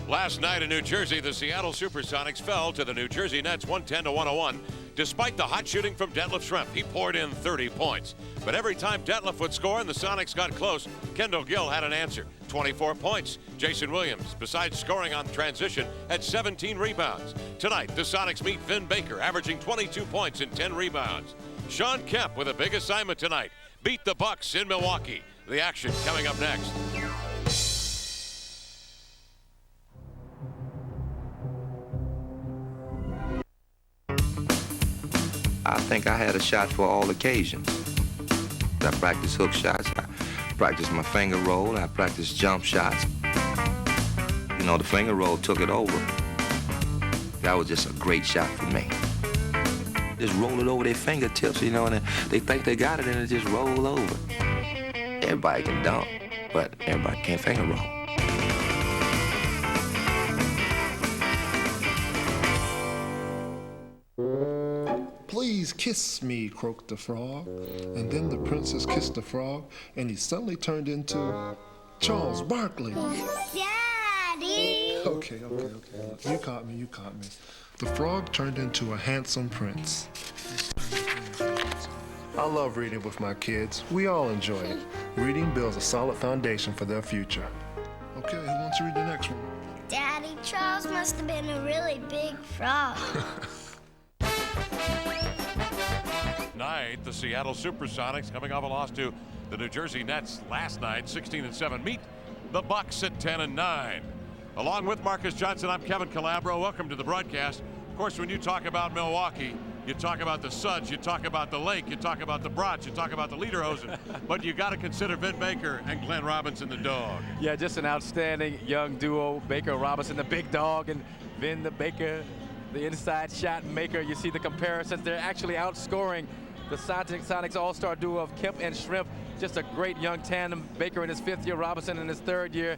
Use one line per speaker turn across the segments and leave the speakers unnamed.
Last night in New Jersey, the Seattle Supersonics fell to the New Jersey Nets 110-101. Despite the hot shooting from Detlef Schrempf, he poured in 30 points. But every time Detlef would score and the Sonics got close, Kendall Gill had an answer. 24 points. Jason Williams, besides scoring on transition, had 17 rebounds. Tonight, the Sonics meet Vin Baker, averaging 22 points and 10 rebounds. Shawn Kemp with a big assignment tonight. Beat the Bucks in Milwaukee. The action coming up next.
I think I had a shot for all occasions. I practiced hook shots, I practiced my finger roll, I practiced jump shots. You know, the finger roll took it over. That was just a great shot for me. Just roll it over their fingertips, you know, and they think they got it and it just roll over. Everybody can dunk, but everybody can't finger roll.
Please kiss me, croaked the frog. And then the princess kissed the frog, and he suddenly turned into Charles Barkley.
Daddy!
Okay. You caught me. The frog turned into a handsome prince. I love reading with my kids. We all enjoy it. Reading builds a solid foundation for their future. Okay, who wants to read the next one?
Daddy, Charles must have been a really big frog.
Night, the Seattle Supersonics, coming off a loss to the New Jersey Nets last night, 16-7, meet the Bucks at 10-9. Along with Marcus Johnson, I'm Kevin Calabro. Welcome to the broadcast. Of course, when you talk about Milwaukee, you talk about the Suds, you talk about the Lake, you talk about the Brats, you talk about the Lederhosen, but you got to consider Vin Baker and Glenn Robinson, the dog.
Yeah, just an outstanding young duo. Baker Robinson, the big dog, and Vin the Baker, the inside shot maker. You see the comparisons. They're actually outscoring the Sonics all-star duo of Kemp and Schrempf. Just a great young tandem. Baker in his 5th year, Robinson in his 3rd year.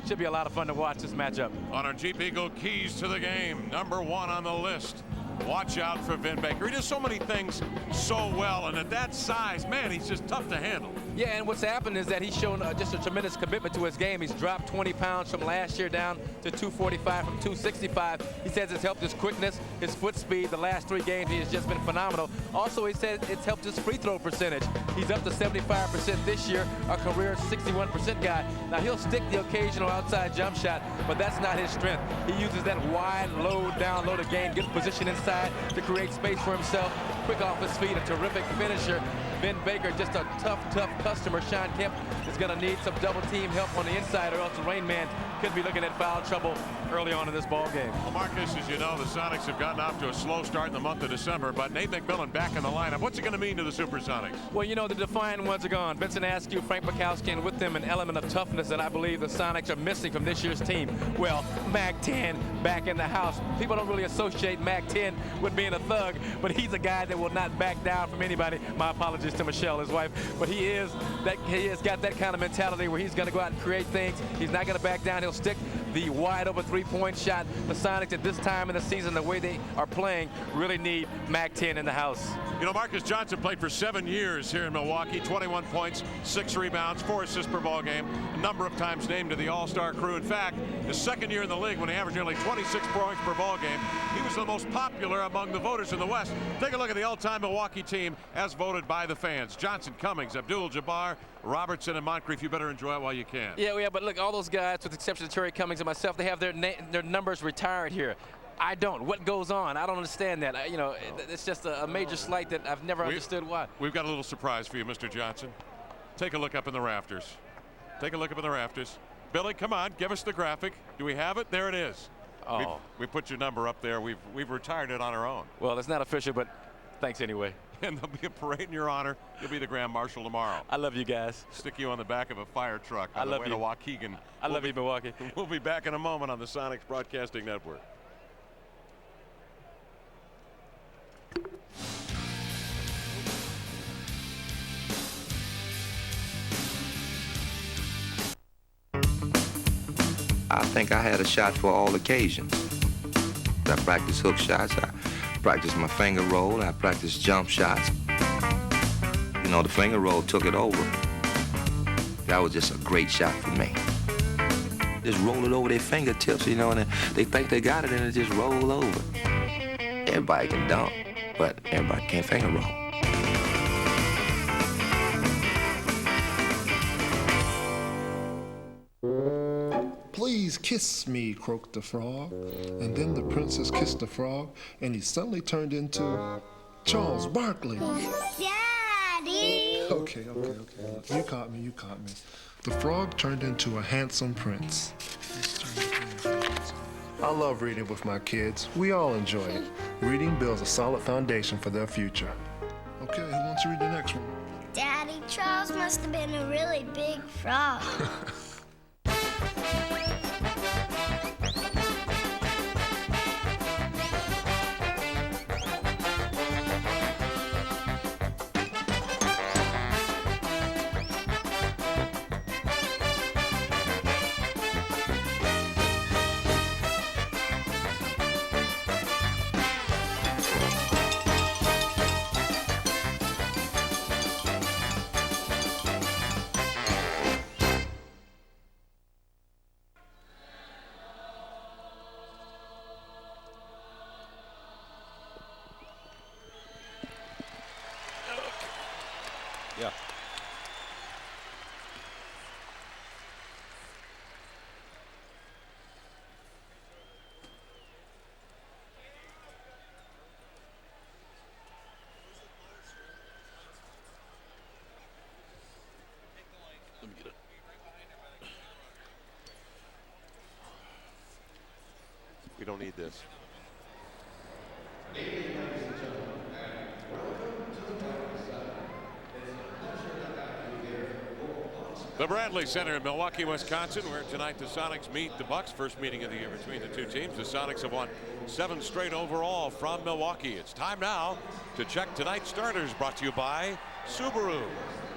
Should be a lot of fun to watch this matchup.
On our Jeep Eagle keys to the game, number 1 on the list. Watch out for Vin Baker. He does so many things so well, and at that size, man, he's just tough to handle.
Yeah, and what's happened is that he's shown just a tremendous commitment to his game. He's dropped 20 pounds from last year down to 245 from 265. He says it's helped his quickness, his foot speed. The last 3 games, he has just been phenomenal. Also, he said it's helped his free throw percentage. He's up to 75% this year, a career 61% guy. Now, he'll stick the occasional outside jump shot, but that's not his strength. He uses that wide, low, down low to gain good position inside to create space for himself. Quick off his feet, a terrific finisher. Vin Baker, just a tough customer. Shawn Kemp is going to need some double team help on the inside, or else the Rain Man could be looking at foul trouble early on in this ball game.
Well, Marcus, as you know, the Sonics have gotten off to a slow start in the month of December, but Nate McMillan back in the lineup. What's it going to mean to the Supersonics?
Well, you know, the defiant ones are gone. Vincent Askew, Frank Bukowski, and with them an element of toughness that I believe the Sonics are missing from this year's team. Well, Mac-10 back in the house. People don't really associate Mac-10 with being a thug, but he's a guy that will not back down from anybody. My apologies to Michelle, his wife, but he has got that kind of mentality where he's going to go out and create things. He's not going to back down. He'll stick the wide open 3-point shot. The Sonics at this time in the season, the way they are playing, really need Mac-10 in the house.
You know, Marcus Johnson played for 7 years here in Milwaukee, 21 points, 6 rebounds, 4 assists per ball game, a number of times named to the All-Star crew. In fact, his 2nd year in the league, when he averaged nearly 26 points per ball game, he was the most popular among the voters in the West. Take a look at the all-time Milwaukee team as voted by the fans. Johnson, Cummings, Abdul-Jabbar, Robertson, and Moncrief. You better enjoy it while you can.
Yeah, but look, all those guys, with the exception of Terry Cummings and myself, they have their numbers retired here. I don't. What goes on? I don't understand that. You know, it's just a major slight that I've never understood why.
We've got a little surprise for you, Mr. Johnson. Take a look up in the rafters. Take a look up in the rafters. Billy, come on, give us the graphic. Do we have it? There it is.
Oh.
We put your number up there. We've retired it on our own.
Well, it's not official, but thanks anyway.
And there'll be a parade in your honor. You'll be the Grand Marshal tomorrow.
I love you guys.
Stick you on the back of a fire truck on the way to Waukegan.
I love you, Milwaukee.
We'll be back in a moment on the Sonics Broadcasting Network.
I think I had a shot for all occasions. I practiced hook shots, I practiced my finger roll, I practiced jump shots. You know, the finger roll took it over. That was just a great shot for me. just roll it over their fingertips, you know, and they think they got it, and it just roll over. Everybody can dunk, but everybody can't finger roll.
Please kiss me, croaked the frog. And then the princess kissed the frog, and he suddenly turned into Charles Barkley.
Daddy!
Okay. You caught me. The frog turned into a handsome prince. I love reading with my kids. We all enjoy it. Reading builds a solid foundation for their future. Okay, who wants to read the next one?
Daddy, Charles must have been a really big frog.
Yeah. Let me get it. We don't need this. The Bradley Center in Milwaukee, Wisconsin, where tonight the Sonics meet the Bucks. First meeting of the year between the two teams. The Sonics have won 7 straight overall from Milwaukee. It's time now to check tonight's starters, brought to you by Subaru.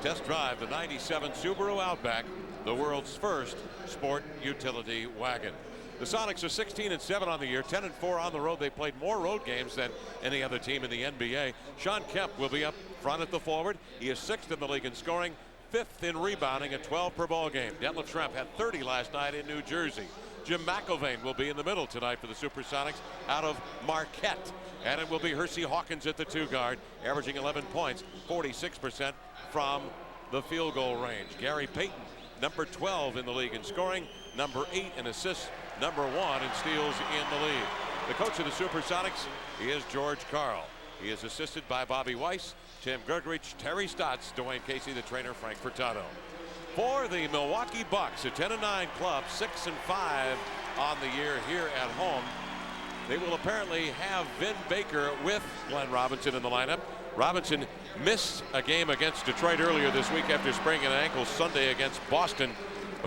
Test drive the 97 Subaru Outback, the world's first sport utility wagon. The Sonics are 16-7 on the year, 10-4 on the road. They played more road games than any other team in the NBA. Sean Kemp will be up front at the forward. He is 6th in the league in scoring, 5th in rebounding at 12 per ball game. Detlef Schrempf had 30 last night in New Jersey. Jim McIlvaine will be in the middle tonight for the Supersonics out of Marquette. And it will be Hersey Hawkins at the 2 guard, averaging 11 points, 46% from the field goal range. Gary Payton, number 12 in the league in scoring, number 8 in assists, number 1 in steals in the league. The coach of the Supersonics is George Karl. He is assisted by Bobby Weiss, Tim Gergerich, Terry Stotts, Dwayne Casey, the trainer, Frank Furtado. For the Milwaukee Bucks, a 10-9 club, 6-5 on the year here at home. They will apparently have Vin Baker with Glenn Robinson in the lineup. Robinson missed a game against Detroit earlier this week after spraining an ankle Sunday against Boston.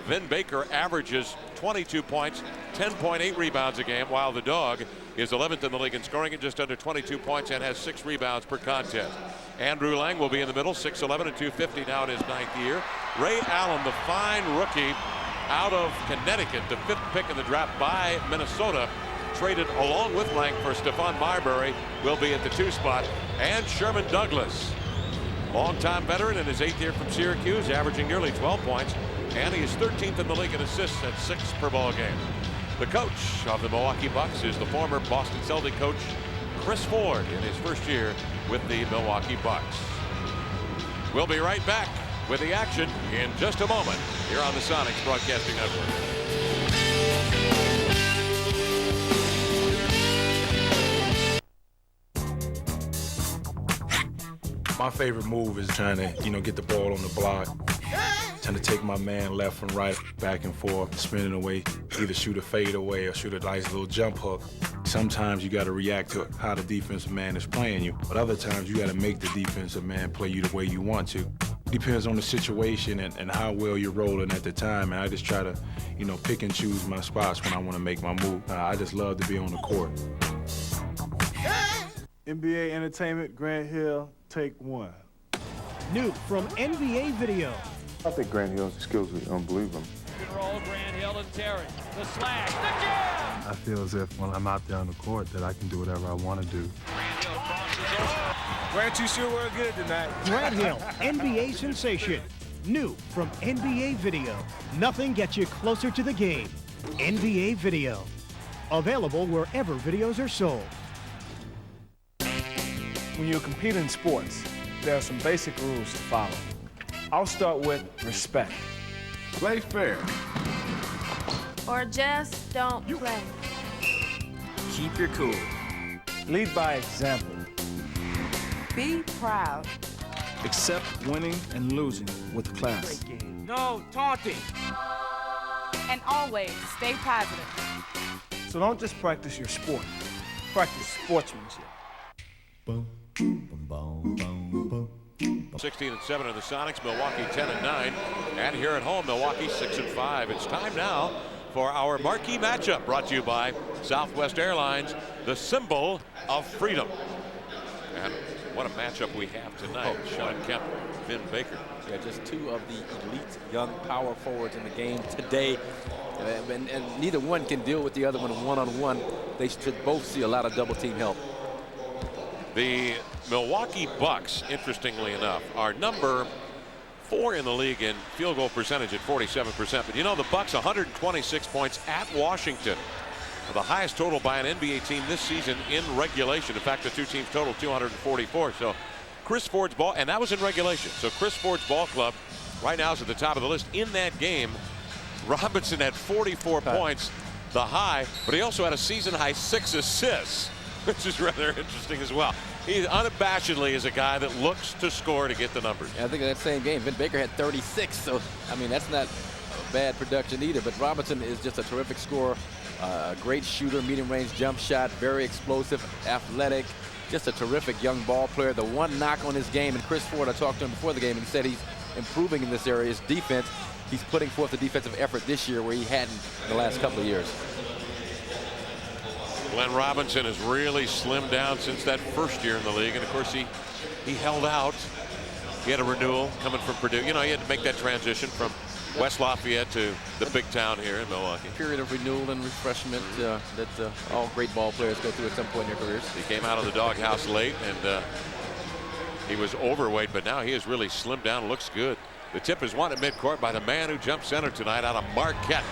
Vin Baker averages 22 points, 10.8 rebounds a game, while the Dog is 11th in the league in scoring at just under 22 points and has 6 rebounds per contest. Andrew Lang will be in the middle, 6'11" and 250 now in his 9th year. Ray Allen, the fine rookie out of Connecticut, the 5th pick in the draft by Minnesota, traded along with Lang for Stephon Marbury, will be at the 2 spot. And Sherman Douglas, longtime veteran in his 8th year from Syracuse, averaging nearly 12 points. And he is 13th in the league in assists at 6 per ball game. The coach of the Milwaukee Bucks is the former Boston Celtic coach Chris Ford in his first year with the Milwaukee Bucks. We'll be right back with the action in just a moment here on the Sonics Broadcasting Network.
My favorite move is trying to, get the ball on the block. Trying to take my man left and right, back and forth, spinning away, either shoot a fade away or shoot a nice little jump hook. Sometimes you got to react to how the defensive man is playing you, but other times you got to make the defensive man play you the way you want to. Depends on the situation and how well you're rolling at the time, and I just try to, pick and choose my spots when I want to make my move. I just love to be on the court.
NBA Entertainment, Grant Hill, take 1.
New from NBA Video.
I think Grant Hill's skills are unbelievable.
Pick and roll, Grant Hill and Terry. The slash, the jam!
I feel as if when I'm out there on the court that I can do whatever I want to do.
Grant Hill crosses over.
Grant, you sure were good tonight.
Grant Hill, NBA sensation. New from NBA Video. Nothing gets you closer to the game. NBA Video. Available wherever videos are sold.
When you compete in sports, there are some basic rules to follow. I'll start with respect.
Play fair.
Or just don't play.
Keep your cool.
Lead by example.
Be proud.
Accept winning and losing with class.
No taunting.
And always stay positive.
So don't just practice your sport. Practice sportsmanship.
16-7 are the Sonics, Milwaukee 10-9, and here at home, Milwaukee 6-5. It's time now for our marquee matchup, brought to you by Southwest Airlines, the symbol of freedom. And what a matchup we have tonight. Sean Kemp, Vin Baker.
Yeah, just two of the elite young power forwards in the game today. And neither one can deal with the other one one-on-one. They should both see a lot of double-team help.
The Milwaukee Bucks, interestingly enough, are number 4 in the league in field goal percentage at 47%. But you know, the Bucks 126 points at Washington, the highest total by an NBA team this season in regulation. In fact, the two teams total 244. So Chris Ford's ball, and that was in regulation. So Chris Ford's ball club right now is at the top of the list. In that game, Robinson had 44 points, the high, but he also had a season high 6 assists, which is rather interesting as well. He unabashedly is a guy that looks to score to get the numbers.
I think in that same game, Vin Baker had 36, so I mean that's not bad production either. But Robinson is just a terrific scorer, a great shooter, medium range jump shot, very explosive, athletic, just a terrific young ball player. The one knock on his game, and Chris Ford, I talked to him before the game, and he said he's improving in this area, is defense. He's putting forth a defensive effort this year where he hadn't in the last couple of years.
Glenn Robinson has really slimmed down since that first year in the league, and of course he held out. He had a renewal coming from Purdue. You know, he had to make that transition from West Lafayette to the big town here in Milwaukee.
Period of renewal and refreshment that all great ball players go through at some point in their careers.
He came out of the doghouse late, and he was overweight, but now he has really slimmed down. Looks good. The tip is won at midcourt by the man who jumped center tonight out of Marquette.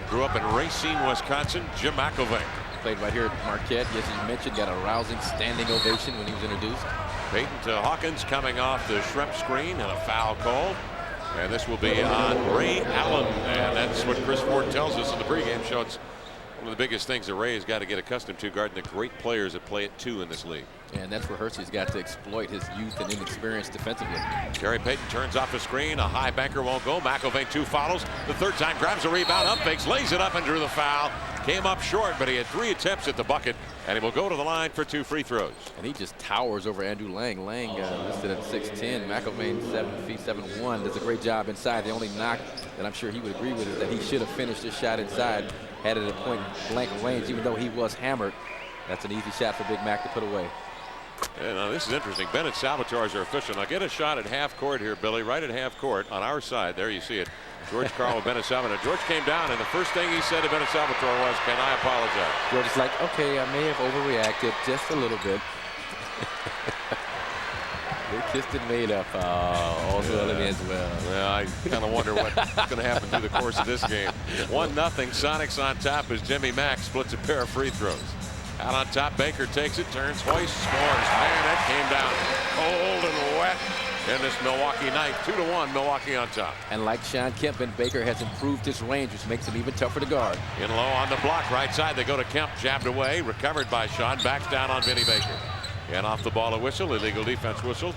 Grew up in Racine, Wisconsin, Jim McElvain.
Played right here at Marquette. Yes, as you mentioned, got a rousing standing ovation when he was introduced.
Peyton to Hawkins coming off the shrimp screen and a foul called. And this will be on Ray Allen. And that's what Chris Ford tells us in the pregame show. It's one of the biggest things that Ray has got to get accustomed to, guarding the great players that play at 2 in this league.
And that's where Hershey's got to exploit his youth and inexperience defensively.
Gary Payton turns off the screen. A high banker won't go. McElvain 2 follows. The third time grabs a rebound, up fakes, lays it up and drew the foul. Came up short, but he had 3 attempts at the bucket, and he will go to the line for 2 free throws.
And he just towers over Andrew Lang. Lang listed at 6'10". McElvain 7 feet 7'1". Does a great job inside. The only knock that I'm sure he would agree with is that he should have finished his shot inside, had it at point blank range, even though he was hammered. That's an easy shot for Big Mac to put away.
Yeah, now this is interesting. Bennett Salvatore is our official. Now get a shot at half court here, Billy, right at half court on our side. There you see it. George Karl with Bennett Salvatore. George came down, and the first thing he said to Bennett Salvatore was, "Can I apologize?"
George is like, "Okay, I may have overreacted just a little bit." They kissed and made up. All's well that ends well.
Well, I kind of wonder what's going to happen through the course of this game. 1-0. Sonics on top as Jimmy Mack splits a pair of free throws. Out on top, Baker takes it, turns, hoists, scores. Man, that came down cold and wet in this Milwaukee night. 2-1, Milwaukee on top.
And like Sean Kemp, and Baker has improved his range, which makes him even tougher to guard.
In low on the block, right side. They go to Kemp, jabbed away, recovered by Sean, backs down on Vinny Baker. And off the ball, a whistle, illegal defense whistle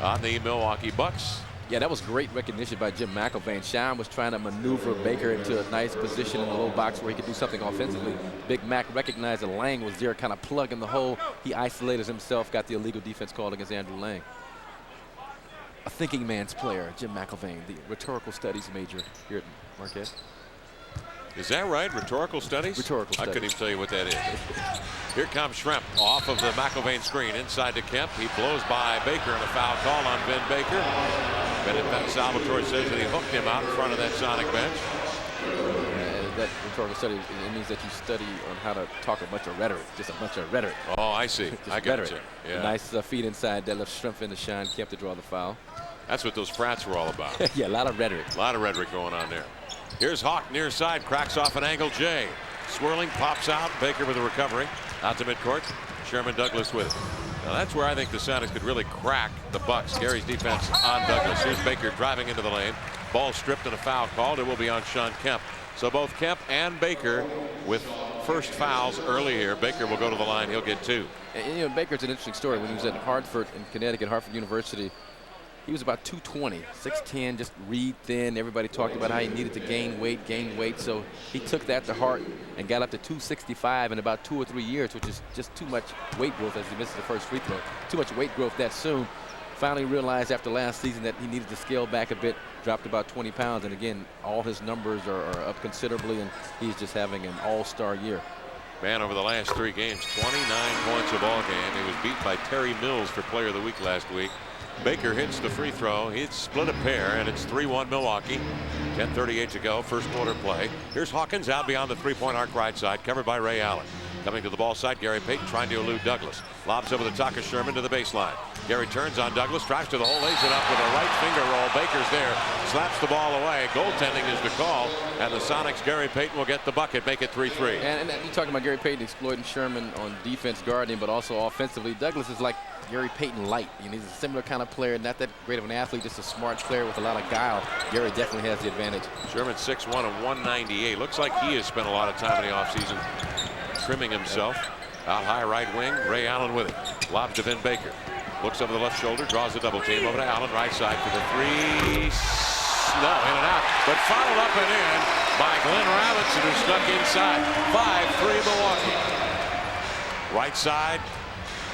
on the Milwaukee Bucks.
Yeah, that was great recognition by Jim McElvain. Sean was trying to maneuver Baker into a nice position in the low box where he could do something offensively. Big Mac recognized that Lang was there, kind of plugging the hole. He isolated himself, got the illegal defense called against Andrew Lang. A thinking man's player, Jim McElvain, the rhetorical studies major here at Marquette.
Is that right? Rhetorical studies?
Rhetorical studies.
I couldn't even tell you what that is. Here comes Schrempf off of the McElvain screen inside to Kemp. He blows by Baker and a foul call on Vin Baker. Bennett Salvatore says that he hooked him out in front of that Sonic bench.
That rhetorical study, it means that you study on how to talk a bunch of rhetoric, just a bunch of rhetoric.
Oh, I see. I get it.
Yeah. Nice feed inside that left Schrempf into Sean Kemp to draw the foul.
That's what those frats were all about.
Yeah, a lot of rhetoric.
A lot of rhetoric going on there. Here's Hawk near side, cracks off an angle J. Swirling, pops out. Baker with a recovery. Out to midcourt. Sherman Douglas with it. Now that's where I think the Sonics could really crack the Bucks. Gary's defense on Douglas. Here's Baker driving into the lane. Ball stripped and a foul called. It will be on Sean Kemp. So both Kemp and Baker with first fouls early here. Baker will go to the line. He'll get 2.
And, you know, Baker's an interesting story. When he was at Hartford in Connecticut, Hartford University, he was about 220, 6'10", just reed thin. Everybody talked about how he needed to gain weight. So he took that to heart and got up to 265 in about 2 or 3 years, which is just too much weight growth as he misses the first free throw. Too much weight growth that soon. Finally realized after last season that he needed to scale back a bit, dropped about 20 pounds. And again, all his numbers are up considerably, and he's just having an all-star year.
Man, over the last 3 games, 29 points a ball game. He was beat by Terry Mills for Player of the Week last week. Baker hits the free throw. He's split a pair, and it's 3-1 Milwaukee. 10:38 to go, first quarter play. Here's Hawkins out beyond the three-point arc right side, covered by Ray Allen. Coming to the ball side, Gary Payton trying to elude Douglas. Lobs over the top of Sherman to the baseline. Gary turns on Douglas, drives to the hole, lays it up with a right finger roll. Baker's there, slaps the ball away. Goaltending is the call, and the Sonics, Gary Payton will get the bucket, make it 3-3.
And you're talking about Gary Payton exploiting Sherman on defense guarding, but also offensively. Douglas is like Gary Payton light. You know, he's a similar kind of player, not that great of an athlete, just a smart player with a lot of guile. Gary definitely has the advantage.
Sherman 6'1" and 198. Looks like he has spent a lot of time in the offseason trimming himself. Out high right wing, Ray Allen with it. Lobs to Vin Baker. Looks over the left shoulder, draws a double team over to Allen, right side for the 3. No, in and out, but followed up and in by Glenn Robinson, who snuck inside. 5-3 Milwaukee. Right side,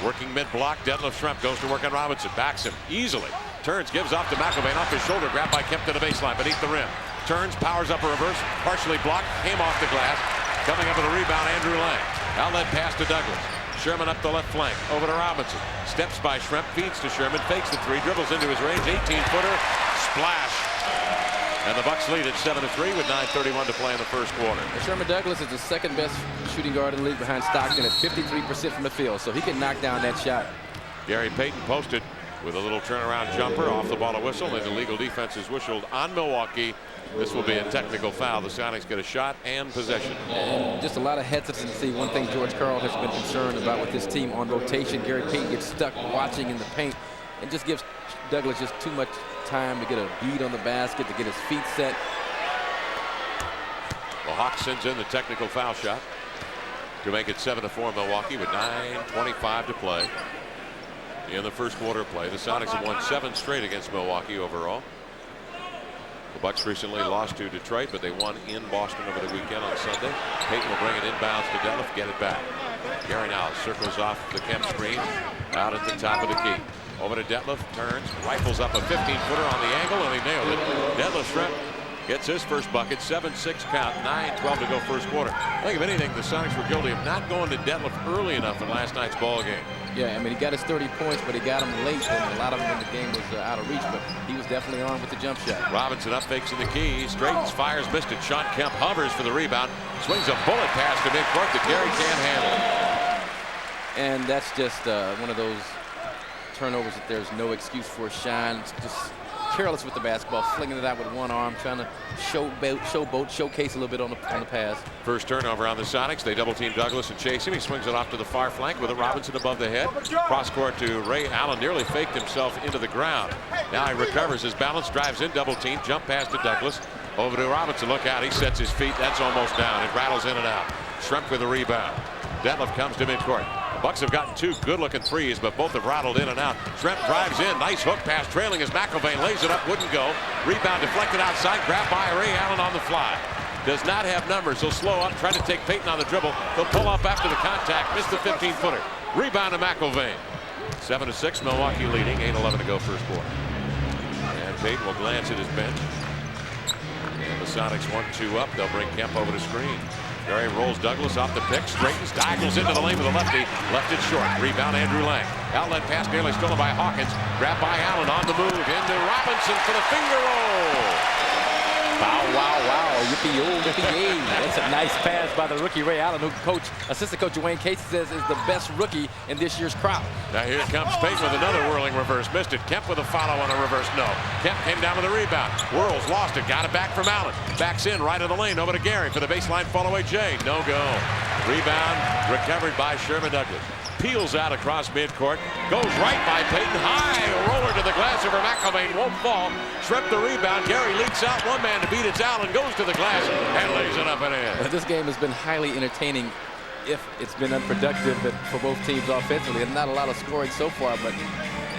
working mid-block. Detlef Schrempf goes to work on Robinson. Backs him easily. Turns, gives off to McIlvain off his shoulder. Grabbed by Kemp to the baseline beneath the rim. Turns, powers up a reverse. Partially blocked. Came off the glass. Coming up with a rebound, Andrew Lang. Outlet pass to Douglas. Sherman up the left flank. Over to Robinson. Steps by Schrempf. Feeds to Sherman. Fakes the 3. Dribbles into his range. 18-footer. Splash. And the Bucks lead at 7-3 with 9:31 to play in the first quarter.
And Sherman Douglas is the second best shooting guard in the league behind Stockton at 53% from the field, so he can knock down that shot.
Gary Payton posted with a little turnaround jumper off the ball, a whistle, and illegal defense is whistled on Milwaukee. This will be a technical foul. The Sonics get a shot and possession.
And just a lot of hesitancy. One thing George Karl has been concerned about with this team on rotation. Gary Payton gets stuck watching in the paint and just gives Douglas just too much time to get a bead on the basket, to get his feet set.
Well, Hawk sends in the technical foul shot to make it 7-4 Milwaukee with 9:25 to play in the first quarter play. The Sonics have won 7 straight against Milwaukee overall. The Bucks recently lost to Detroit, but they won in Boston over the weekend on Sunday. Payton will bring it inbounds to Detlef, get it back. Gary now circles off the Kemp screen, out at the top of the key. Over to Detlef, turns, rifles up a 15-footer on the angle, and he nailed it. Detlef Schrempf gets his first bucket, 7-6 count, 9:12 to go first quarter. I think if anything, the Sonics were guilty of not going to Detlef early enough in last night's ball game.
Yeah, I mean, he got his 30 points, but he got them late, and a lot of them in the game was out of reach, but he was definitely on with the jump shot.
Robinson up, fakes in the key, straightens, fires, missed it. Sean Kemp hovers for the rebound, swings a bullet pass to midcourt that Gary can't handle.
And that's just one of those turnovers that there's no excuse for. Sean just careless with the basketball, flinging it out with one arm, trying to showcase a little bit on the pass.
First turnover on the Sonics. They double team Douglas and chase him. He swings it off to the far flank with a Robinson above the head. Cross court to Ray Allen, nearly faked himself into the ground. Now he recovers his balance, drives in, double team, jump pass to Douglas. Over to Robinson, look out, he sets his feet. That's almost down. It rattles in and out. Schrempf with a rebound. Detlef comes to midcourt. Bucks have gotten 2 good-looking threes, but both have rattled in and out. Schrempf drives in, nice hook pass, trailing as McIlvain lays it up, wouldn't go. Rebound deflected outside, grabbed by Ray Allen on the fly. Does not have numbers. He'll slow up, try to take Payton on the dribble. He'll pull up after the contact, missed the 15-footer. Rebound to McIlvain. 7-6, Milwaukee leading, 8:11 to go first quarter. And Payton will glance at his bench. And the Sonics 1-2 up. They'll bring Kemp over to screen. Gary rolls Douglas off the pick, straightens, diagonals into the lane with a lefty. Left it short. Rebound Andrew Lang. Outlet pass nearly stolen by Hawkins. Grabbed by Allen on the move. Into Robinson for the finger roll.
Bow, wow, wow, yippee-yo, yippee-yay. That's a nice pass by the rookie Ray Allen, who assistant coach Dwayne Casey says is the best rookie in this year's crop.
Now here comes Payton with another whirling reverse. Missed it. Kemp with a follow on a reverse. No. Kemp came down with a rebound. Whirls, lost it. Got it back from Allen. Backs in right of the lane over to Gary for the baseline follow-away. Jay. No go. Rebound recovered by Sherman Douglas. Peels out across midcourt. Goes right by Payton. High roller to the glass over McElvain. Won't fall. Shrimp the rebound. Gary leaks out. One man to beat. It's Allen. Goes to the glass and lays it up and in.
This game has been highly entertaining, if it's been unproductive for both teams offensively, and not a lot of scoring so far, but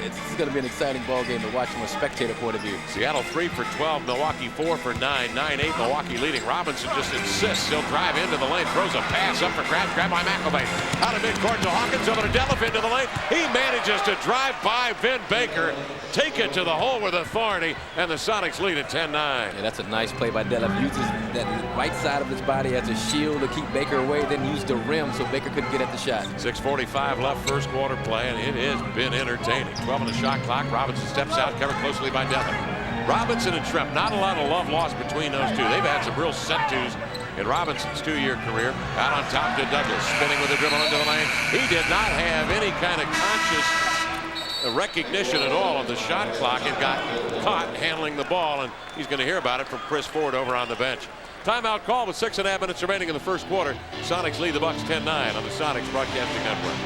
it's going to be an exciting ball game to watch from a spectator point of view.
Seattle 3 for 12, Milwaukee 4 for 9, 9-8, Milwaukee leading. Robinson just insists he'll drive into the lane, throws a pass up for grabs, grabbed by McElvain. Out of midcourt to Hawkins, over to Detlef into the lane. He manages to drive by Vin Baker, take it to the hole with authority, and the Sonics lead at 10-9.
Yeah, that's a nice play by Detlef. Uses that right side of his body as a shield to keep Baker away, then used the rim so Baker couldn't get at the shot.
6:45 left, first quarter play, and it has been entertaining. 12 on the shot clock. Robinson steps out, covered closely by Detlef. Robinson and Shrimp, not a lot of love lost between those two. They've had some real set-tos in Robinson's 2-year career. Out on top to Douglas, spinning with a dribble into the lane. He did not have any kind of conscious recognition at all of the shot clock and got caught handling the ball, and he's going to hear about it from Chris Ford over on the bench. Timeout call with 6.5 minutes remaining in the first quarter. Sonics lead the Bucks 10-9 on the Sonics Broadcasting Network.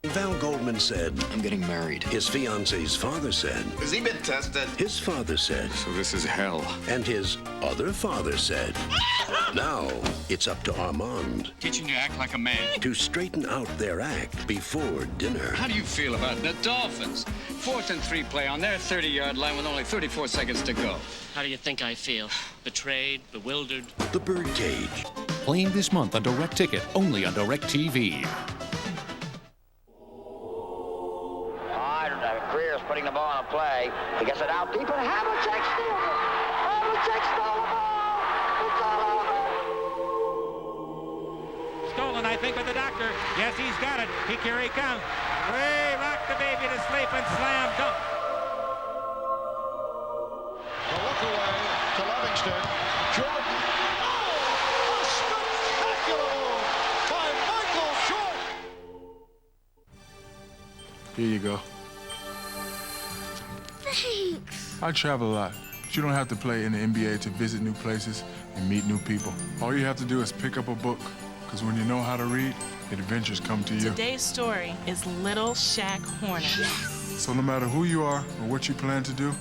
Val Goldman said,
I'm getting married.
His fiance's father said,
Has he been tested?
His father said,
So this is hell.
And his other father said, now it's up to Armand.
Teaching you to act like a man.
To straighten out their act before dinner.
How do you feel about the Dolphins? 4th and 3 play on their 30-yard line with only 34 seconds to go.
How do you think I feel? Betrayed, bewildered?
The Birdcage.
Playing this month on Direct Ticket, only on Direct TV.
Greer's putting the ball in play. He gets it out deep, and Havlicek steals it. Havlicek stole the ball. It's all over.
Stolen, I think, with the doctor. Yes, he's got it. Here he comes. Ray rocked the baby to sleep and slam dunk.
A look away to Livingston. Jordan. Oh, a spectacular move by Michael Jordan.
Here you go.
Thanks.
I travel a lot, but you don't have to play in the NBA to visit new places and meet new people. All you have to do is pick up a book, because when you know how to read, adventures come to you.
Today's story is Little Shaq Horner.
So no matter who you are or what you plan to do,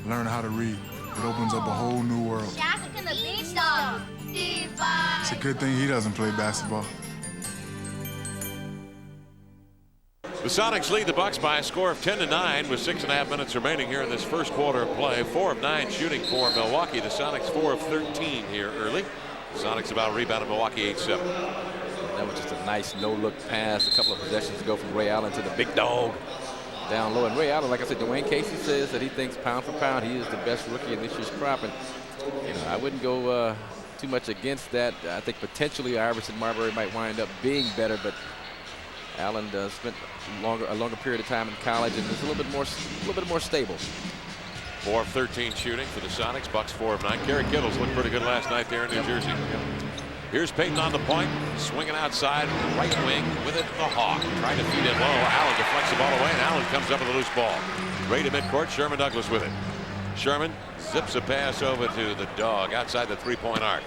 learn how to read. It opens up a whole new world.
Shaq and the Beanstalk.
It's a good thing he doesn't play basketball.
The Sonics lead the Bucks by a score of 10-9 with 6.5 minutes remaining here in this first quarter of play. 4 of 9 shooting for Milwaukee. The Sonics 4 of 13 here early. The Sonics about rebounded Milwaukee 8-7.
That was just a nice no-look pass. A couple of possessions to go from Ray Allen to the big dog down low. And Ray Allen, like I said, Dwayne Casey says that he thinks pound for pound he is the best rookie in this year's crop. And I wouldn't go too much against that. I think potentially Iverson Marbury might wind up being better, but Allen spent a longer period of time in college and is a little bit more stable.
4 of 13 shooting for the Sonics. Bucks 4 of 9. Kerry Kittles looked pretty good last night there in New Jersey. Here's Payton on the point, swinging outside, right wing with it, the Hawk. Trying to feed it low. Allen deflects the ball away, and Allen comes up with a loose ball. Right to midcourt, Sherman Douglas with it. Sherman zips a pass over to the dog outside the three-point arc.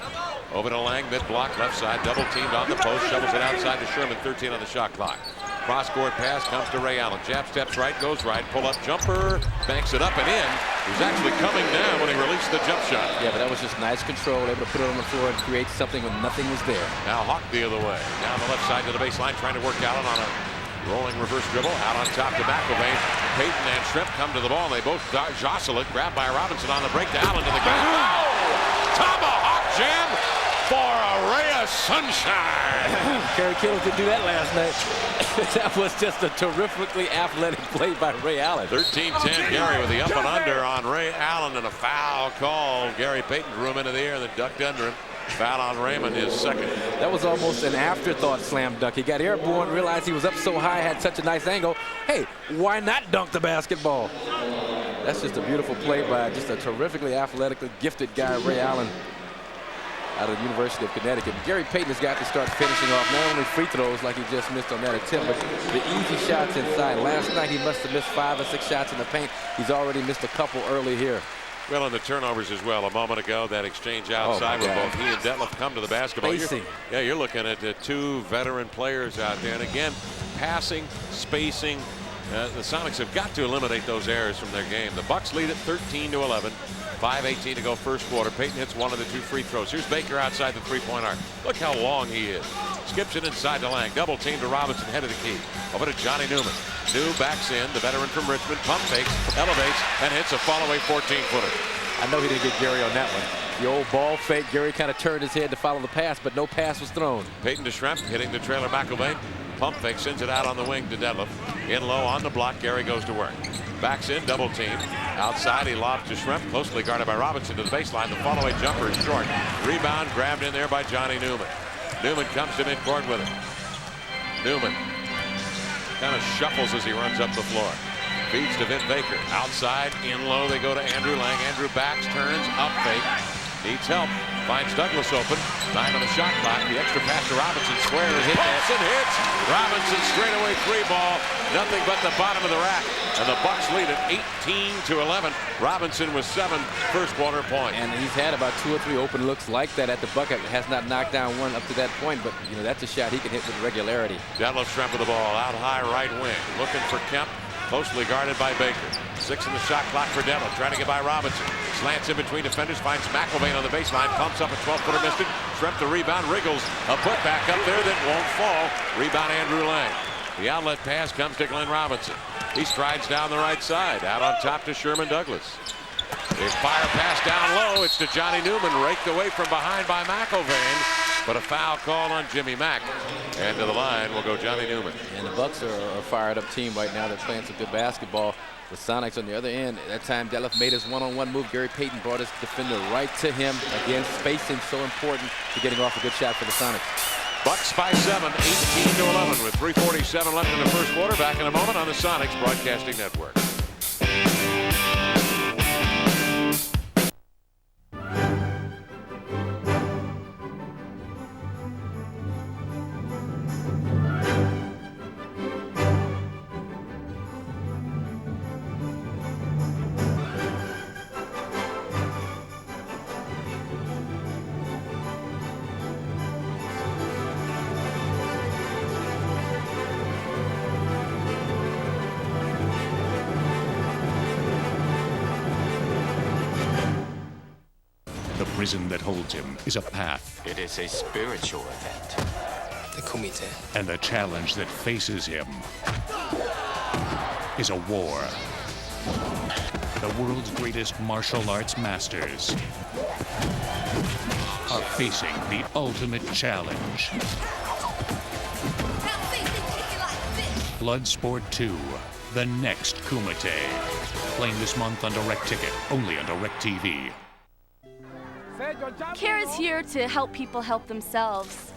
Over to Lang, mid-block, left side, double teamed on the post, shovels it outside to Sherman, 13 on the shot clock. Cross-court pass comes to Ray Allen. Jab steps right, goes right, pull-up jumper, banks it up and in. He's actually coming down when he released the jump shot.
Yeah, but that was just nice control, able to put it on the floor and create something when nothing was there.
Now Hawk the other way. Down the left side to the baseline, trying to work Allen on a rolling reverse dribble. Out on top to McElvain. Payton and Shrimp come to the ball, and they both jostle it. Grabbed by Robinson on the break to Allen to the ground. Oh! Tomahawk jam for a ray of sunshine.
Kerry Kittles didn't do that last night. That was just a terrifically athletic play by Ray Allen.
13-10 Gary with the up and under on Ray Allen, and a foul call. Gary Payton drew him into the air and then ducked under him. Foul on Raymond, his second.
That was almost an afterthought slam dunk. He got airborne, realized he was up so high, had such a nice angle. Hey, why not dunk the basketball? That's just a beautiful play by just a terrifically athletically gifted guy, Ray Allen, out of the University of Connecticut. Gary Payton has got to start finishing off not only free throws like he just missed on that attempt, but the easy shots inside. Last night he must have missed 5 or 6 shots in the paint. He's already missed a couple early here.
Well, and the turnovers as well. A moment ago, that exchange outside where both he and Detlef come to the basketball. You're looking at 2 veteran players out there. And again, passing, spacing. The Sonics have got to eliminate those errors from their game. The Bucks lead at 13-11. 5:18 to go first quarter. Payton hits 1 of the 2 free throws. Here's Baker outside the three-point arc. Look how long he is. Skips it inside to Lang. Double team to Robinson. Head of the key. Over to Johnny Newman. New backs in. The veteran from Richmond. Pump fakes. Elevates. And hits a fall-away 14-footer.
I know he didn't get Gary on that one. The old ball fake. Gary kind of turned his head to follow the pass, but no pass was thrown.
Payton to Schrempf. Hitting the trailer McElvain. Pump fake. Sends it out on the wing to Detlef. In low on the block. Gary goes to work. Backs in. Double team. Outside, he lobs to Schrempf, closely guarded by Robinson to the baseline. The follow-away jumper is short. Rebound grabbed in there by Johnny Newman. Newman comes to midcourt with it. Newman kind of shuffles as he runs up the floor. Feeds to Vin Baker. Outside, in low, they go to Andrew Lang. Andrew backs, turns, up fake. Needs help. Finds Douglas open. 9 on the shot clock. The extra pass to Robinson. Square hit. Robinson hits. Robinson straightaway 3-ball. Nothing but the bottom of the rack. And the Bucks lead at 18-11. Robinson with 7 first quarter points.
And he's had about 2 or 3 open looks like that at the bucket. Has not knocked down one up to that point, but you know that's a shot he can hit with regularity.
Detlef Schrempf with the ball out high right wing. Looking for Kemp. Closely guarded by Baker. 6 in the shot clock for Detlef. Trying to get by Robinson. Slants in between defenders. Finds McElvain on the baseline. Pumps up a 12-footer. Missed it. Schrempf the rebound. Wriggles. A putback up there that won't fall. Rebound Andrew Lang. The outlet pass comes to Glenn Robinson. He strides down the right side. Out on top to Sherman Douglas. A fire pass down low. It's to Johnny Newman. Raked away from behind by McElvain. But a foul call on Jimmy Mack. And to the line will go Johnny Newman.
And the Bucks are a fired up team right now. They're playing some good basketball. The Sonics on the other end. At that time, Detlef made his one-on-one move. Gary Payton brought his defender right to him. Again, spacing so important to getting off a good shot for the Sonics.
Bucks by 7, 18-11 with 3:47 left in the first quarter. Back in a moment on the Sonics Broadcasting Network.
The prison that holds him is a path.
It is a spiritual event. The Kumite.
And the challenge that faces him is a war. The world's greatest martial arts masters are facing the ultimate challenge. Bloodsport 2, the next Kumite. Playing this month on Direct Ticket, only on Direct TV.
CARE is here to help people help themselves.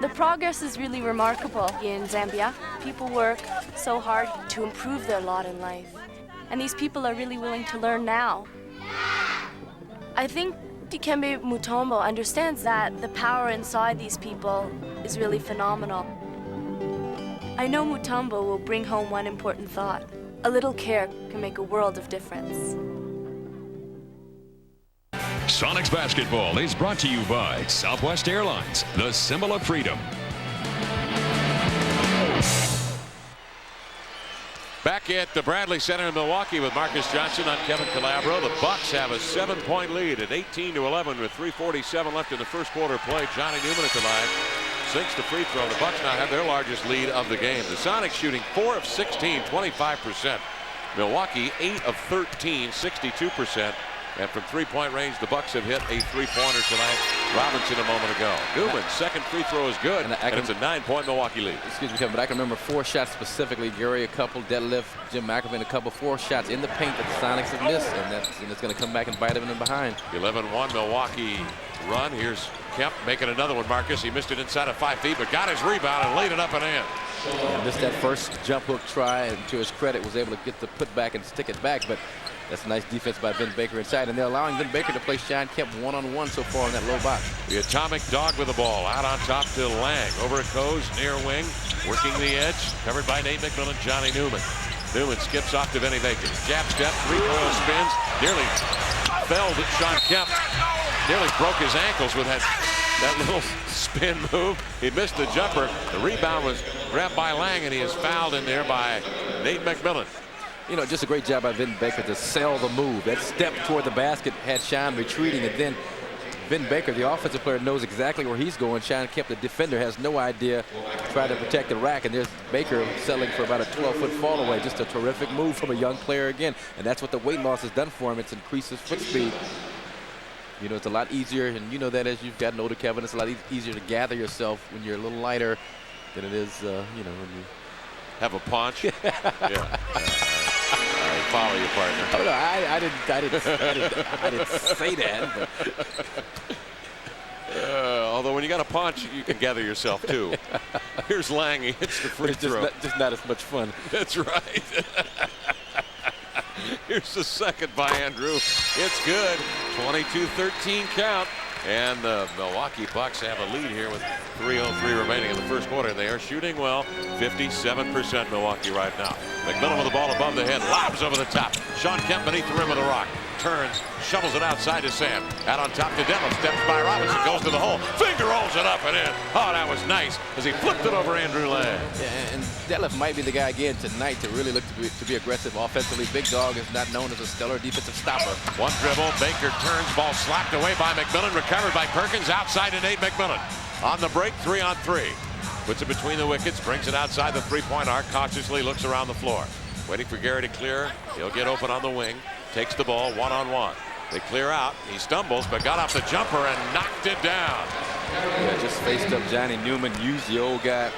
The progress is really remarkable in Zambia. People work so hard to improve their lot in life. And these people are really willing to learn now. I think Dikembe Mutombo understands that the power inside these people is really phenomenal. I know Mutombo will bring home one important thought. A little care can make a world of difference.
Sonics Basketball is brought to you by Southwest Airlines, the symbol of freedom.
Back at the Bradley Center in Milwaukee with Marcus Johnson on Kevin Calabro. The Bucks have a 7-point lead at 18-11 with 3:47 left in the first quarter play. Johnny Newman at the line sinks the free throw. The Bucks now have their largest lead of the game. The Sonics shooting 4 of 16, 25%. Milwaukee 8 of 13, 62%. And from three-point range, the Bucks have hit a three-pointer tonight. Robinson a moment ago. Newman's second free throw is good, and it's a 9-point Milwaukee lead.
Excuse me, Kevin, but I can remember 4 shots specifically. Gary a couple, Detlef, Jim McElvain a couple, 4 shots in the paint that the Sonics have missed, and it's going to come back and bite them in behind.
11-1 Milwaukee run. Here's Kemp making another one, Marcus. He missed it inside of 5 feet, but got his rebound and laid it up and in.
Yeah, missed that first jump hook try, and to his credit was able to get the putback and stick it back, but that's a nice defense by Vin Baker inside, and they're allowing Vin Baker to play Sean Kemp one-on-one so far in that low box.
The atomic dog with the ball. Out on top to Lang. Over it goes, near wing. Working the edge. Covered by Nate McMillan, Johnny Newman. Newman skips off to Vinny Baker. Jab step, recoil spins. Nearly felled at Sean Kemp. Nearly broke his ankles with that little spin move. He missed the jumper. The rebound was grabbed by Lang, and he is fouled in there by Nate McMillan.
You know, just a great job by Vin Baker to sell the move. That step toward the basket had Sean retreating, and then Vin Baker, the offensive player, knows exactly where he's going. Sean Kemp, the defender, has no idea, trying to protect the rack, and there's Baker settling for about a 12-foot fall away. Just a terrific move from a young player again, and that's what the weight loss has done for him. It's increased his foot speed. You know, it's a lot easier, and you know that as you've gotten older, Kevin, it's a lot easier to gather yourself when you're a little lighter than it is, you know, when you
have a punch. Yeah. I follow you, partner.
Oh, no, I didn't say that.
Although when you got a punch, you can gather yourself too. Here's Lang. He hits the free throw.
Just not as much fun.
That's right. Here's the second by Andrew. It's good. 22-13 count. And the Milwaukee Bucks have a lead here with 3:03 remaining in the first quarter. They are shooting well. 57% Milwaukee right now. McMillan with the ball above the head. Lobs over the top. Sean Kemp beneath the rim of the rock. Turns. Shovels it outside to Sam. Out on top to Detlef. Steps by Robinson. Goes to the hole. Finger rolls it up and in. Oh, that was nice as he flipped it over Andrew Lang.
Yeah, and Detlef might be the guy again tonight to really look to be aggressive offensively. Big Dog is not known as a stellar defensive stopper.
One dribble. Baker turns. Ball slapped away by McMillan. Recovered by Perkins. Outside to Nate McMillan. On the break, 3-on-3. Puts it between the wickets. Brings it outside the three-point arc. Cautiously looks around the floor. Waiting for Gary to clear. He'll get open on the wing. Takes the ball one-on-one. They clear out. He stumbles, but got off the jumper and knocked it down.
Yeah, just faced up Johnny Newman. Used the old guy.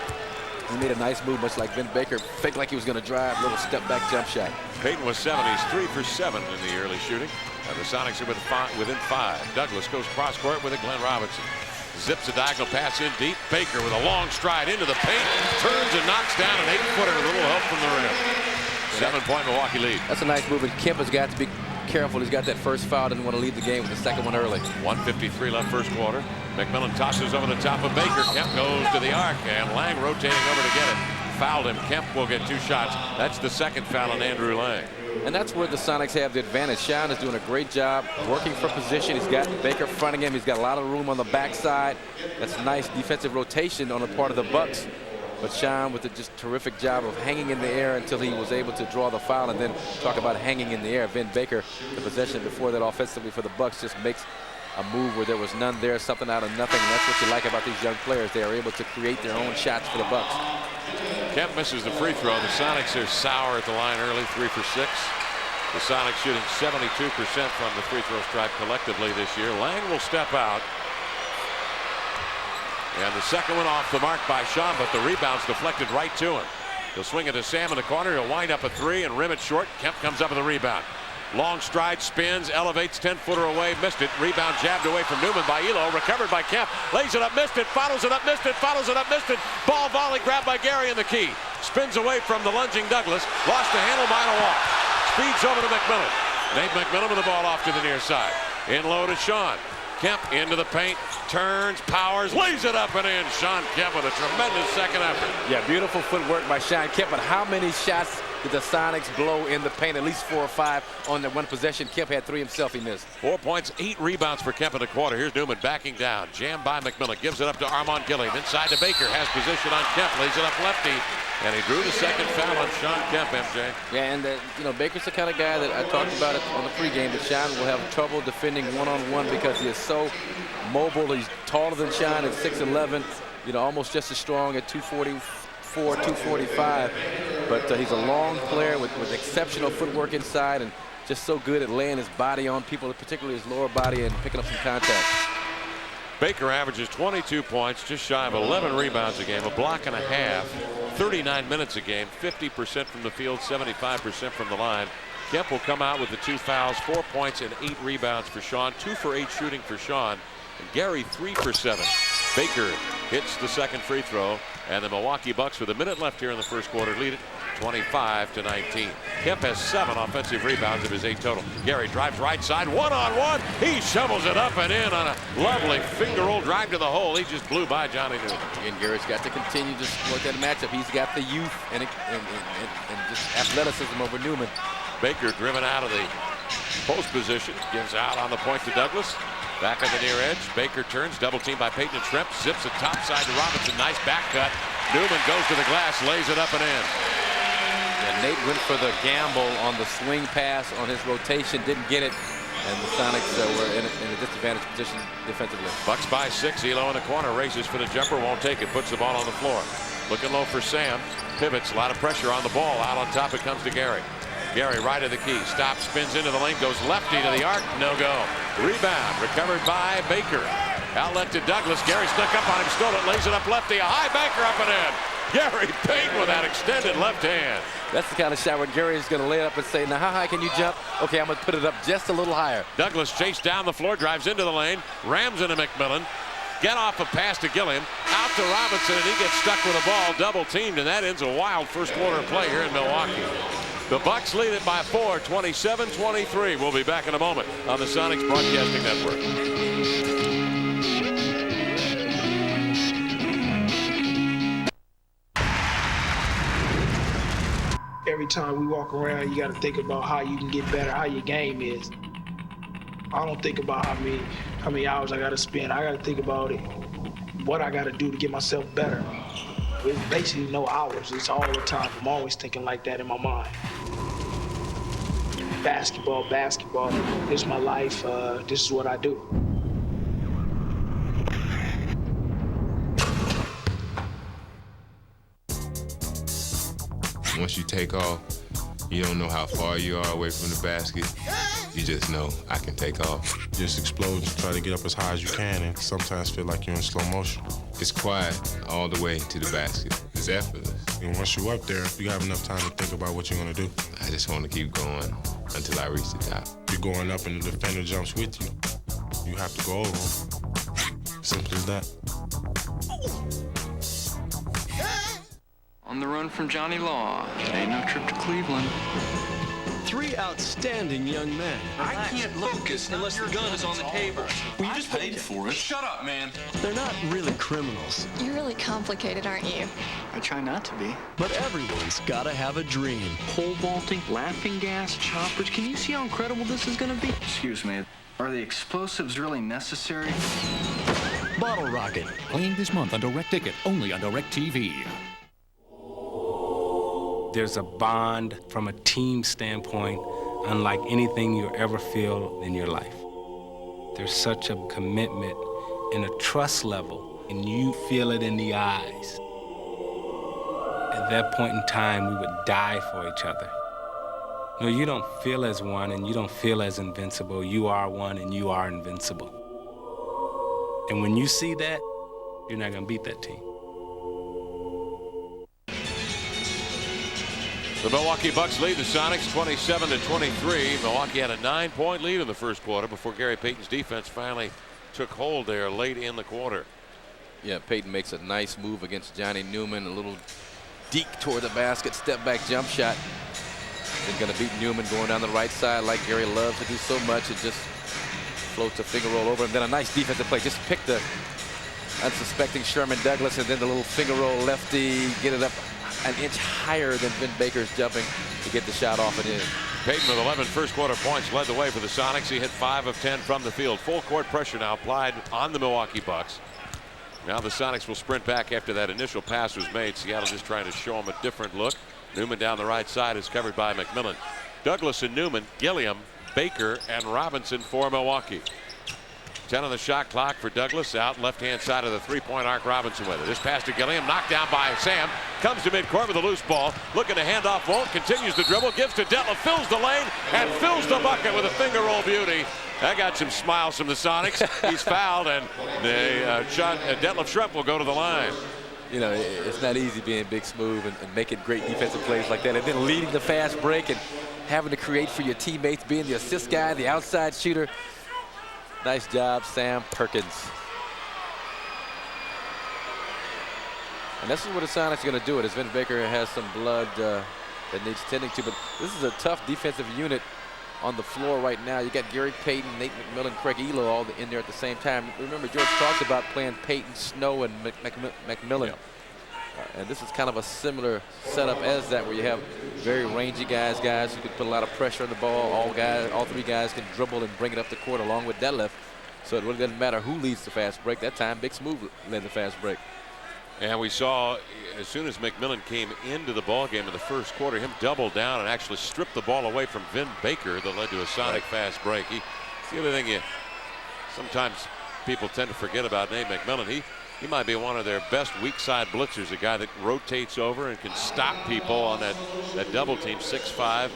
He made a nice move, much like Vin Baker. Faked like he was going to drive. Little step-back jump shot.
Peyton was 7. He's 3 for 7 in the early shooting. And the Sonics are within 5. Douglas goes cross-court with it. Glenn Robinson zips a diagonal pass in deep. Baker with a long stride into the paint. Turns and knocks down an 8-footer with a little help from the rim. 7-point Milwaukee lead.
That's a nice move, and Kemp has got to be careful. He's got that first foul. Didn't want to lead the game with the second one early.
1:53 left first quarter. McMillan tosses over the top of Baker. Kemp goes to the arc, and Lang rotating over to get it. Fouled him. Kemp will get 2 shots. That's the second foul on Andrew Lang.
And that's where the Sonics have the advantage. Sean is doing a great job working for position. He's got Baker fronting him. He's got a lot of room on the backside. That's nice defensive rotation on the part of the Bucks. But Sean with a just terrific job of hanging in the air until he was able to draw the foul, and then talk about hanging in the air. Vin Baker, the possession before that offensively for the Bucks, just makes a move where there was none there, something out of nothing, and that's what you like about these young players. They are able to create their own shots for the Bucks.
Kemp misses the free throw. The Sonics are sour at the line early, 3 for 6. The Sonics shooting 72% from the free throw stripe collectively this year. Lang will step out. And the second one off the mark by Sean, but the rebound's deflected right to him. He'll swing it to Sam in the corner. He'll wind up a 3 and rim it short. Kemp comes up with a rebound. Long stride, spins, elevates, 10-footer away, missed it. Rebound jabbed away from Newman by Elo, recovered by Kemp. Lays it up, missed it, follows it up, missed it, follows it up, missed it. Ball volley grabbed by Gary in the key. Spins away from the lunging Douglas. Lost the handle, mile a walk. Speeds over to McMillan. Nate McMillan with the ball off to the near side. In low to Sean. Kemp into the paint, turns, powers, lays it up and in. Sean Kemp with a tremendous second effort.
Yeah, beautiful footwork by Sean Kemp, but how many shots did the Sonics blow in the paint? At least 4 or 5 on that one possession. Kemp had 3 himself. He missed.
4 points, 8 rebounds for Kemp in the quarter. Here's Newman backing down. Jammed by McMillan. Gives it up to Armand Gilliam. Inside to Baker. Has position on Kemp. Lays it up lefty. And he drew the second foul on Sean Kemp, MJ.
Yeah, and you know, Baker's the kind of guy that I talked about it on the pregame, that Sean will have trouble defending one-on-one because he is so mobile. He's taller than Sean at 6'11", you know, almost just as strong at 244, 245. But he's a long player with exceptional footwork inside, and just so good at laying his body on people, particularly his lower body, and picking up some contact.
Baker averages 22 points, just shy of 11 rebounds a game, a block and a half, 39 minutes a game, 50% from the field, 75% from the line. Kemp will come out with the 2 fouls, 4 points and 8 rebounds for Sean, 2 for 8 shooting for Sean, and Gary 3 for 7. Baker hits the second free throw, and the Milwaukee Bucks with a minute left here in the first quarter lead it 25-19. Kemp has 7 offensive rebounds of his 8 total. Gary drives right side, one-on-one. He shovels it up and in on a lovely finger roll drive to the hole. He just blew by Johnny Newman.
And Gary's got to continue to exploit that matchup. He's got the youth and just athleticism over Newman.
Baker driven out of the post position, gives out on the point to Douglas. Back at the near edge, Baker turns, double team by Payton and Shrimp, zips it top side to Robinson, nice back cut. Newman goes to the glass, lays it up and in.
And Nate went for the gamble on the swing pass on his rotation, didn't get it, and the Sonics were in a disadvantaged position defensively.
Bucks by 6, Elo in the corner, races for the jumper, won't take it, puts the ball on the floor. Looking low for Sam, pivots, a lot of pressure on the ball, out on top it comes to Gary. Gary right of the key, stops, spins into the lane, goes lefty to the arc, no go. Rebound, recovered by Baker. Outlet to Douglas, Gary snuck up on him, stole it, lays it up lefty, a high banker up and in. Gary Payton with that extended left hand.
That's the kind of shot where Gary is going to lay it up and say, now how high can you jump? Okay, I'm going to put it up just a little higher.
Douglas chased down the floor, drives into the lane, rams into McMillan. Get off a pass to Gilliam, out to Robinson, and he gets stuck with the ball, double teamed, and that ends a wild first quarter play here in Milwaukee. The Bucks lead it by 4, 27-23. We'll be back in a moment on the Sonics Broadcasting Network.
Every time we walk around, you got to think about how you can get better, how your game is. I don't think about how many hours I got to spend. I got to think about it, what I got to do to get myself better. It's basically no hours. It's all the time. I'm always thinking like that in my mind. Basketball. This is my life. This is what I do.
Once you take off, you don't know how far you are away from the basket. You just know I can take off.
Just explode, just try to get up as high as you can, and sometimes feel like you're in slow motion.
It's quiet all the way to the basket. It's effortless.
And once you're up there, you have enough time to think about what you're gonna do.
I just want to keep going until I reach the top.
You're going up and the defender jumps with you. You have to go over him. Simple as that.
On the run from Johnny Law. Ain't no trip to Cleveland.
3 outstanding young men.
I can't focus unless the gun is on the table.
Well, you just
paid for it. Shut up, man.
They're not really criminals.
You're really complicated, aren't you?
I try not to be.
But everyone's gotta have a dream.
Pole vaulting, laughing gas, choppers. Can you see how incredible this is gonna be? Excuse me. Are the explosives really necessary?
Bottle Rocket.
Playing this month on Direct Ticket, only on Direct TV.
There's a bond from a team standpoint unlike anything you'll ever feel in your life. There's such a commitment and a trust level, and you feel it in the eyes. At that point in time, we would die for each other. No, you don't feel as one and you don't feel as invincible. You are one and you are invincible. And when you see that, you're not gonna beat that team.
The Milwaukee Bucks lead the Sonics 27-23. Milwaukee had a 9-point lead in the first quarter before Gary Payton's defense finally took hold there late in the quarter.
Yeah, Payton makes a nice move against Johnny Newman, a little deke toward the basket, step back jump shot. Then going to beat Newman going down the right side like Gary loves to do so much. It just floats a finger roll over him. Then a nice defensive play. Just pick the unsuspecting Sherman Douglas and then the little finger roll lefty, get it up an inch higher than Vin Baker's jumping to get the shot off and in.
Payton with 11 first quarter points led the way for the Sonics. He hit 5 of 10 from the field. Full court pressure now applied on the Milwaukee Bucks. Now the Sonics will sprint back after that initial pass was made. Seattle just trying to show him a different look. Newman down the right side is covered by McMillan. Douglas and Newman, Gilliam, Baker, and Robinson for Milwaukee. 10 on the shot clock for Douglas. Out left-hand side of the three-point arc. Robinson with it. This pass to Gilliam, knocked down by Sam. Comes to midcourt with a loose ball. Looking to hand off, won't. Continues to dribble. Gives to Detlef. Fills the lane and fills the bucket with a finger roll beauty. That got some smiles from the Sonics. He's fouled, and Detlef Schrempf will go to the line.
You know, it's not easy being Big Smooth and making great defensive plays like that, and then leading the fast break and having to create for your teammates, being the assist guy, the outside shooter. Nice job, Sam Perkins. And this is what the Sonics are going to do it, as Vin Baker has some blood that needs tending to. But this is a tough defensive unit on the floor right now. You got Gary Payton, Nate McMillan, Craig Elo all in there at the same time. Remember, George talked about playing Payton, Snow, and McMillan. And this is kind of a similar setup as that, where you have very rangy guys who can put a lot of pressure on the ball. All three guys can dribble and bring it up the court along with Detlef. So it really doesn't matter who leads the fast break. That time, Big Smooth led the fast break.
And we saw, as soon as McMillan came into the ball game in the first quarter, him double down and actually strip the ball away from Vin Baker that led to a Sonic fast break. It's the other thing sometimes people tend to forget about Nate McMillan. He might be one of their best weak side blitzers, a guy that rotates over and can stop people on that double team, 6'5".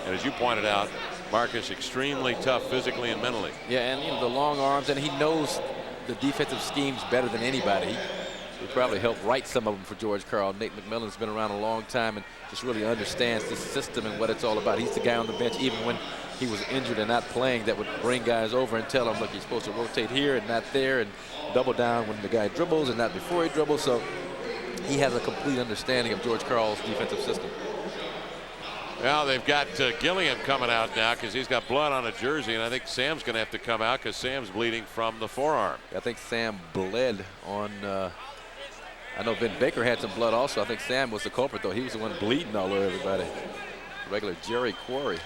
And as you pointed out, Marcus, extremely tough physically and mentally.
Yeah, and the long arms, and he knows the defensive schemes better than anybody. He probably helped write some of them for George Karl. Nate McMillan's been around a long time and just really understands this system and what it's all about. He's the guy on the bench, even when he was injured and not playing, that would bring guys over and tell him, look, you're supposed to rotate here and not there, and double down when the guy dribbles and not before he dribbles. So he has a complete understanding of George Karl's defensive system.
Well, they've got Gilliam coming out now because he's got blood on a jersey, and I think Sam's going to have to come out because Sam's bleeding from the forearm.
I think Sam bled on I know Vin Baker had some blood also. I think Sam was the culprit, though. He was the one bleeding all over everybody. Regular Jerry Quarry.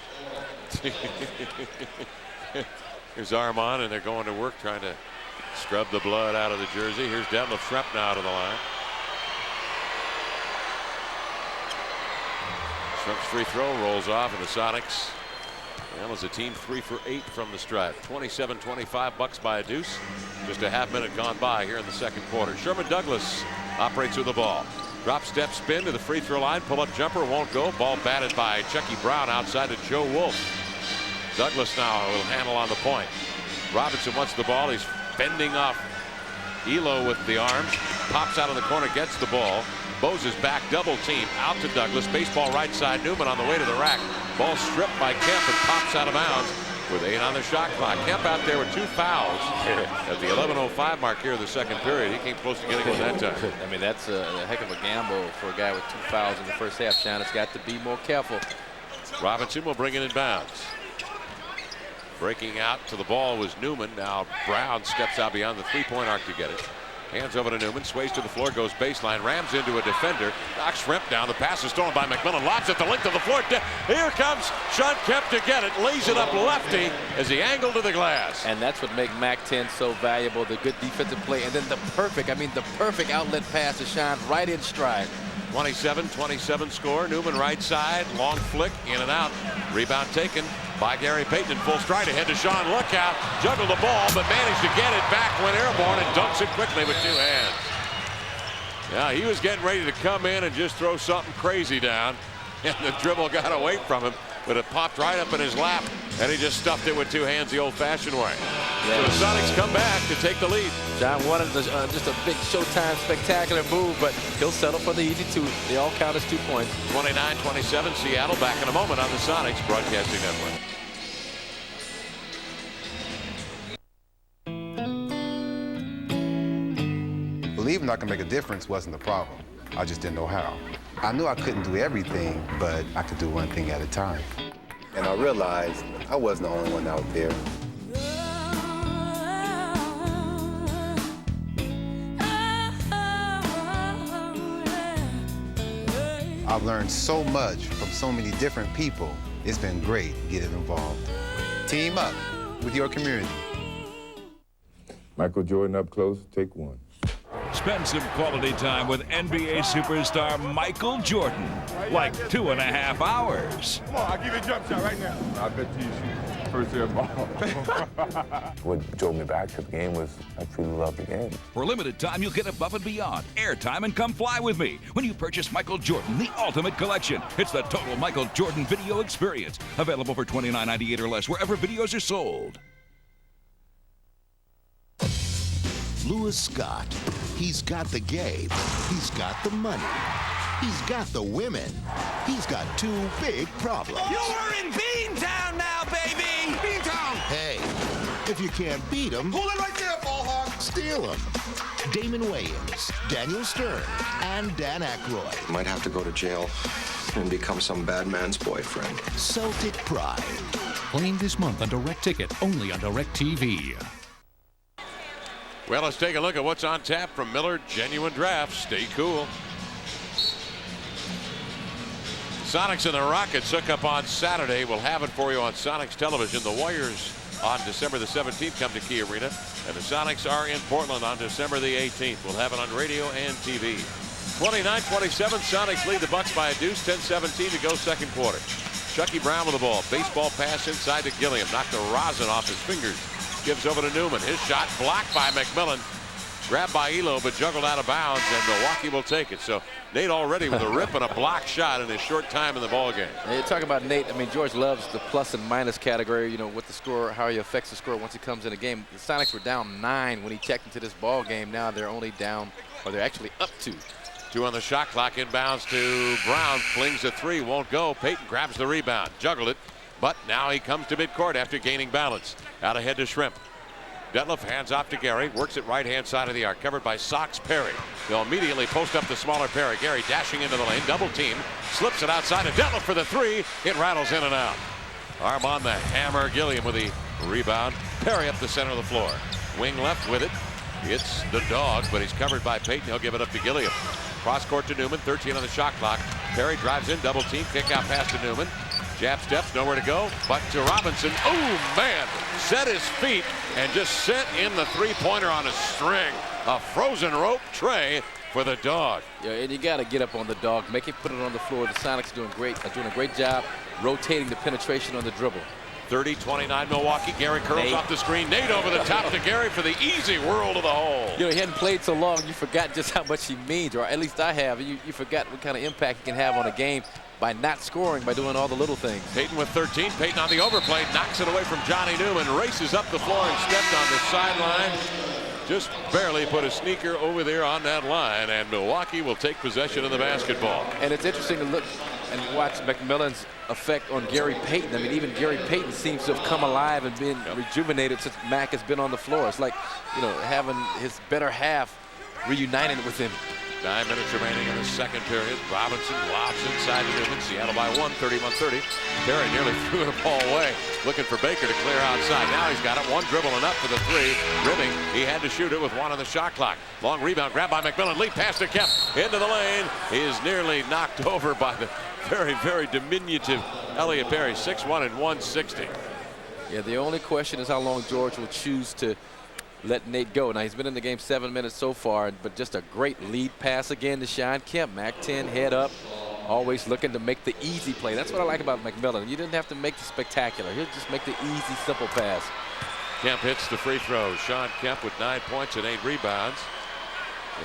Here's Armand, and they're going to work trying to scrub the blood out of the jersey. Here's Detlef Schrempf now to the line. Schrempf's free throw rolls off, and the Sonics, well, as a team, 3 for 8 from the stripe. 27-25, Bucks by a deuce. Just a half minute gone by here in the second quarter. Sherman Douglas operates with the ball. Drop step spin to the free throw line. Pull up jumper won't go. Ball batted by Chucky Brown outside to Joe Wolf. Douglas now will handle on the point. Robinson wants the ball. He's fending off Elo with the arms. Pops out in the corner, gets the ball. Bose is back, double team out to Douglas. Baseball right side. Newman on the way to the rack. Ball stripped by Kemp and pops out of bounds with 8 on the shot clock. Kemp out there with 2 fouls at the 11:05 mark here of the second period. He came close to getting one that time.
I mean, that's a heck of a gamble for a guy with 2 fouls in the first half. Sean has got to be more careful.
Robinson will bring it in bounds. Breaking out to the ball was Newman. Now Brown steps out beyond the 3-point arc to get it. Hands over to Newman, sways to the floor, goes baseline, rams into a defender, knocks Schrempf down. The pass is stolen by McMillan, lobs at the length of the floor. Here comes Sean Kemp to get it, lays it up lefty as he angled to the glass.
And that's what makes Mac-10 so valuable, the good defensive play, and then the perfect outlet pass to Sean right in stride.
27-27 score. Newman right side, long flick, in and out. Rebound taken by Gary Payton in full stride ahead to Sean. Look out, juggled the ball, but managed to get it back when airborne and dunks it quickly with 2 hands. Yeah, he was getting ready to come in and just throw something crazy down, and the dribble got away from him, but it popped right up in his lap, and he just stuffed it with 2 hands the old-fashioned way. Yeah. So the Sonics come back to take the lead.
John wanted just a big Showtime spectacular move, but he'll settle for the easy 2. They all count as 2 points.
29-27 Seattle. Back in a moment on the Sonics Broadcasting Network.
Believing I could make a difference wasn't the problem. I just didn't know how. I knew I couldn't do everything, but I could do one thing at a time. And I realized I wasn't the only one out there. I've learned so much from so many different people. It's been great getting involved. Team up with your community.
Michael Jordan up close, take 1.
Spend some quality time with NBA superstar Michael Jordan. Like 2.5 hours.
Come on, I'll give you a jump shot right now. I bet you shoot. First year ball. What drove me back to the game was I truly loved the game.
For a limited time, you'll get above and beyond airtime and come fly with me when you purchase Michael Jordan, the Ultimate Collection. It's the total Michael Jordan video experience. Available for $29.98 or less wherever videos are sold.
Lewis Scott. He's got the game. He's got the money. He's got the women. He's got two big problems.
You're in Beantown now, baby! Beantown!
Hey, if you can't beat him,
Hold it right there, ball hog!
steal him. Damon Wayans, Daniel Stern, and Dan Aykroyd.
Might have to go to jail and become some bad man's boyfriend.
Celtic Pride.
Playing this month on Direct Ticket, only on Direct TV.
Well, let's take a look at what's on tap from Miller Genuine Draft. Stay cool. Sonics and the Rockets hook up on Saturday. We'll have it for you on Sonics television. The Warriors on December the 17th come to Key Arena, and the Sonics are in Portland on December the 18th. We'll have it on radio and TV. 29-27, Sonics lead the Bucks by a deuce. 10-17 to go second quarter. Chucky Brown with the ball. Baseball pass inside to Gilliam. Knocked the rosin off his fingers. Gives over to Newman. His shot blocked by McMillan. Grabbed by Elo, but juggled out of bounds, and Milwaukee will take it. So Nate already with a rip and a block shot in his short time in the ball game.
You talk about Nate. I mean, George loves the plus and minus category. You know, with the score, how he affects the score once he comes in a game. The Sonics were down 9 when he checked into this ball game. Now they're only down, or they're actually up 2.
2 on the shot clock. Inbounds to Brown. Flings a 3. Won't go. Payton grabs the rebound. Juggled it. But now he comes to midcourt after gaining balance. Out ahead to Shrimp. Detlef hands off to Gary. Works it right-hand side of the arc. Covered by Sox Perry. They'll immediately post up the smaller Perry. Gary dashing into the lane. Double team. Slips it outside to Detlef for the 3. It rattles in and out. Arm on the hammer. Gilliam with the rebound. Perry up the center of the floor. Wing left with it. It's the dog, but he's covered by Payton. He'll give it up to Gilliam. Cross court to Newman. 13 on the shot clock. Perry drives in. Double team. Kick out pass to Newman. Jab steps, nowhere to go, but to Robinson. Oh, man, set his feet and just sent in the three-pointer on a string. A frozen rope tray for the dog.
Yeah, and you got to get up on the dog, make him put it on the floor. The Sonics doing a great job rotating the penetration on the dribble.
30-29 Milwaukee. Gary curls off the screen. Nate over the top to Gary for the easy whirl to the hole.
You know, he hadn't played so long, you forgot just how much he means, or at least I have. You forgot what kind of impact he can have on a game by not scoring, by doing all the little things.
Payton with 13. Payton on the overplay, knocks it away from Johnny Newman, races up the floor and stepped on the sideline. Just barely put a sneaker over there on that line, and Milwaukee will take possession of the basketball.
And it's interesting to look and watch McMillan's effect on Gary Payton. I mean, even Gary Payton seems to have come alive and been rejuvenated since Mac has been on the floor. It's like, you know, having his better half reunited with him.
9 minutes remaining in the second period. Robinson lobs inside to Newman. Seattle by 1, 31-30. Perry nearly threw the ball away, looking for Baker to clear outside. Now he's got it. One dribble enough for the 3. Ribbing. He had to shoot it with 1 on the shot clock. Long rebound grabbed by McMillan. Lead pass to Kemp into the lane. He is nearly knocked over by the very, very diminutive Elliot Perry. 6'1" and 160.
Yeah, the only question is how long George will choose to let Nate go. Now, he's been in the game 7 minutes so far, but just a great lead pass again to Sean Kemp. Mac 10, head up, always looking to make the easy play. That's what I like about McMillan. You didn't have to make the spectacular. He'll just make the easy, simple pass.
Kemp hits the free throw. Sean Kemp with 9 points and 8 rebounds.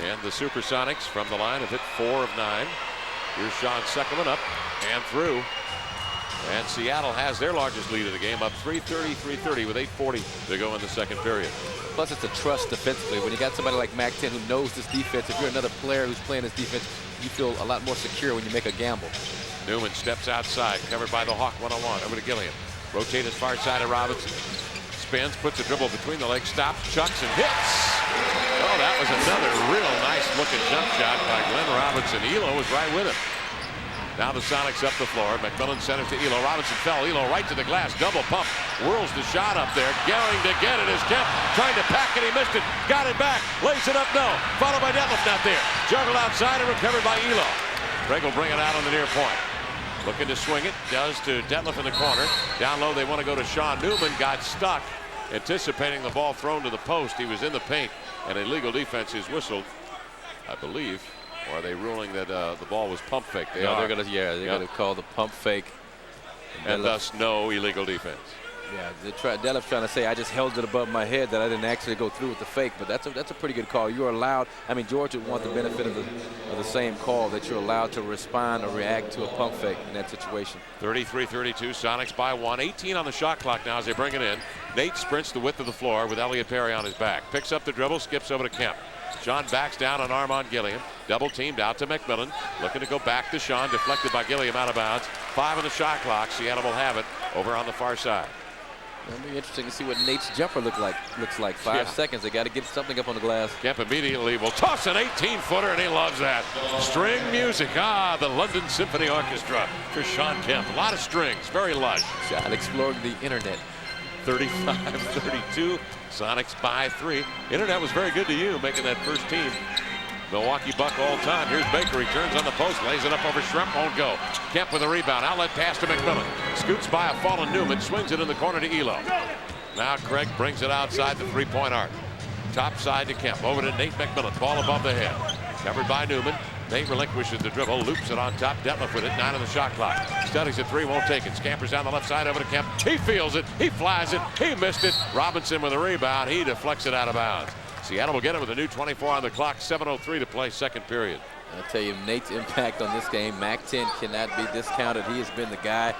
And the Supersonics from the line have hit 4 of 9. Here's Sean Seckelman up and through. And Seattle has their largest lead of the game, up 330 with 8:40 to go in the second period.
Plus, it's a trust defensively. When you got somebody like Mac 10 who knows this defense, if you're another player who's playing this defense, you feel a lot more secure when you make a gamble.
Newman steps outside, covered by the Hawk one-on-one. Over to Gilliam. Rotate his far side of Robinson. Spins, puts a dribble between the legs, stops, chucks, and hits. Oh, that was another real nice-looking jump shot by Glenn Robinson. Elo was right with him. Now the Sonics up the floor. McMillan centers to Elo. Robinson fell. Elo right to the glass. Double pump. Whirls the shot up there. Going to get it is Kemp. Trying to pack it. He missed it. Got it back. Lays it up. No. Followed by Detlef. Not there. Juggled outside and recovered by Elo. Craig will bring it out on the near point. Looking to swing it. Does to Detlef in the corner. Down low they want to go to Sean Newman. Got stuck. Anticipating the ball thrown to the post. He was in the paint. And illegal defense is whistled, I believe. Or are they ruling that the ball was pump fake?
They're going to call the pump fake.
And thus no illegal defense.
Yeah, Detlef's trying to say I just held it above my head, that I didn't actually go through with the fake, but that's a pretty good call. You're allowed. I mean, George would want the benefit of the same call, that you're allowed to respond or react to a pump fake in that situation.
33-32, Sonics by 1. 18 on the shot clock now as they bring it in. Nate sprints the width of the floor with Elliot Perry on his back. Picks up the dribble, skips over to Kemp. Sean backs down on Armand Gilliam. Double teamed out to McMillan. Looking to go back to Sean. Deflected by Gilliam out of bounds. 5 on the shot clock. Seattle will have it over on the far side.
It'll be interesting to see what Nate's jumper looks like. 5 seconds. They got to get something up on the glass.
Kemp immediately will toss an 18-footer, and he loves that. String music. The London Symphony Orchestra for Sean Kemp. A lot of strings. Very lush.
Shot exploring the internet.
35-32. Sonics by 3. Internet was very good to you, making that first team Milwaukee Buck all time. Here's Baker. He turns on the post, lays it up over Shrimp, won't go. Kemp with a rebound. Outlet pass to McMillan. Scoots by a fallen Newman, swings it in the corner to Elo. Now Craig brings it outside the three-point arc. Top side to Kemp. Over to Nate McMillan. Ball above the head. Covered by Newman. Nate relinquishes the dribble, loops it on top. Detlef with it, 9 on the shot clock. Studies a 3, won't take it. Scampers down the left side over to Kemp. He feels it, he flies it, he missed it. Robinson with a rebound, he deflects it out of bounds. Seattle will get it with a new 24 on the clock, 7:03 to play second period.
I'll tell you, Nate's impact on this game, Mac-10 cannot be discounted. He has been the guy,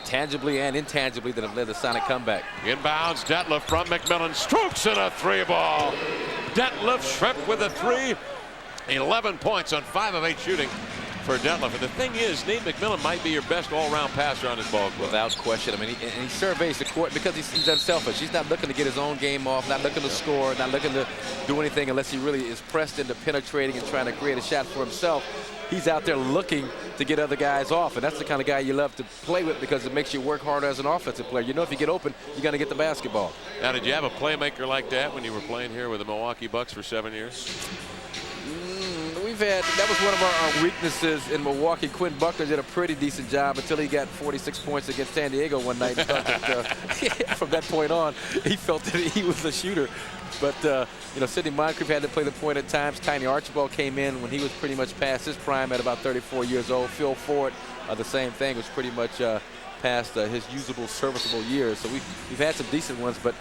tangibly and intangibly, that have led the Sonic comeback.
Inbounds, Detlef from McMillan, strokes in a 3-ball. Detlef Shrimp with a 3. 11 points on 5 of 8 shooting for Detlef. And the thing is, Nate McMillan might be your best all-round passer on this ball club.
Without question. I mean, he surveys the court because he's unselfish. He's not looking to get his own game off, not looking to score, not looking to do anything unless he really is pressed into penetrating and trying to create a shot for himself. He's out there looking to get other guys off, and that's the kind of guy you love to play with because it makes you work harder as an offensive player. You know, if you get open, you're going to get the basketball.
Now, did you have a playmaker like that when you were playing here with the Milwaukee Bucks for 7 years?
That was one of our weaknesses in Milwaukee. Quinn Buckner did a pretty decent job until he got 46 points against San Diego one night. From that point on, he felt that he was a shooter. But, you know, Sidney Moncrief had to play the point at times. Tiny Archibald came in when he was pretty much past his prime at about 34 years old. Phil Ford, the same thing, was pretty much past his usable, serviceable years. So we've had some decent ones, but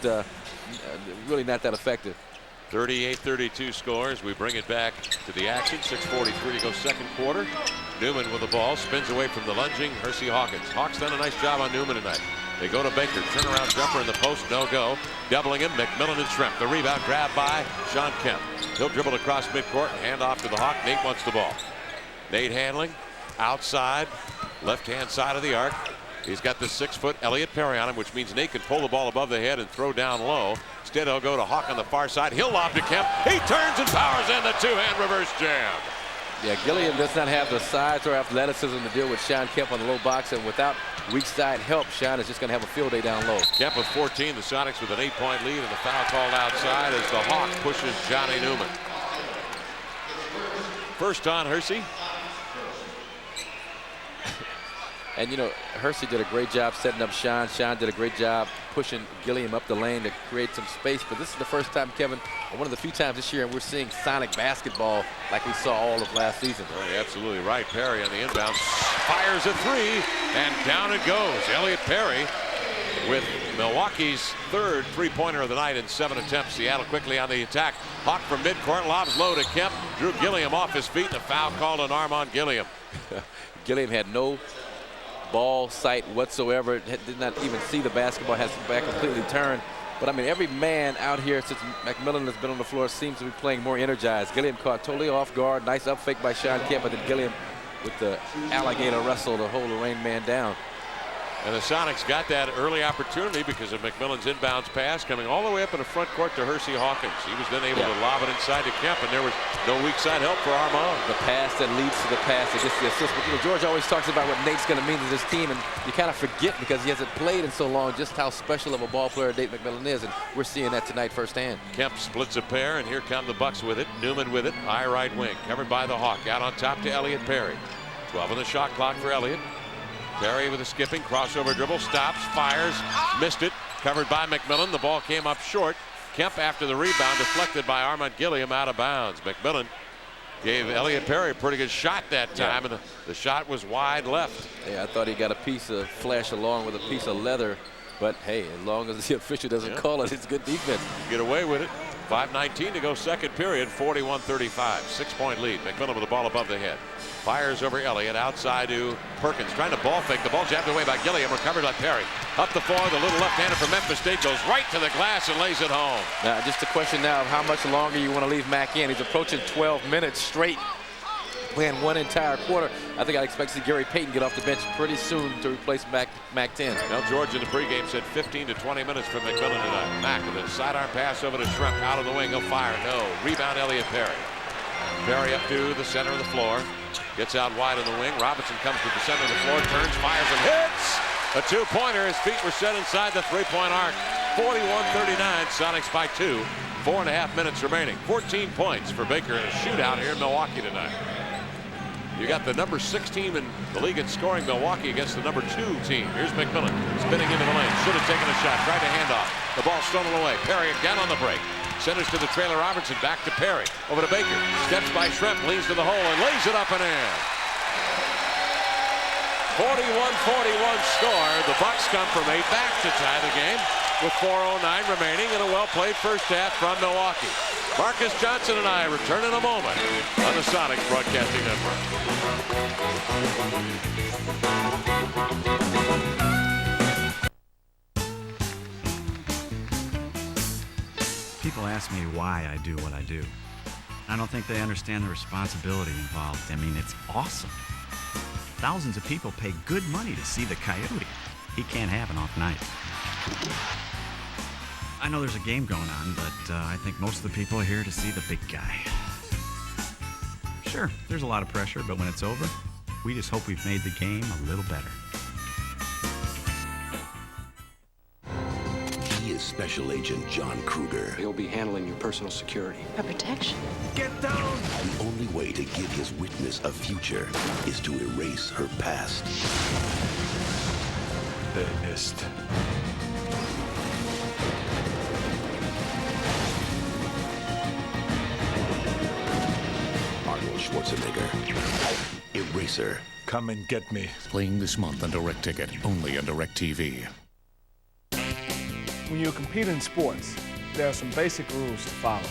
really not that effective.
38-32 scores. We bring it back to the action. 6:43 to go second quarter. Newman with the ball, spins away from the lunging Hersey Hawkins. Hawks done a nice job on Newman tonight. They go to Baker, turnaround jumper in the post, no go. Doubling him, McMillan and Shrimp. The rebound grabbed by Sean Kemp. He'll dribble across midcourt and hand off to the Hawk. Nate wants the ball. Nate handling, outside, left-hand side of the arc. He's got the 6-foot Elliot Perry on him, which means Nate can pull the ball above the head and throw down low. Instead, he'll go to Hawk on the far side. He'll lob to Kemp. He turns and powers in the two-hand reverse jam.
Yeah, Gilliam does not have the size or athleticism to deal with Sean Kemp on the low box, and without weak side help, Sean is just going to have a field day down low.
Kemp with 14, the Sonics with an 8-point lead, and the foul called outside as the Hawk pushes Johnny Newman. First on Hersey.
And, you know, Hersey did a great job setting up Sean. Sean did a great job pushing Gilliam up the lane to create some space. But this is the first time, Kevin, one of the few times this year, and we're seeing Sonic basketball like we saw all of last season.
Oh, you're absolutely right. Perry on the inbound fires a 3, and down it goes. Elliot Perry with Milwaukee's 3rd three-pointer of the night in 7 attempts. Seattle quickly on the attack. Hawk from midcourt, lobs low to Kemp. Drew Gilliam off his feet, and a foul called on Armand Gilliam.
Gilliam had no ball sight whatsoever, did not even see the basketball, has his back completely turned. But I mean, every man out here since McMillan has been on the floor seems to be playing more energized. Gilliam caught totally off guard. Nice up fake by Sean Kemp, but then Gilliam with the alligator wrestle to hold the rain man down.
And the Sonics got that early opportunity because of McMillan's inbounds pass coming all the way up in the front court to Hersey Hawkins. He was then able to lob it inside to Kemp, and there was no weak side help for Armand.
The pass that leads to the pass that gets the assist. But, you know, George always talks about what Nate's going to mean to this team, and you kind of forget because he hasn't played in so long just how special of a ball player Nate McMillan is, and we're seeing that tonight firsthand.
Kemp splits a pair, and here come the Bucks with it. Newman with it, high right wing, covered by the Hawk. Out on top to Elliot Perry. 12 on the shot clock for Elliot. Perry with a skipping crossover dribble, stops, fires, missed it, covered by McMillan. The ball came up short. Kemp after the rebound, deflected by Armand Gilliam, out of bounds. McMillan gave Elliot Perry a pretty good shot that time, and the shot was wide left.
Yeah, I thought he got a piece of flesh along with a piece of leather But hey, as long as the official doesn't call it, it's good defense.
Get away with it. 5:19 to go, second period, 41-35, 6-point lead. McMillan with the ball above the head. Fires over Elliott, outside to Perkins, trying to ball fake. The ball jabbed away by Gilliam, recovered by Perry. Up the floor, the little left-hander from Memphis State goes right to the glass and lays it home.
Now, just a question now of how much longer you want to leave Mack in. He's approaching 12 minutes straight, playing one entire quarter. I think I'd expect to see Gary Payton get off the bench pretty soon to replace Mack 10.
Now George in the pregame said 15 to 20 minutes from McMillan tonight. Mack with a sidearm pass over to Schrempf, out of the wing, he'll fire, no. Rebound Elliott Perry. Perry up to the center of the floor. Gets out wide on the wing. Robinson comes to the center of the floor, turns, fires, and hits! A two-pointer. His feet were set inside the three-point arc. 41-39, Sonics by 2. 4.5 minutes remaining. 14 points for Baker in a shootout here in Milwaukee tonight. You got the number 6 team in the league in scoring, Milwaukee, against the number 2 team. Here's McMillan spinning into the lane. Should have taken a shot. Tried to hand off. The ball stolen away. Perry again on the break. Centers to the trailer Robertson. Back to Perry. Over to Baker. Steps by Schrempf. Leads to the hole and lays it up and in. 41-41 score. The Bucks come from 8 back to tie the game with 4:09 remaining in a well-played first half from Milwaukee. Marcus Johnson and I return in a moment on the Sonics Broadcasting Network.
People ask me why I do what I do. I don't think they understand the responsibility involved. I mean, it's awesome. Thousands of people pay good money to see the Coyote. He can't have an off night. I know there's a game going on, but I think most of the people are here to see the big guy. Sure, there's a lot of pressure, but when it's over, we just hope we've made the game a little better.
He is Special Agent John Kruger.
He'll be handling your personal security.
For protection.
Get down!
The only way to give his witness a future is to erase her past.
They missed.
Arnold Schwarzenegger. Eraser.
Come and get me.
Playing this month on Direct Ticket, only on Direct TV.
When you compete in sports, there are some basic rules to follow.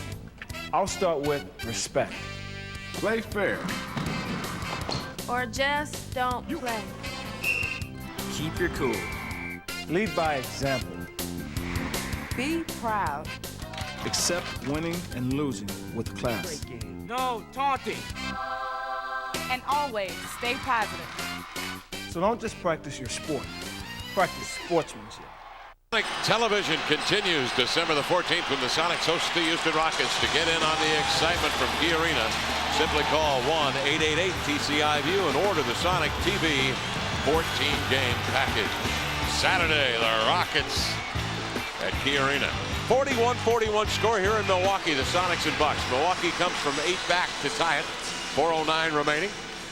I'll start with respect. Play fair.
Or just don't play.
Keep your cool. Lead by example.
Be proud.
Accept winning and losing with class.
No taunting. And always stay positive.
So don't just practice your sport. Practice sportsmanship.
Television continues December the 14th when the Sonics host the Houston Rockets. To get in on the excitement from Key Arena, simply call 1-888-TCI-VIEW and order the Sonic TV 14-game package. Saturday, the Rockets at Key Arena. 41-41 score here in Milwaukee, the Sonics and Bucks. Milwaukee comes from 8 back to tie it. 4:09 remaining.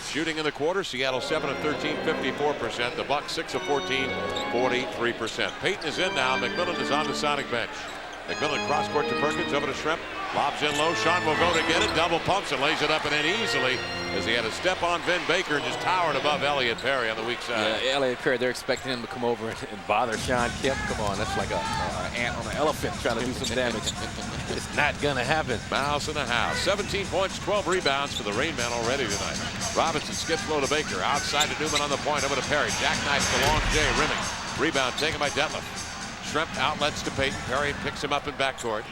Shooting in the quarter, Seattle 7 of 13, 54%. The Bucks 6 of 14, 43%. Payton is in now. McMillan is on the Sonic bench. McMillan cross court to Perkins, over to Schrempf. Lobs in low. Sean will go to get it. Double pumps and lays it up and in easily as he had a step on Vin Baker and just towered above Elliott Perry on the weak side.
Yeah, Elliott Perry, they're expecting him to come over and bother Sean Kemp. Come on, that's like an ant on an elephant trying to do some damage. It's not going to happen.
Mouse in the house. 17 points, 12 rebounds for the Rain Man already tonight. Robinson skips low to Baker. Outside to Newman on the point. Over to Perry. Jackknife to Long J. Rimming. Rebound taken by Detlef. Schrempf outlets to Payton. Perry picks him up in backcourt.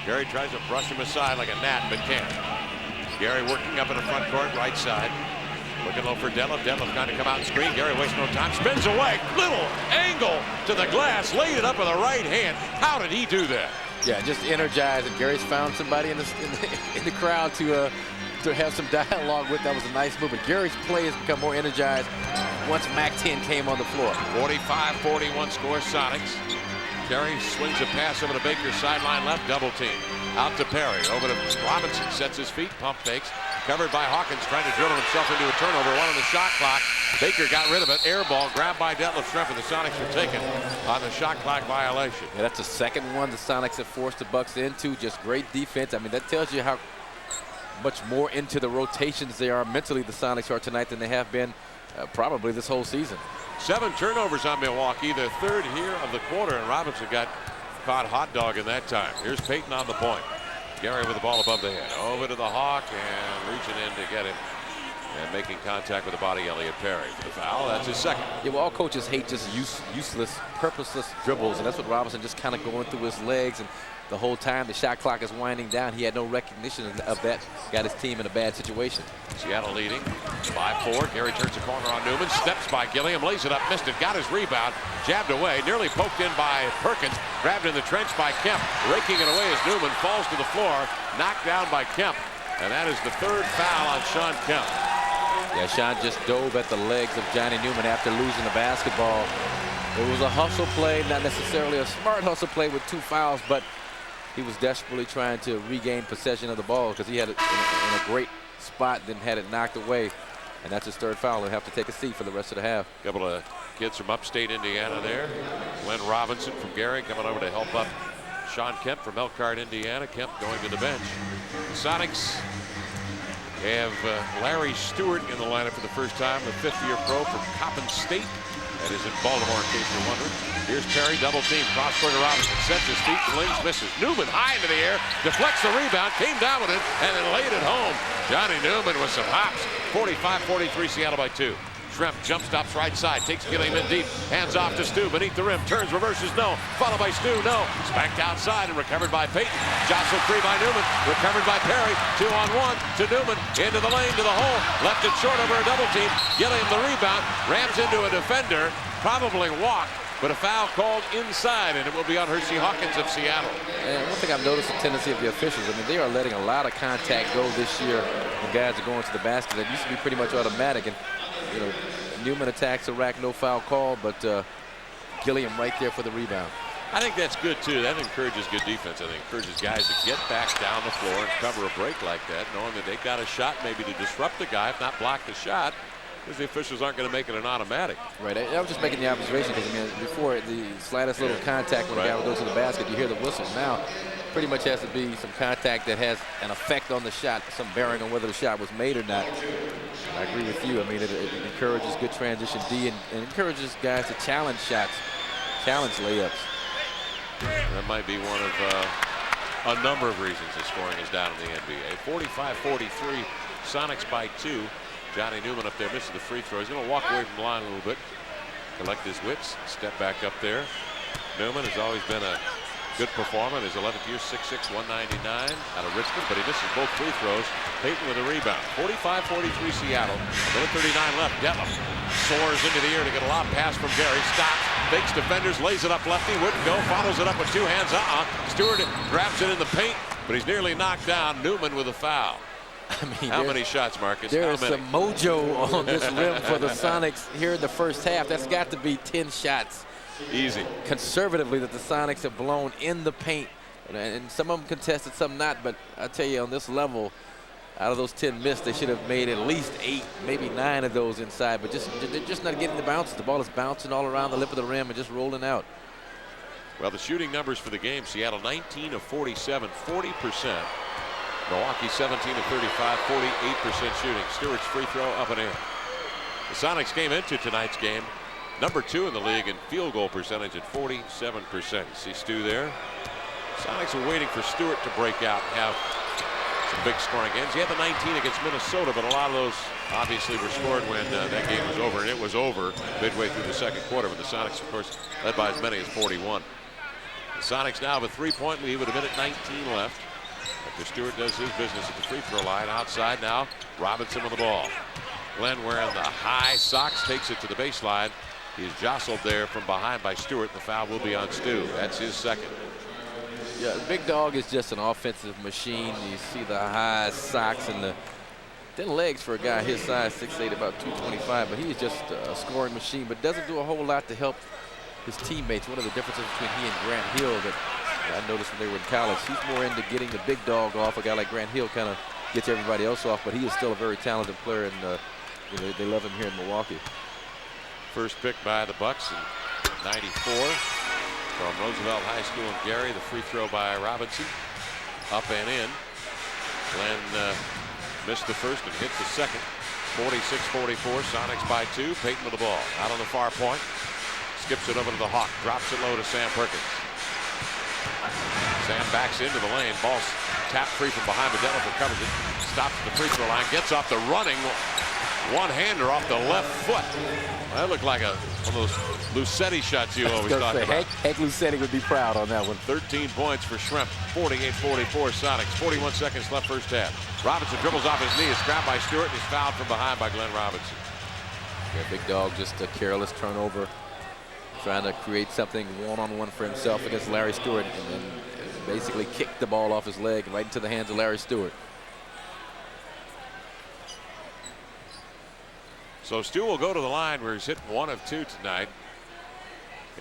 Gary tries to brush him aside like a gnat, but can't. Gary working up in the front court, right side. Looking low for Detlef. Detlef trying to come out and screen. Gary wastes no time. Spins away. Little angle to the glass. Laid it up with a right hand. How did he do that?
Yeah, just energized. And Gary's found somebody in the crowd to have some dialogue with. That was a nice move. But Gary's play has become more energized once Mac 10 came on the floor.
45-41 score Sonics. Perry swings a pass over to Baker, sideline left, double team. Out to Perry, over to Robinson, sets his feet, pump fakes. Covered by Hawkins, trying to drill himself into a turnover. One on the shot clock. Baker got rid of it. Air ball grabbed by Detlef Schrempf, and the Sonics were taken on the shot clock violation.
Yeah, that's the second one the Sonics have forced the Bucks into. Just great defense. I mean, that tells you how much more into the rotations they are mentally, the Sonics are tonight, than they have been probably this whole season.
7 turnovers on Milwaukee, their 3rd here of the quarter, and Robinson got caught hot dog in that time. Here's Payton on the point. Gary with the ball above the head. Over to the Hawk and reaching in to get him. And making contact with the body, Elliott Perry for the foul. That's his 2nd.
Yeah, well, all coaches hate just useless, purposeless dribbles, and that's what Robinson just kind of going through his legs. And the whole time the shot clock is winding down, he had no recognition of that. Got his team in a bad situation.
Seattle leading 5-4. Gary turns the corner on Newman. Steps by Gilliam. Lays it up. Missed it. Got his rebound. Jabbed away. Nearly poked in by Perkins. Grabbed in the trench by Kemp. Raking it away as Newman falls to the floor. Knocked down by Kemp. And that is the 3rd foul on Sean Kemp.
Yeah, Sean just dove at the legs of Johnny Newman after losing the basketball. It was a hustle play, not necessarily a smart hustle play with 2 fouls, but he was desperately trying to regain possession of the ball because he had it in a great spot, then had it knocked away. And that's his 3rd foul. He'll have to take a seat for the rest of the half.
A couple of kids from upstate Indiana there. Glenn Robinson from Gary coming over to help up Sean Kemp from Elkhart, Indiana. Kemp going to the bench. The Sonics have Larry Stewart in the lineup for the first time, the 5th-year pro from Coppin State. That is in Baltimore, in case you're wondering. Here's Perry, double team, cross-court to Robinson, sets his feet, flings, misses. Newman high into the air, deflects the rebound, came down with it, and then laid it home. Johnny Newman with some hops. 45-43, Seattle by 2. Schrempf jump stops right side, takes Gilliam in deep, hands off to Stu beneath the rim, turns, reverses, no, followed by Stu, no, spanked outside and recovered by Payton, jostled free by Newman, recovered by Perry, 2-on-1 to Newman, into the lane, to the hole, left it short over a double team, Gilliam the rebound, rams into a defender, probably walked, but a foul called inside, and it will be on Hershey Hawkins of Seattle.
And one thing I've noticed the tendency of the officials, I mean, they are letting a lot of contact go this year when guys are going to the basket. That used to be pretty much automatic, and you know, Newman attacks the rack, no foul call, but Gilliam right there for the rebound.
I think that's good, too. That encourages good defense. I think encourages guys to get back down the floor and cover a break like that, knowing that they got a shot maybe to disrupt the guy, if not block the shot, because the officials aren't going to make it an automatic.
Right. I was just making the observation because, I mean, before the slightest little contact when the guy would go to the basket, you hear the whistle. Now, pretty much has to be some contact that has an effect on the shot, some bearing on whether the shot was made or not. I agree with you. I mean, it encourages good transition D and encourages guys to challenge shots, challenge layups.
That might be one of a number of reasons the scoring is down in the NBA. 45-43, Sonics by 2. Johnny Newman up there misses the free throw. He's going to walk away from the line a little bit, collect his wits, step back up there. Newman has always been a good performer. His 11th year, 6'6", 199 out of Richmond, but he misses both free throws. Payton with a rebound. 45-43 Seattle. 1:39 left. Detlef soars into the air to get a lob pass from Gary. Stops, fakes defenders, lays it up lefty. Wouldn't go. Follows it up with 2 hands. Stewart grabs it in the paint, but he's nearly knocked down. Newman with a foul.
I mean,
how many shots, Marcus?
There is some mojo on this rim for the Sonics here in the first half. That's got to be 10 shots.
Easy.
Conservatively that the Sonics have blown in the paint. And some of them contested, some not. But I tell you, on this level, out of those 10 missed, they should have made at least 8, maybe 9 of those inside. But they're just not getting the bounces. The ball is bouncing all around the lip of the rim and just rolling out.
Well, the shooting numbers for the game, Seattle 19 of 47, 40%. Milwaukee 17 of 35, 48% shooting. Stewart's free throw up and in. The Sonics came into tonight's game number 2 in the league in field goal percentage at 47%. See Stu there? Sonics were waiting for Stewart to break out and have some big scoring games. He had the 19 against Minnesota, but a lot of those obviously were scored when that game was over, and it was over midway through the second quarter, but the Sonics, of course, led by as many as 41. The Sonics now have a 3-point lead with a minute 19 left. After Stewart does his business at the free throw line. Outside now, Robinson with the ball. Glenn wearing the high socks takes it to the baseline. He's jostled there from behind by Stewart. The foul will be on Stu. That's his 2nd.
Yeah, the big dog is just an offensive machine. You see the high socks and the thin legs for a guy his size, 6'8", about 225. But he is just a scoring machine, but doesn't do a whole lot to help his teammates. One of the differences between he and Grant Hill that I noticed when they were in college, he's more into getting the big dog off. A guy like Grant Hill kind of gets everybody else off, but he is still a very talented player, and you know, they love him here in Milwaukee.
First pick by the Bucks in '94 from Roosevelt High School in Gary. The free throw by Robinson, up and in. Glenn missed the first and hit the second. 46-44, Sonics by 2. Payton with the ball. Out on the far point. Skips it over to the Hawk. Drops it low to Sam Perkins. Sam backs into the lane. Ball tapped free from behind, but Detlef recovers it. Stops at the free throw line. Gets off the running one-hander off the left foot. That looked like one of those Lucetti shots you always talk about.
Hank Lucetti would be proud on that one.
13 points for Schrempf. 48-44 Sonics. 41 seconds left first half. Robinson dribbles off his knee. Is grabbed by Stewart and is fouled from behind by Glenn Robinson.
Yeah, big dog, just a careless turnover. Trying to create something one-on-one for himself against Larry Stewart, and then basically kicked the ball off his leg right into the hands of Larry Stewart.
So Stu will go to the line where he's hit 1 of 2 tonight.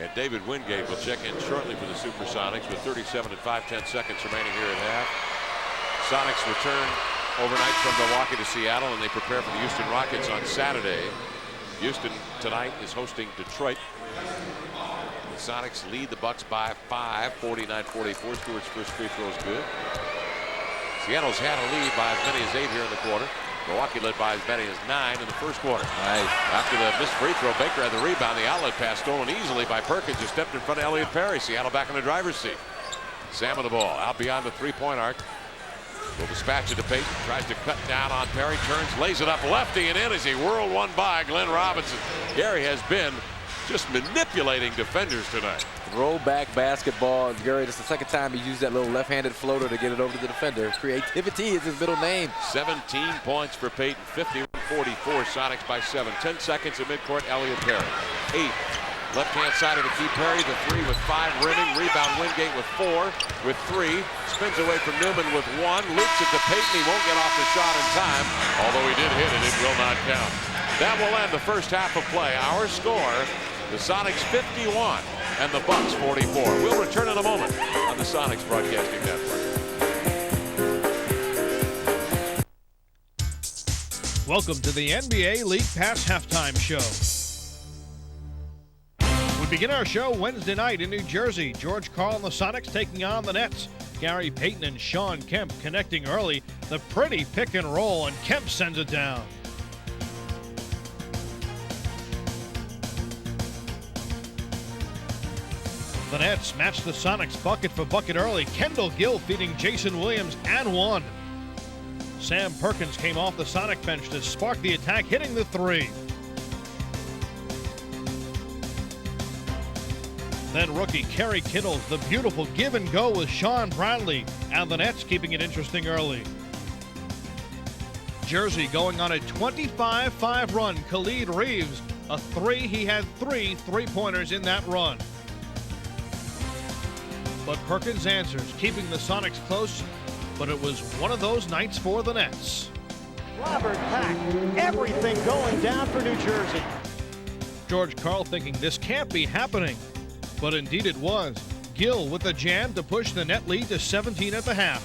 And David Wingate will check in shortly for the Supersonics with 37 and 5/10 seconds remaining here at half. Sonics return overnight from Milwaukee to Seattle, and they prepare for the Houston Rockets on Saturday. Houston tonight is hosting Detroit. The Sonics lead the Bucks by 5, 49-44. Stewart's first free throw is good. Seattle's had a lead by as many as 8 here in the quarter. Milwaukee led by as many as 9 in the first quarter.
Nice.
After the missed free throw, Baker had the rebound. The outlet pass stolen easily by Perkins, who stepped in front of Elliott Perry. Seattle back in the driver's seat. Sam with the ball out beyond the three-point arc. Will dispatch it to Payton. Tries to cut down on Perry. Turns, lays it up lefty and in as he whirled one by Glenn Robinson. Gary has been just manipulating defenders tonight.
Throwback basketball. Gary, this is the second time he used that little left-handed floater to get it over to the defender. Creativity is his middle name.
17 points for Payton. 51-44. Sonics by 7. 10 seconds at midcourt. Elliott Perry. 8. Left-hand side of the key. Perry the 3 with 5 rimming. Rebound Wingate with 4. With 3. Spins away from Newman with 1. Loops it to Payton. He won't get off the shot in time. Although he did hit it, it will not count. That will end the first half of play. Our score, the Sonics 51 and the Bucks 44. We'll return in a moment on the Sonics Broadcasting Network.
Welcome to the NBA League Pass Halftime Show. We begin our show Wednesday night in New Jersey. George Karl and the Sonics taking on the Nets. Gary Payton and Sean Kemp connecting early. The pretty pick and roll, and Kemp sends it down. The Nets match the Sonics bucket for bucket early. Kendall Gill feeding Jason Williams and 1. Sam Perkins came off the Sonic bench to spark the attack, hitting the 3. Then rookie Kerry Kittles, the beautiful give and go with Sean Bradley, and the Nets keeping it interesting early. Jersey going on a 25-5 run. Khalid Reeves, a 3. He had 3 three-pointers in that run. But Perkins answers, keeping the Sonics close, but it was one of those nights for the Nets.
Robert Pack, everything going down for New Jersey.
George Karl thinking this can't be happening, but indeed it was. Gill with the jam to push the net lead to 17 at the half.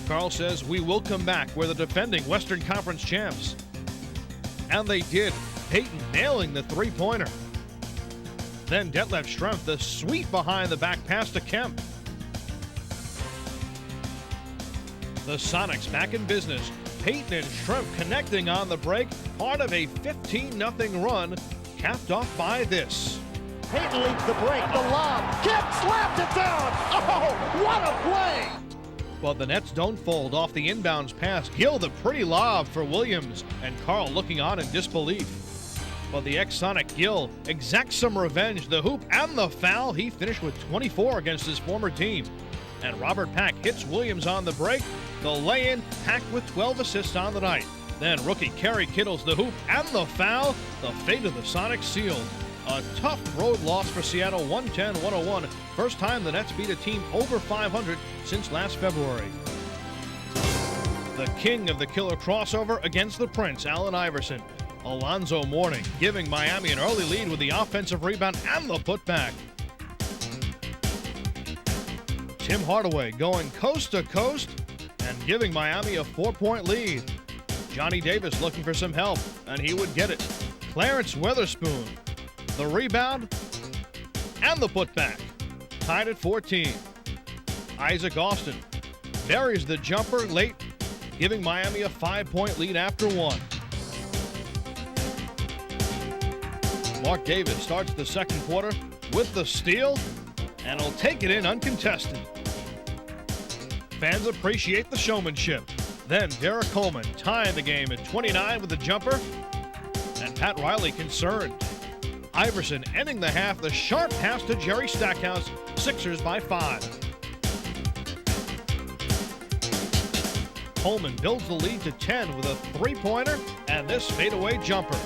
Karl says we will come back. We're the defending Western Conference champs. And they did. Payton nailing the three-pointer. Then Detlef Schrempf, the sweep behind the back pass to Kemp. The Sonics back in business. Payton and Schrempf connecting on the break. Part of a 15-0 run, capped off by this.
Payton leads the break, the lob. Kemp slapped it down. Oh, what a play!
Well, the Nets don't fold off the inbounds pass. Gill the pretty lob for Williams, and Karl looking on in disbelief. But the ex-Sonic Gill exacts some revenge. The hoop and the foul. He finished with 24 against his former team. And Robert Pack hits Williams on the break. The lay-in, Pack with 12 assists on the night. Then rookie Kerry Kittles the hoop and the foul. The fate of the Sonics sealed. A tough road loss for Seattle, 110-101. First time the Nets beat a team over 500 since last February. The king of the killer crossover against the prince, Allen Iverson. Alonzo Mourning giving Miami an early lead with the offensive rebound and the putback. Tim Hardaway going coast to coast and giving Miami a 4-point lead. Johnny Davis looking for some help, and he would get it. Clarence Weatherspoon, the rebound and the putback. Tied at 14. Isaac Austin buries the jumper late, giving Miami a 5-point lead after 1. Mark Davis starts the second quarter with the steal, and will take it in uncontested. Fans appreciate the showmanship. Then Derek Coleman tying the game at 29 with a jumper, and Pat Riley concerned. Iverson ending the half, the sharp pass to Jerry Stackhouse, Sixers by 5. Coleman builds the lead to 10 with a three-pointer and this fadeaway jumper.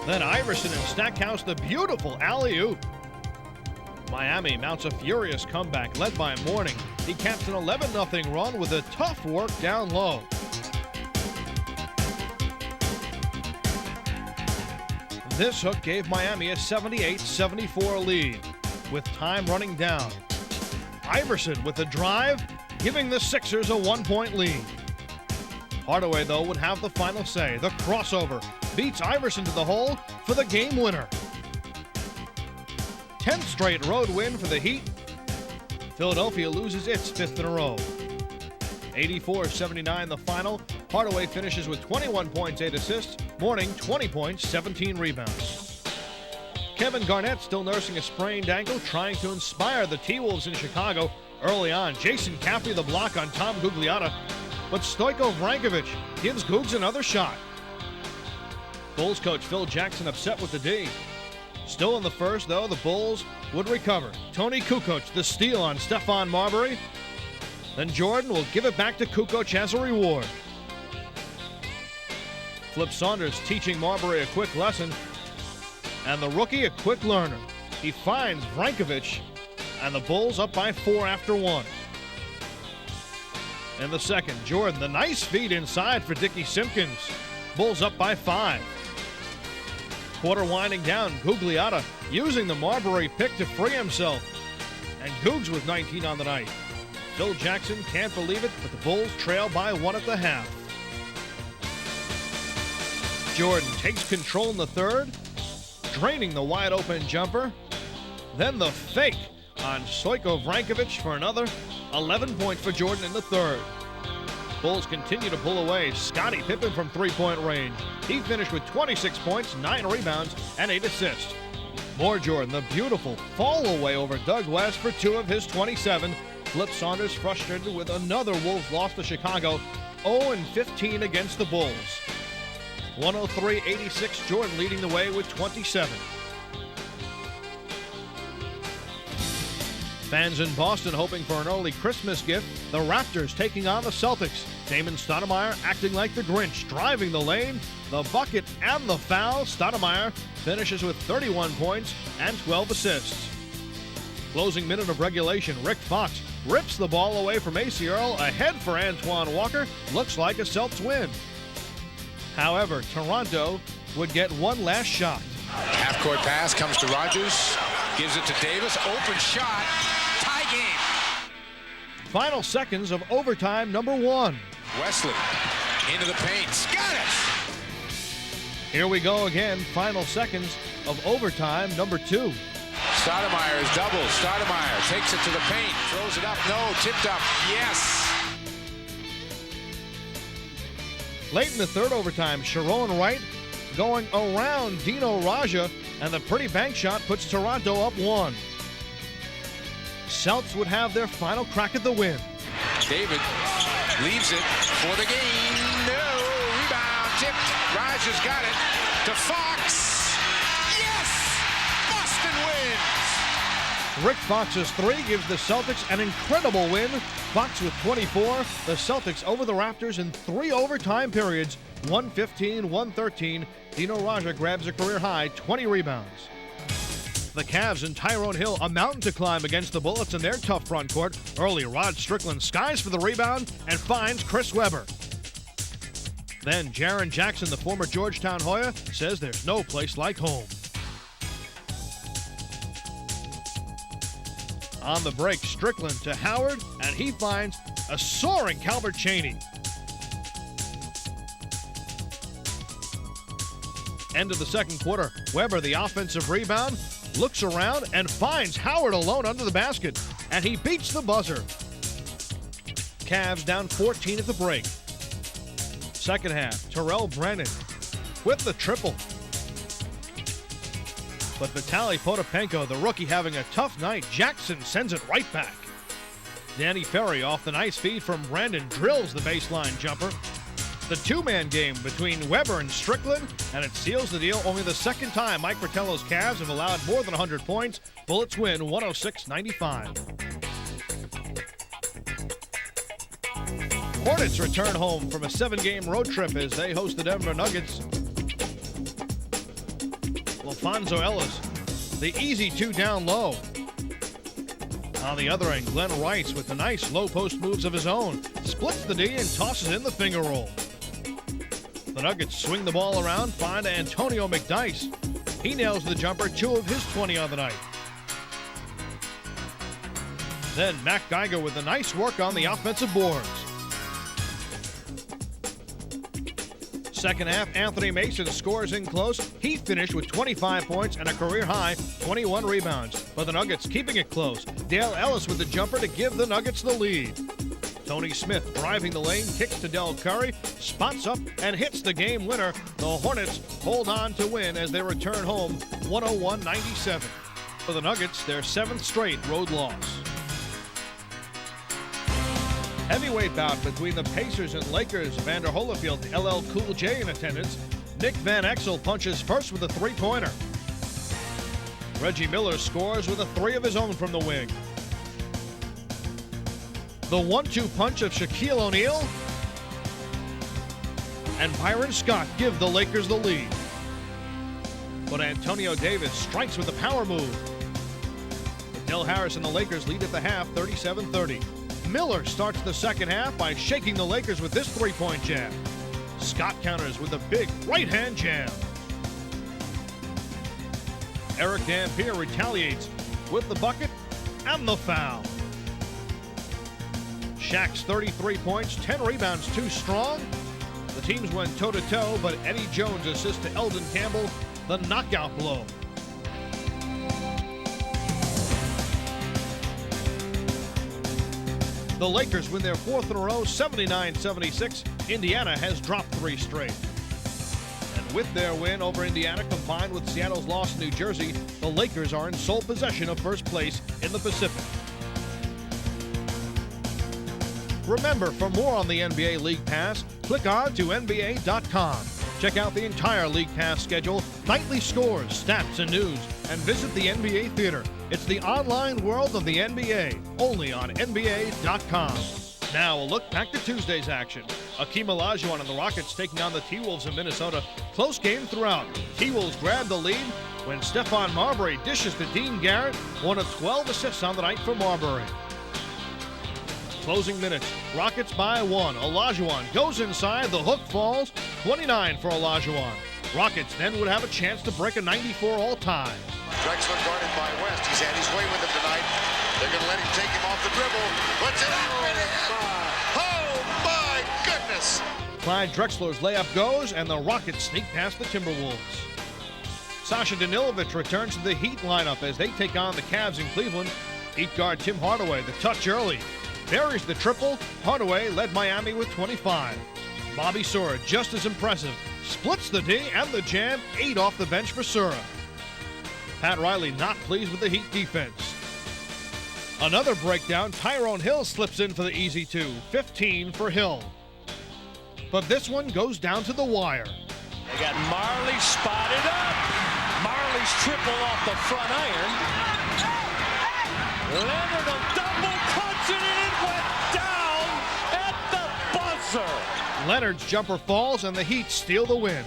Then Iverson and Stackhouse, the beautiful alley-oop. Miami mounts a furious comeback led by Mourning. He caps an 11-0 run with a tough work down low. This hook gave Miami a 78-74 lead with time running down. Iverson with the drive, giving the Sixers a 1-point lead. Hardaway, though, would have the final say. The crossover beats Iverson to the hole for the game winner. 10th straight road win for the Heat. Philadelphia loses its 5th in a row. 84-79 the final. Hardaway finishes with 21 points, 8 assists. Mourning 20 points, 17 rebounds. Kevin Garnett still nursing a sprained ankle, trying to inspire the T-Wolves in Chicago. Early on, Jason Caffey the block on Tom Gugliotta, but Stojko Vrankovic gives Googs another shot. Bulls coach Phil Jackson upset with the D. Still in the first, though, the Bulls would recover. Tony Kukoc the steal on Stephon Marbury. Then Jordan will give it back to Kukoc as a reward. Flip Saunders teaching Marbury a quick lesson, and the rookie a quick learner. He finds Vrankovic, and the Bulls up by 4 after 1. In the second, Jordan, the nice feed inside for Dickie Simpkins. Bulls up by 5. Quarter winding down, Gugliotta using the Marbury pick to free himself. And Googs with 19 on the night. Phil Jackson can't believe it, but the Bulls trail by 1 at the half. Jordan takes control in the third, draining the wide open jumper. Then the fake on Stojko Vrankovic for another 11 points for Jordan in the third. Bulls continue to pull away. Scottie Pippen from three-point range. He finished with 26 points, 9 rebounds, and 8 assists. More Jordan, the beautiful fall away over Doug West for 2 of his 27. Flip Saunders frustrated with another Wolves loss to Chicago, 0-15 against the Bulls. 103-86, Jordan leading the way with 27. Fans in Boston hoping for an early Christmas gift. The Raptors taking on the Celtics. Damon Stoudemire acting like the Grinch, driving the lane, the bucket, and the foul. Stoudemire finishes with 31 points and 12 assists. Closing minute of regulation, Rick Fox rips the ball away from Acy Earl, ahead for Antoine Walker. Looks like a Celtics win. However, Toronto would get one last shot.
Half-court pass comes to Rogers, gives it to Davis, open shot, tie game.
Final seconds of overtime number 1.
Wesley into the paint, got it!
Here we go again, final seconds of overtime number 2.
Stoudemire is double, Stoudemire takes it to the paint, throws it up, no, tipped up, yes!
Late in the third overtime, Sharon Wright going around Dino Raja, and the pretty bank shot puts Toronto up 1. Celts would have their final crack at the win.
David leaves it for the game. No, rebound, tipped. Raja's got it to Fox. Yes! Boston wins!
Rick Fox's 3 gives the Celtics an incredible win. Fox with 24. The Celtics over the Raptors in 3 overtime periods. 115-113. Dino Raja grabs a career high 20 rebounds. The Cavs and Tyrone Hill a mountain to climb against the Bullets in their tough front court. Early, Rod Strickland skies for the rebound and finds Chris Webber. Then Jaren Jackson, the former Georgetown Hoya, says there's no place like home. On the break, Strickland to Howard, and he finds a soaring Calbert Chaney. End of the second quarter, Webber, the offensive rebound, looks around and finds Howard alone under the basket, and he beats the buzzer. Cavs down 14 at the break. Second half, Terrell Brennan with the triple. But Vitaly Potapenko, the rookie, having a tough night. Jackson sends it right back. Danny Ferry off the nice feed from Brandon drills the baseline jumper. The two-man game between Weber and Strickland, and it seals the deal. Only the second time Mike Fratello's Cavs have allowed more than 100 points. Bullets win 106-95. Hornets return home from a 7-game road trip as they host the Denver Nuggets. Alfonso Ellis, the easy two down low. On the other end, Glenn Rice with the nice low post moves of his own. Splits the D and tosses in the finger roll. The Nuggets swing the ball around, find Antonio McDyess. He nails the jumper, 2 of his 20 on the night. Then Mac Geiger with the nice work on the offensive boards. Second half, Anthony Mason scores in close. He finished with 25 points and a career-high 21 rebounds. But the Nuggets keeping it close. Dale Ellis with the jumper to give the Nuggets the lead. Tony Smith driving the lane, kicks to Del Curry, spots up and hits the game winner. The Hornets hold on to win as they return home 101-97. For the Nuggets, their 7th straight road loss. Heavyweight bout between the Pacers and Lakers. Vander Holyfield, LL Cool J in attendance. Nick Van Exel punches first with a three-pointer. Reggie Miller scores with a 3 of his own from the wing. The 1-2 punch of Shaquille O'Neal and Byron Scott give the Lakers the lead. But Antonio Davis strikes with a power move. Del Harris and the Lakers lead at the half, 37-30. Miller starts the second half by shaking the Lakers with this three-point jam. Scott counters with a big right-hand jam. Eric Dampier retaliates with the bucket and the foul. Shaq's 33 points, 10 rebounds, too strong. The teams went toe-to-toe, but Eddie Jones assists to Eldon Campbell the knockout blow. The Lakers win their 4th in a row, 79-76. Indiana has dropped 3 straight. And with their win over Indiana combined with Seattle's loss in New Jersey, the Lakers are in sole possession of first place in the Pacific. Remember, for more on the NBA League Pass, click on to NBA.com. Check out the entire League Pass schedule, nightly scores, stats, and news, and visit the NBA Theater. It's the online world of the NBA, only on NBA.com. Now, a look back to Tuesday's action. Akeem Olajuwon and the Rockets taking on the T-Wolves of Minnesota. Close game throughout. T-Wolves grab the lead when Stephon Marbury dishes to Dean Garrett, one of 12 assists on the night for Marbury. Closing minutes, Rockets by 1. Olajuwon goes inside, the hook falls, 29 for Olajuwon. Rockets then would have a chance to break a 94 all-time.
Drexler guarded by West. He's had his way with him tonight. They're going to let him take him off the dribble. Puts it up and in. Oh, my goodness.
Clyde Drexler's layup goes, and the Rockets sneak past the Timberwolves. Sasha Danilovic returns to the Heat lineup as they take on the Cavs in Cleveland. Heat guard Tim Hardaway, the touch early. Buries the triple. Hardaway led Miami with 25. Bobby Sura, just as impressive. Splits the D and the jam, 8 off the bench for Sura. Pat Riley not pleased with the Heat defense. Another breakdown, Tyrone Hill slips in for the easy 2, 15 for Hill. But this one goes down to the wire.
They got Marley spotted up. Marley's triple off the front iron. Leonard will double punch it and it went down at the buzzer.
Leonard's jumper falls and the Heat steal the win.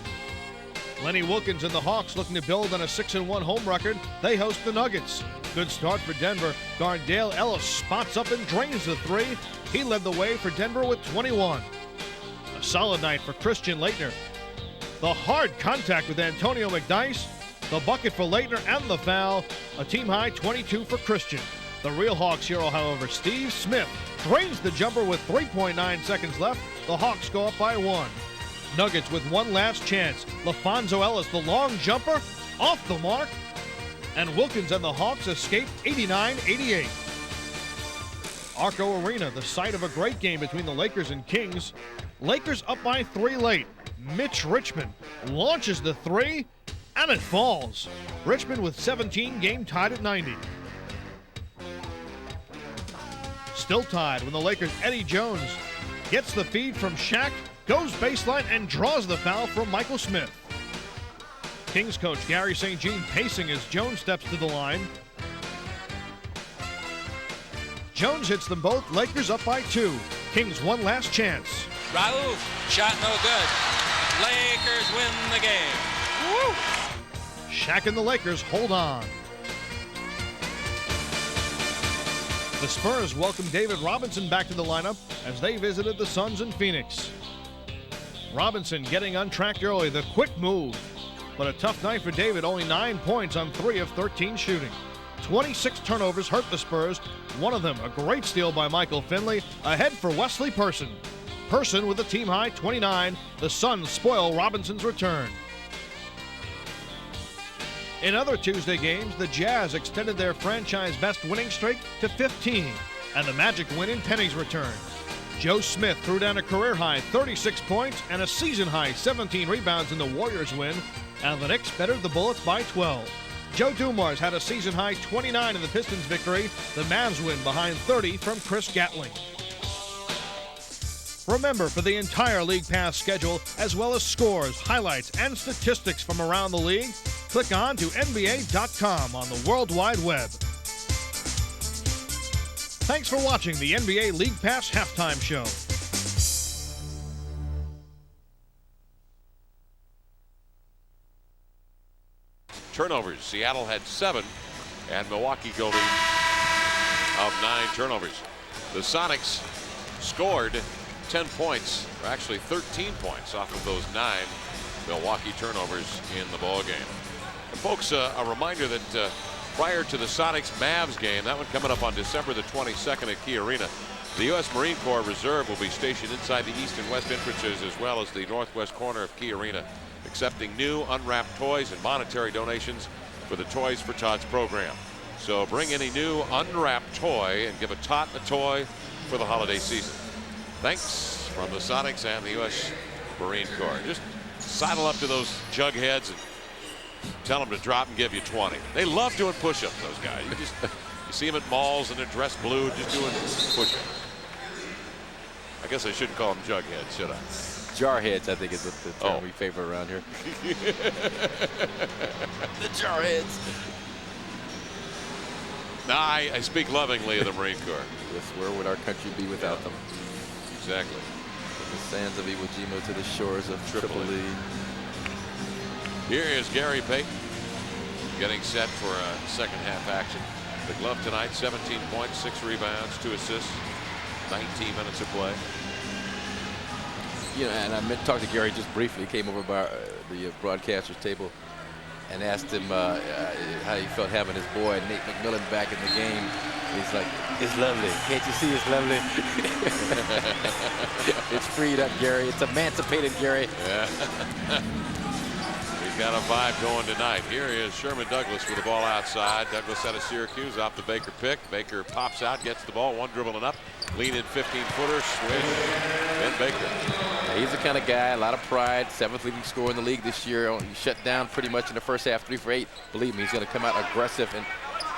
Lenny Wilkins and the Hawks looking to build on a 6-1 home record. They host the Nuggets. Good start for Denver. Guard Dale Ellis spots up and drains the 3. He led the way for Denver with 21. A solid night for Christian Laettner. The hard contact with Antonio McDyess, the bucket for Laettner and the foul. A team-high 22 for Christian. The real Hawks hero, however, Steve Smith, drains the jumper with 3.9 seconds left. The Hawks go up by 1. Nuggets with one last chance. LaFonso Ellis, the long jumper, off the mark. And Wilkins and the Hawks escape 89-88. Arco Arena, the site of a great game between the Lakers and Kings. Lakers up by 3 late. Mitch Richmond launches the 3 and it falls. Richmond with 17, game tied at 90. Still tied when the Lakers' Eddie Jones gets the feed from Shaq, goes baseline, and draws the foul from Michael Smith. Kings coach Gary St. Jean pacing as Jones steps to the line. Jones hits them both. Lakers up by 2. Kings one last chance.
Raul, shot no good. Lakers win the game. Woo!
Shaq and the Lakers hold on. The Spurs welcome David Robinson back to the lineup as they visited the Suns in Phoenix. Robinson getting untracked early, the quick move. But a tough night for David, only 9 points on 3 of 13 shooting. 26 turnovers hurt the Spurs, one of them a great steal by Michael Finley, ahead for Wesley Person. Person with a team-high 29, the Suns spoil Robinson's return. In other Tuesday games, the Jazz extended their franchise best winning streak to 15, and the Magic win in Penny's return. Joe Smith threw down a career-high 36 points and a season-high 17 rebounds in the Warriors win, and the Knicks bettered the Bullets by 12. Joe Dumars had a season-high 29 in the Pistons' victory. The Mavs win behind 30 from Chris Gatling. Remember, for the entire League Pass schedule, as well as scores, highlights, and statistics from around the league, click on to NBA.com on the World Wide Web. Thanks for watching the NBA League Pass Halftime Show.
Turnovers. Seattle had 7, and Milwaukee guilty of 9 turnovers. The Sonics scored 10 points, or actually 13 points off of those 9 Milwaukee turnovers in the ball game. And folks, a reminder that prior to the Sonics-Mavs game, that one coming up on December the 22nd at Key Arena, the U.S. Marine Corps Reserve will be stationed inside the east and west entrances as well as the northwest corner of Key Arena, accepting new unwrapped toys and monetary donations for the Toys for Tots program. So bring any new unwrapped toy and give a tot a toy for the holiday season. Thanks from the Sonics and the U.S. Marine Corps. Just sidle up to those jugheads and tell them to drop and give you 20. They love doing push-ups, those guys. You see them at malls and they're dressed blue, just doing push-ups. I guess I shouldn't call them jugheads, should I?
Jarheads, I think, is the term we favor around here. The jarheads.
Now, I speak lovingly of the Marine Corps.
Yes, where would our country be without them?
Exactly.
From the sands of Iwo Jima to the shores of Tripoli.
Here is Gary Payton getting set for a second half action. The glove tonight, 17 points, 6 rebounds, 2 assists, 19 minutes of play.
You know, and I meant to talk to Gary just briefly. He came over by the broadcaster's table and asked him how he felt having his boy Nate McMillan back in the game. And he's like, it's lovely. Can't you see it's lovely? It's freed up, Gary. It's emancipated, Gary.
Yeah. He's got a vibe going tonight. Here is Sherman Douglas with the ball outside. Douglas out of Syracuse off the Baker pick. Baker pops out, gets the ball, one dribble and up. Lean in 15-footer, swing, and Baker.
Yeah, he's the kind of guy, a lot of pride, 7th leading scorer in the league this year. He shut down pretty much in the first half, 3 for 8. Believe me, he's going to come out aggressive in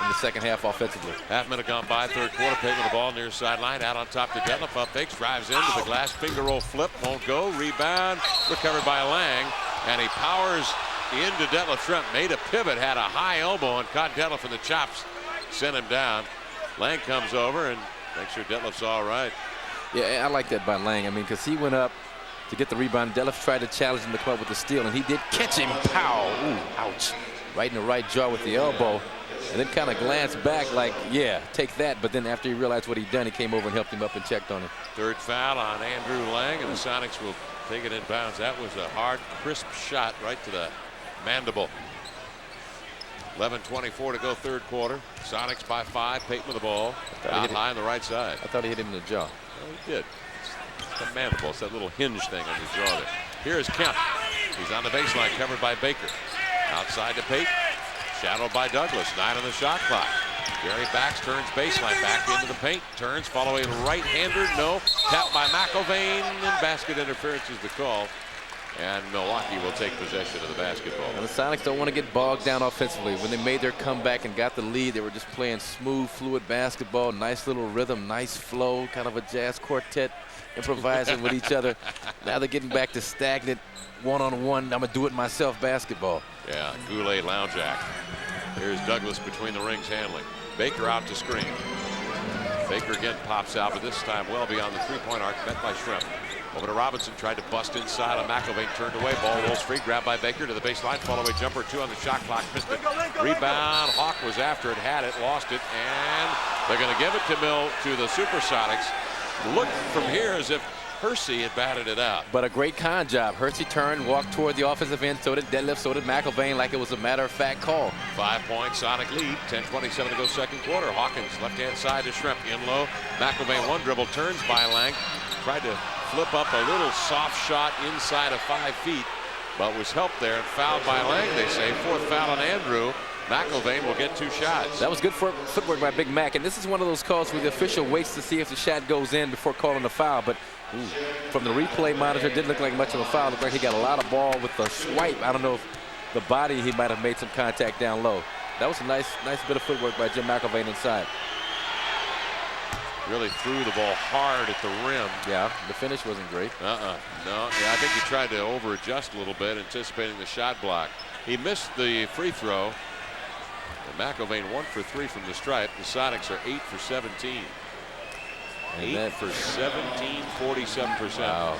the second half offensively.
Half minute gone by, third quarter. Payton with the ball near sideline, out on top to Detlef. Up fakes, drives into the glass, finger roll flip, won't go. Rebound, recovered by Lang, and he powers into Detlef Schrempf. Made a pivot, had a high elbow, and caught Detlef in the chops, sent him down. Lang comes over and makes sure Detlef's all right.
Yeah, I like that by Lang. I mean, because he went up to get the rebound. Detlef tried to challenge him to come up with the steal, and he did catch him. Pow! Ooh, ouch. Right in the right jaw with the elbow. And then kind of glanced back like, yeah, take that. But then after he realized what he'd done, he came over and helped him up and checked on him.
Third foul on Andrew Lang, and the Sonics will take it in bounds. That was a hard, crisp shot right to the mandible. 11:24 to go, third quarter. Sonics by 5. Payton with the ball. Out high on the right side.
I thought he hit him in the jaw.
Well, he did. It's the mandible. It's that little hinge thing on his jaw there. Here is Kemp. He's on the baseline, covered by Baker. Outside to Payton. Shadowed by Douglas. 9 on the shot clock. Gary backs, turns baseline, back into the paint. Turns, following right-hander. No. Tapped by McIlvaine, and basket interference is the call. And Milwaukee will take possession of the basketball.
And the Sonics don't want to get bogged down offensively. When they made their comeback and got the lead, they were just playing smooth, fluid basketball, nice little rhythm, nice flow, kind of a jazz quartet, improvising with each other. Now they're getting back to stagnant one-on-one, I'm going to do it myself basketball.
Yeah, Goulet lounge act. Here's Douglas between the rings handling. Baker out to screen. Baker again pops out, but this time well beyond the three-point arc, met by Shrimp. Over to Robinson, tried to bust inside on McIlvaine, turned away, ball rolls free, grabbed by Baker to the baseline, follow-away jumper, 2 on the shot clock, missed it. Rebound, Hawk was after it, had it, lost it, and they're going to give it to the Supersonics. Look from here as if Hersey had batted it out.
But a great con job. Hersey turned, walked toward the offensive end, so did Deadlift, so did McIlvaine, like it was a matter-of-fact call.
5-point Sonic lead, 10:27 to go second quarter. Hawkins left-hand side to Shrimp, in low. McIlvaine one dribble, turns by Lang, tried to flip up a little soft shot inside of 5 feet, but was helped there and fouled by Lang, they say. 4th foul on Andrew. McIlvaine will get 2 shots.
That was good footwork by Big Mac, and this is one of those calls where the official waits to see if the shot goes in before calling the foul, but from the replay monitor, it didn't look like much of a foul. It looked like he got a lot of ball with the swipe. I don't know if the body, he might have made some contact down low. That was a nice bit of footwork by Jim McIlvaine inside.
Really threw the ball hard at the rim.
Yeah, the finish wasn't great.
No, yeah, I think he tried to over-adjust a little bit, anticipating the shot block. He missed the free throw. And McIlvaine 1 for 3 from the stripe. The Sonics are 8 for 17.
And
8 for 17, 47%.
Wow,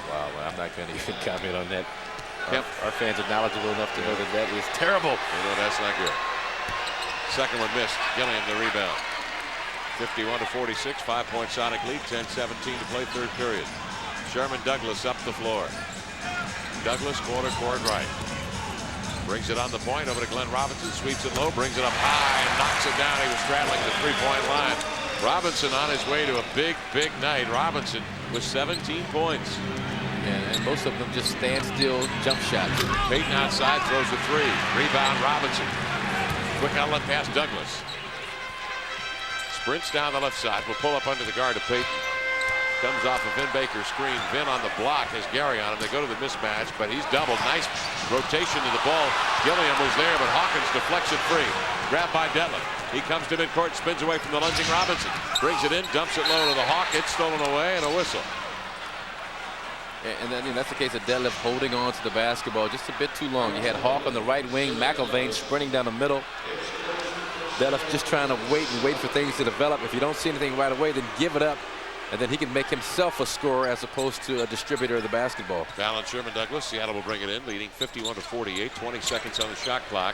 I'm not going to even comment on that. Our fans are knowledgeable enough to know that that is terrible.
That's not good. Second one missed. Gilliam the rebound. 51 to 46, 5-point Sonic lead, 10:17 to play third period. Sherman Douglas up the floor. Douglas corner court right. Brings it on the point over to Glenn Robinson, sweeps it low, brings it up high and knocks it down. He was straddling the three-point line. Robinson on his way to a big night. Robinson with 17 points.
And most of them just stand still jump shots.
Payton outside throws a 3. Rebound Robinson. Quick outlet pass Douglas. Sprints down the left side. Will pull up under the guard of Payton. Comes off a Vin Baker screen. Vin on the block has Gary on him. They go to the mismatch, but he's doubled. Nice rotation to the ball. Gilliam was there, but Hawkins deflects it free. Grabbed by Detlef. He comes to midcourt, spins away from the lunging Robinson. Brings it in, dumps it low to the Hawk. It's stolen away, and a whistle.
And then that's the case of Detlef holding on to the basketball just a bit too long. You had Hawk on the right wing, McIlvaine sprinting down the middle. Detlef just trying to wait for things to develop. If you don't see anything right away, then give it up. And then he can make himself a scorer as opposed to a distributor of the basketball.
Fallon, Sherman Douglas. Seattle will bring it in, leading 51 to 48. 20 seconds on the shot clock.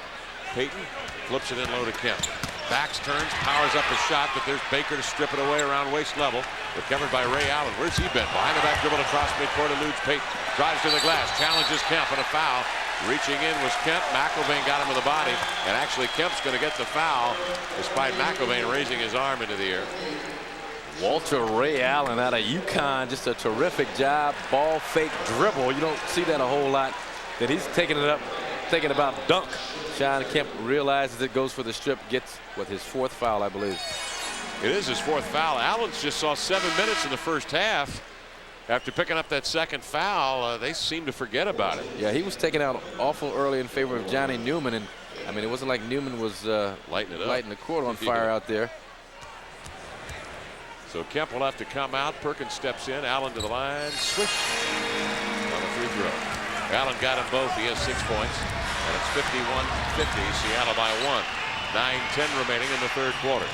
Payton flips it in low to Kemp. Backs, turns, powers up the shot, but there's Baker to strip it away around waist level. Recovered by Ray Allen. Where's he been? Behind the back dribble across midcourt, eludes Payton. Drives to the glass, challenges Kemp, and a foul. Reaching in was Kemp. McIlvaine got him with the body, and actually Kemp's going to get the foul, despite McIlvaine raising his arm into the air.
Walter Ray Allen out of UConn, just a terrific job. Ball fake dribble. You don't see that a whole lot. Then he's taking it up, thinking about dunk. Sean Kemp realizes it, goes for the strip, gets his 4th foul, I believe.
It is his 4th foul. Allen's just saw 7 minutes in the first half. After picking up that second foul, they seem to forget about it.
Yeah, he was taken out awful early in favor of Johnny Newman, and I mean, it wasn't like Newman was lighting the court on fire out there.
So Kemp will have to come out. Perkins steps in. Allen to the line. Swish on the free throw. Allen got them both. He has 6 points. And it's 51-50. Seattle by 1. 9:10 remaining in the third quarter.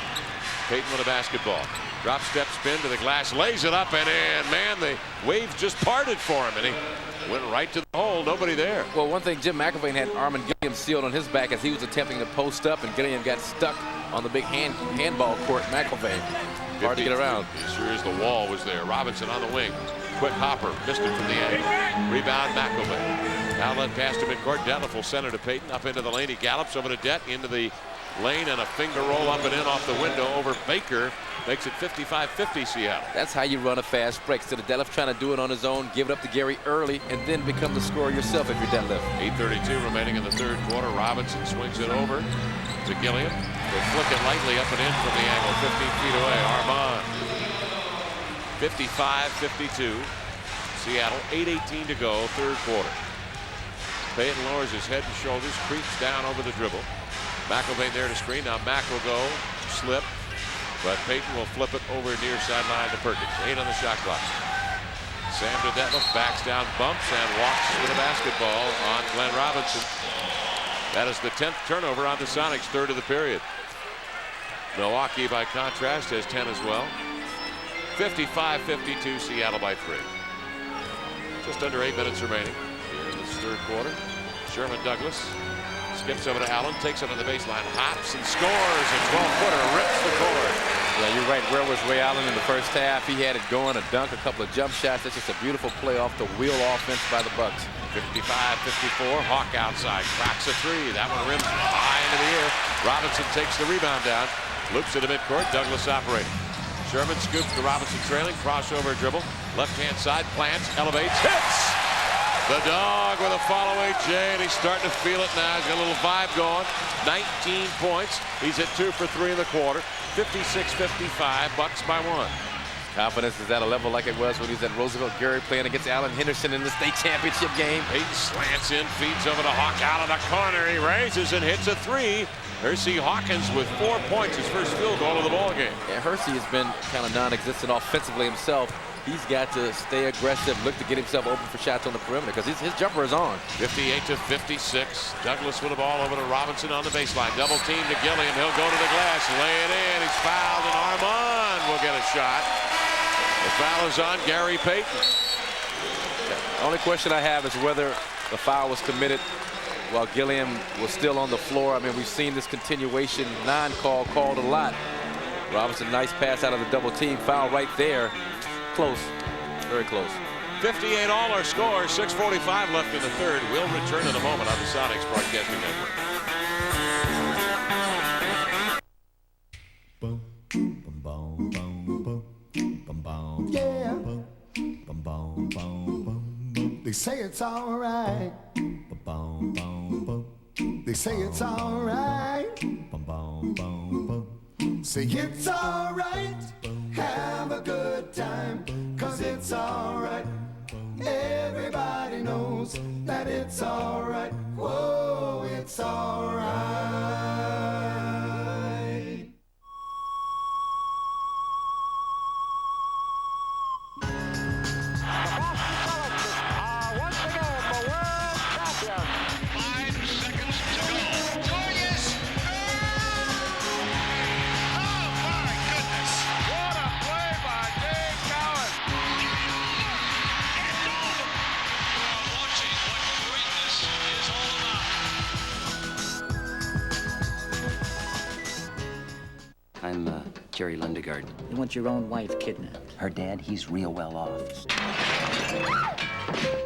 Payton with a basketball. Drop step spin to the glass. Lays it up and in. Man, the waves just parted for him. And he went right to the hole. Nobody there.
Well, one thing, Jim McIlvaine had Armin Gilliam sealed on his back as he was attempting to post up. And Gilliam got stuck on the big handball court. McIlvaine. Hard to get around.
Sure as the wall was there. Robinson on the wing. Quick hopper. Missed it from the angle. Rebound McIlvaine. Outlet pass to midcourt. Detlef will center to Payton. Up into the lane. He gallops over to Det. Into the lane and a finger roll up and in off the window over Baker. Makes it 55-50 Seattle.
That's how you run a fast break. Instead of Detlef trying to do it on his own, give it up to Gary early, and then become the scorer yourself if you're Detlef.
8:32 remaining in the third quarter. Robinson swings it over to Gilliam. They flick it lightly up and in from the angle, 15 feet away. Armand. 55-52. Seattle, 8:18 to go, third quarter. Payton lowers his head and shoulders, creeps down over the dribble. McElvain there to screen. Now Mack will go, slip, but Payton will flip it over near sideline to Perkins. 8 on the shot clock. Sam to Detlef, backs down, bumps, and walks with a basketball on Glenn Robinson. That is the 10th turnover on the Sonics, third of the period. Milwaukee, by contrast, has 10 as well. 55-52, Seattle by 3. Just under 8 minutes remaining here in this third quarter. Sherman Douglas skips over to Allen, takes it on the baseline, hops and scores. A 12-footer rips the cord.
Yeah, you're right. Where was Ray Allen in the first half? He had it going, a dunk, a couple of jump shots. That's just a beautiful play off the wheel offense by the Bucks.
55-54. Hawk outside, cracks a 3. That one rims high into the air. Robinson takes the rebound down, loops it to midcourt. Douglas operating. Sherman scoops to Robinson trailing, crossover dribble, left-hand side, plants, elevates, hits! The dog with a follow-away J, and he's starting to feel it now. He's got a little vibe going. 19 points. He's at 2 for 3 in the quarter. 56-55, Bucks by 1.
Confidence is at a level like it was when he was at Roosevelt Gary playing against Allen Henderson in the state championship game.
Payton slants in, feeds over to Hawk out of the corner. He raises and hits a 3. Hersey Hawkins with 4 points, his first field goal of the ball game.
Yeah, Hersey has been kind of non-existent offensively himself. He's got to stay aggressive, look to get himself open for shots on the perimeter because his jumper is on.
58-56. Douglas with the ball over to Robinson on the baseline. Double team to Gilliam. He'll go to the glass, lay it in. He's fouled, and Armand will get a shot. The foul is on Gary Payton.
The only question I have is whether the foul was committed while Gilliam was still on the floor. I mean, we've seen this continuation non-call called a lot. Robinson, nice pass out of the double team. Foul right there. Close. Very close.
58 all our score. 6:45 left in the third. We'll return in a moment on the Sonics Broadcasting Network.
Yeah. They say it's all right. They say it's all right. Say it's all right. Have a good time, 'cause it's all right. Everybody knows that it's all right. Whoa, it's all right.
I'm Jerry Lundegaard. You want your own wife kidnapped? Her dad, he's real well off.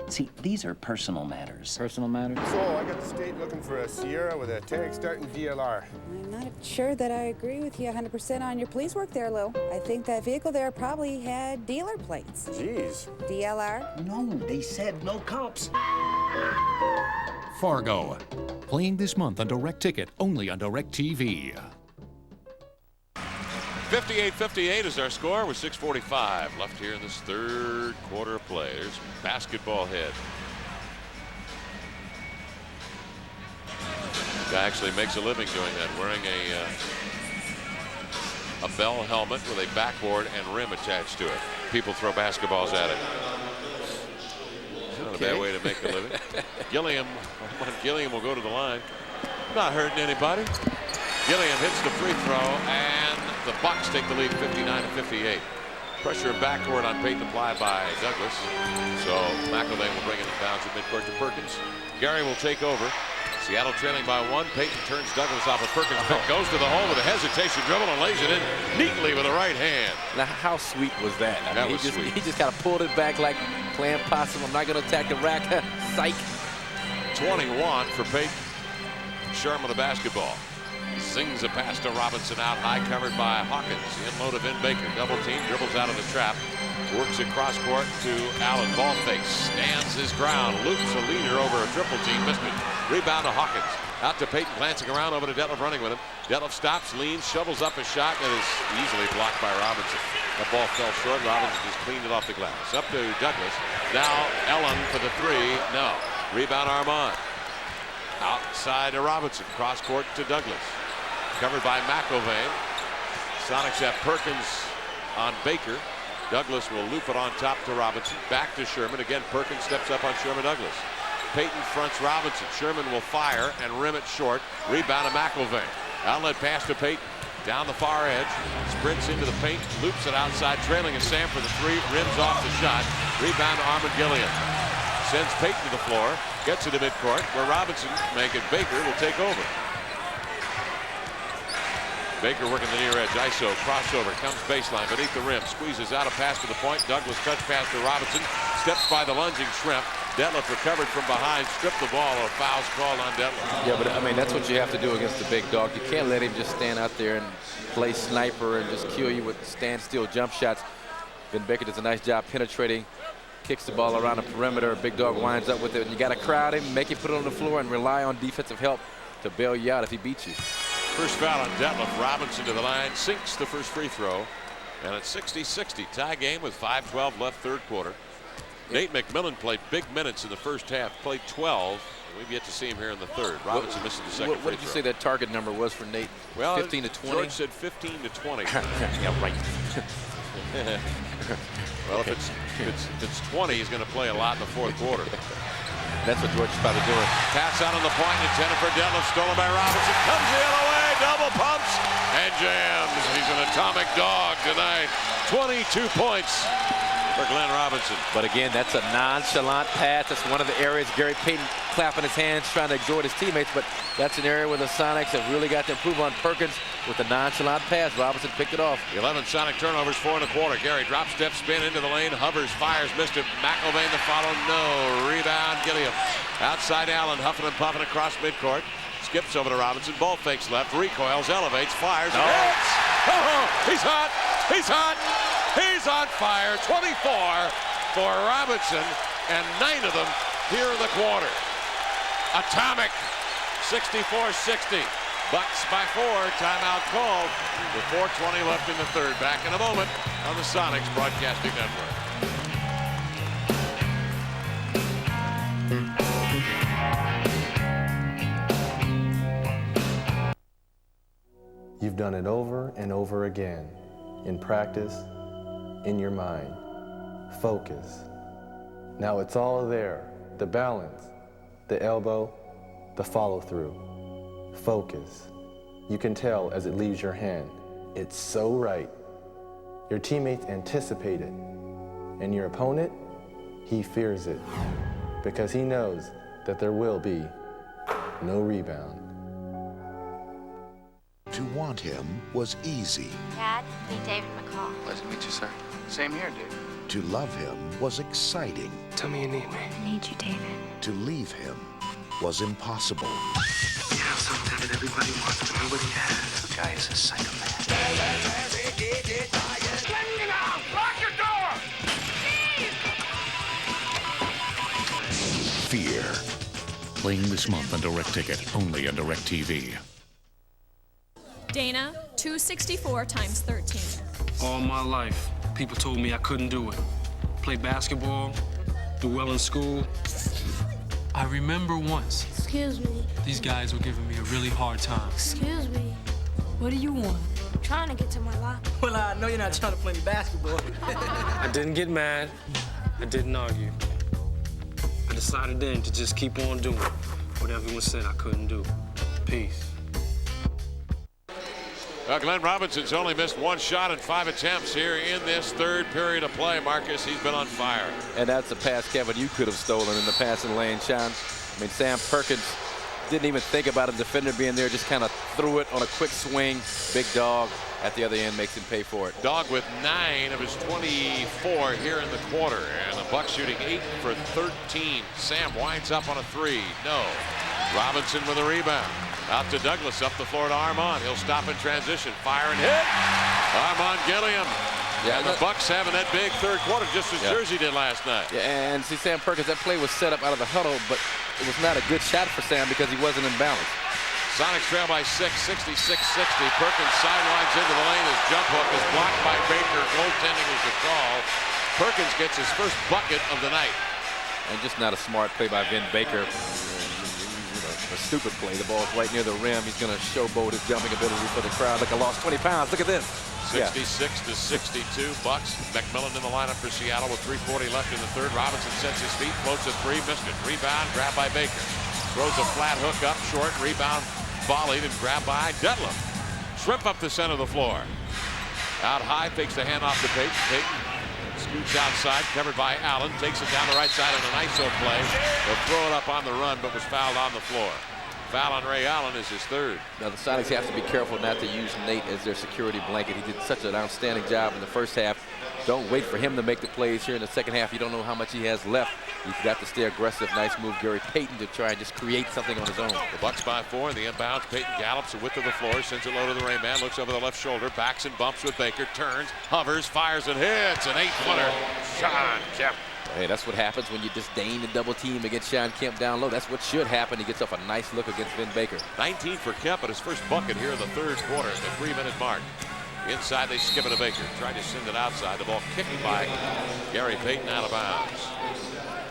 See, these are personal matters. Personal matters?
So, I got the state looking for a Sierra with a tag starting VLR.
I'm not sure that I agree with you 100% on your police work there, Lou. I think that vehicle there probably had dealer plates.
Jeez.
DLR?
No, they said no cops.
Fargo. Playing this month on Direct Ticket, only on Direct TV.
58-58 is our score with 6:45 left here in this third quarter of play. There's basketball head. Guy actually makes a living doing that, wearing a Bell helmet with a backboard and rim attached to it. People throw basketballs at it. Not a bad way to make a living. Gilliam will go to the line. Not hurting anybody. Gilliam hits the free throw, and the Bucks take the lead 59-58. Pressure backcourt on Payton applied by Douglas. So McElvain will bring it in bounds at midcourt to Perkins. Gary will take over. Seattle trailing by 1. Payton turns Douglas off of Perkins. Goes to the hole with a hesitation dribble and lays it in neatly with the right hand.
Now, how sweet was that? I mean,
sweet.
He just kind of pulled it back like playing possum. I'm not going to attack the rack. Psych.
21 for Payton. Sherman the basketball. Zings a pass to Robinson out high, covered by Hawkins. In low to Vin Baker. Double team, dribbles out of the trap. Works it cross court to Allen. Ball fakes, stands his ground. Loops a leader over a triple team. Missed it. Rebound to Hawkins. Out to Payton, glancing around over to Detlef, running with him. Detlef stops, leans, shovels up a shot that is easily blocked by Robinson. The ball fell short. Robinson just cleaned it off the glass. Up to Douglas. Now Allen for the 3. No. Rebound Armand. Outside to Robinson. Cross court to Douglas. Covered by McIlvain. Sonics have Perkins on Baker. Douglas will loop it on top to Robinson. Back to Sherman. Again, Perkins steps up on Sherman Douglas. Payton fronts Robinson. Sherman will fire and rim it short. Rebound to McIlvain. Outlet pass to Payton. Down the far edge. Sprints into the paint. Loops it outside. Trailing a Sam for the three. Rims off the shot. Rebound to Armand Gilliam. Sends Payton to the floor. Gets it to midcourt where Robinson make it. Baker will take over. Baker working the near edge. ISO. Crossover. Comes baseline beneath the rim. Squeezes out a pass to the point. Douglas touch pass to Robinson. Steps by the lunging Shrimp. Detlef recovered from behind. Stripped the ball. A foul's called on Detlef.
Yeah, but I mean, that's what you have to do against the big dog. You can't let him just stand out there and play sniper and just kill you with standstill jump shots. Vin Baker does a nice job penetrating. Kicks the ball around the perimeter. Big dog winds up with it. And you got to crowd him, make him put it on the floor, and rely on defensive help to bail you out if he beats you.
First foul on Detlef. Robinson to the line. Sinks the first free throw. And it's 60-60. Tie game with 5:12 left third quarter. Nate McMillan played big minutes in the first half. Played 12. We've yet to see him here in the third. Robinson misses the second free throw.
What did you say that target number was for Nate?
Well,
15 to 20?
George said 15 to 20.
Yeah, right.
Well, if it's 20, he's going to play a lot in the fourth quarter.
That's what George is probably doing.
Pass out on the point, intended for Detlef, stolen by Robinson. Comes the other way, double pumps, and jams. He's an atomic dog tonight. 22 points for Glenn Robinson.
But again, that's a nonchalant pass. That's one of the areas Gary Payton clapping his hands, trying to exhort his teammates. But that's an area where the Sonics have really got to improve on Perkins with a nonchalant pass. Robinson picked it off.
11 Sonic turnovers, 4 1/4. Gary drop step spin into the lane, hovers, fires, missed it. McIlvain the follow, no. Rebound, Gilliam. Outside Allen, huffing and puffing across midcourt. Skips over to Robinson, ball fakes left, recoils, elevates, fires, and hits. Oh, he's hot, he's hot, he's on fire. 24 for Robinson, and 9 of them here in the quarter. Atomic, 64-60. Bucks by 4, timeout called with 4:20 left in the third. Back in a moment on the Sonics Broadcasting Network.
You've done it over and over again, in practice, in your mind. Focus. Now it's all there, the balance, the elbow, the follow-through. Focus. You can tell as it leaves your hand. It's so right. Your teammates anticipate it, and your opponent, he fears it, because he knows that there will be no rebound.
To want him was easy.
Dad, meet David McCall.
Pleasure to meet you, sir. Same here, David.
To love him was exciting.
Tell me you need me.
I need you, David.
To leave him was impossible.
You have something that everybody wants, but nobody has. The guy is a psychopath.
Lock your door!
Fear.
Playing this month on Direct Ticket, only on Direct TV.
Dana, 264 times 13.
All my life, people told me I couldn't do it. Play basketball, do well in school. I remember once.
Excuse me.
These guys were giving me a really hard time.
Excuse me. What do you want?
I'm trying to get to my locker.
Well, I know you're not trying to play me basketball.
I didn't get mad. I didn't argue. I decided then to just keep on doing what everyone said I couldn't do. Peace.
Well, Glenn Robinson's only missed 1 shot in 5 attempts here in this third period of play. Marcus, he's been on fire.
And that's a pass, Kevin, you could have stolen in the passing lane, Sean. I mean, Sam Perkins didn't even think about a defender being there, just kind of threw it on a quick swing. Big dog at the other end makes him pay for it.
Dog with 9 of his 24 here in the quarter. And the Bucks shooting 8 for 13. Sam winds up on a 3. No. Robinson with a rebound. Out to Douglas, up the floor to Armand. He'll stop in transition, fire and hit. Armand Gilliam. Yeah, and the Bucks having that big third quarter, just as Jersey did last night.
Yeah, and see, Sam Perkins, that play was set up out of the huddle, but it was not a good shot for Sam because he wasn't in balance.
Sonics trail by 6, 66-60. Perkins sidelines into the lane. His jump hook is blocked by Baker. Goaltending is the call. Perkins gets his first bucket of the night.
And just not a smart play by Vin Baker.
a stupid play. The ball's right near the rim. He's going to showboat his jumping ability for the crowd. Look, I lost 20 pounds. Look at this.
66 to 62 Bucks. McMillan in the lineup for Seattle with 3:40 left in the third. Robinson sets his feet, floats a three, missed it. Rebound, grabbed by Baker. Throws a flat hook up short. Rebound, volleyed and grabbed by Detlef. Shrimp up the center of the floor. Out high, takes the hand off to Payton. Payton scoots outside, covered by Allen. Takes it down the right side on an ISO play. They'll throw it up on the run, but was fouled on the floor. Foul on Ray Allen is his third.
Now the Sonics have to be careful not to use Nate as their security blanket. He did such an outstanding job in the first half. Don't wait for him to make the plays here in the second half. You don't know how much he has left. He's got to stay aggressive. Nice move, Gary Payton, to try and just create something on his own.
The Bucks by 4 in the inbounds. Payton gallops the width of the floor, sends it low to the Rain Man, looks over the left shoulder, backs and bumps with Baker, turns, hovers, fires and hits. An 8-footer. Sean Kemp.
Hey, that's what happens when you disdain the double team against Sean Kemp down low. That's what should happen. He gets off a nice look against Vin Baker.
19 for Kemp at his first bucket here in the third quarter at the 3-minute mark. Inside, they skip it to Baker. Try to send it outside. The ball kicked by Gary Payton out of bounds.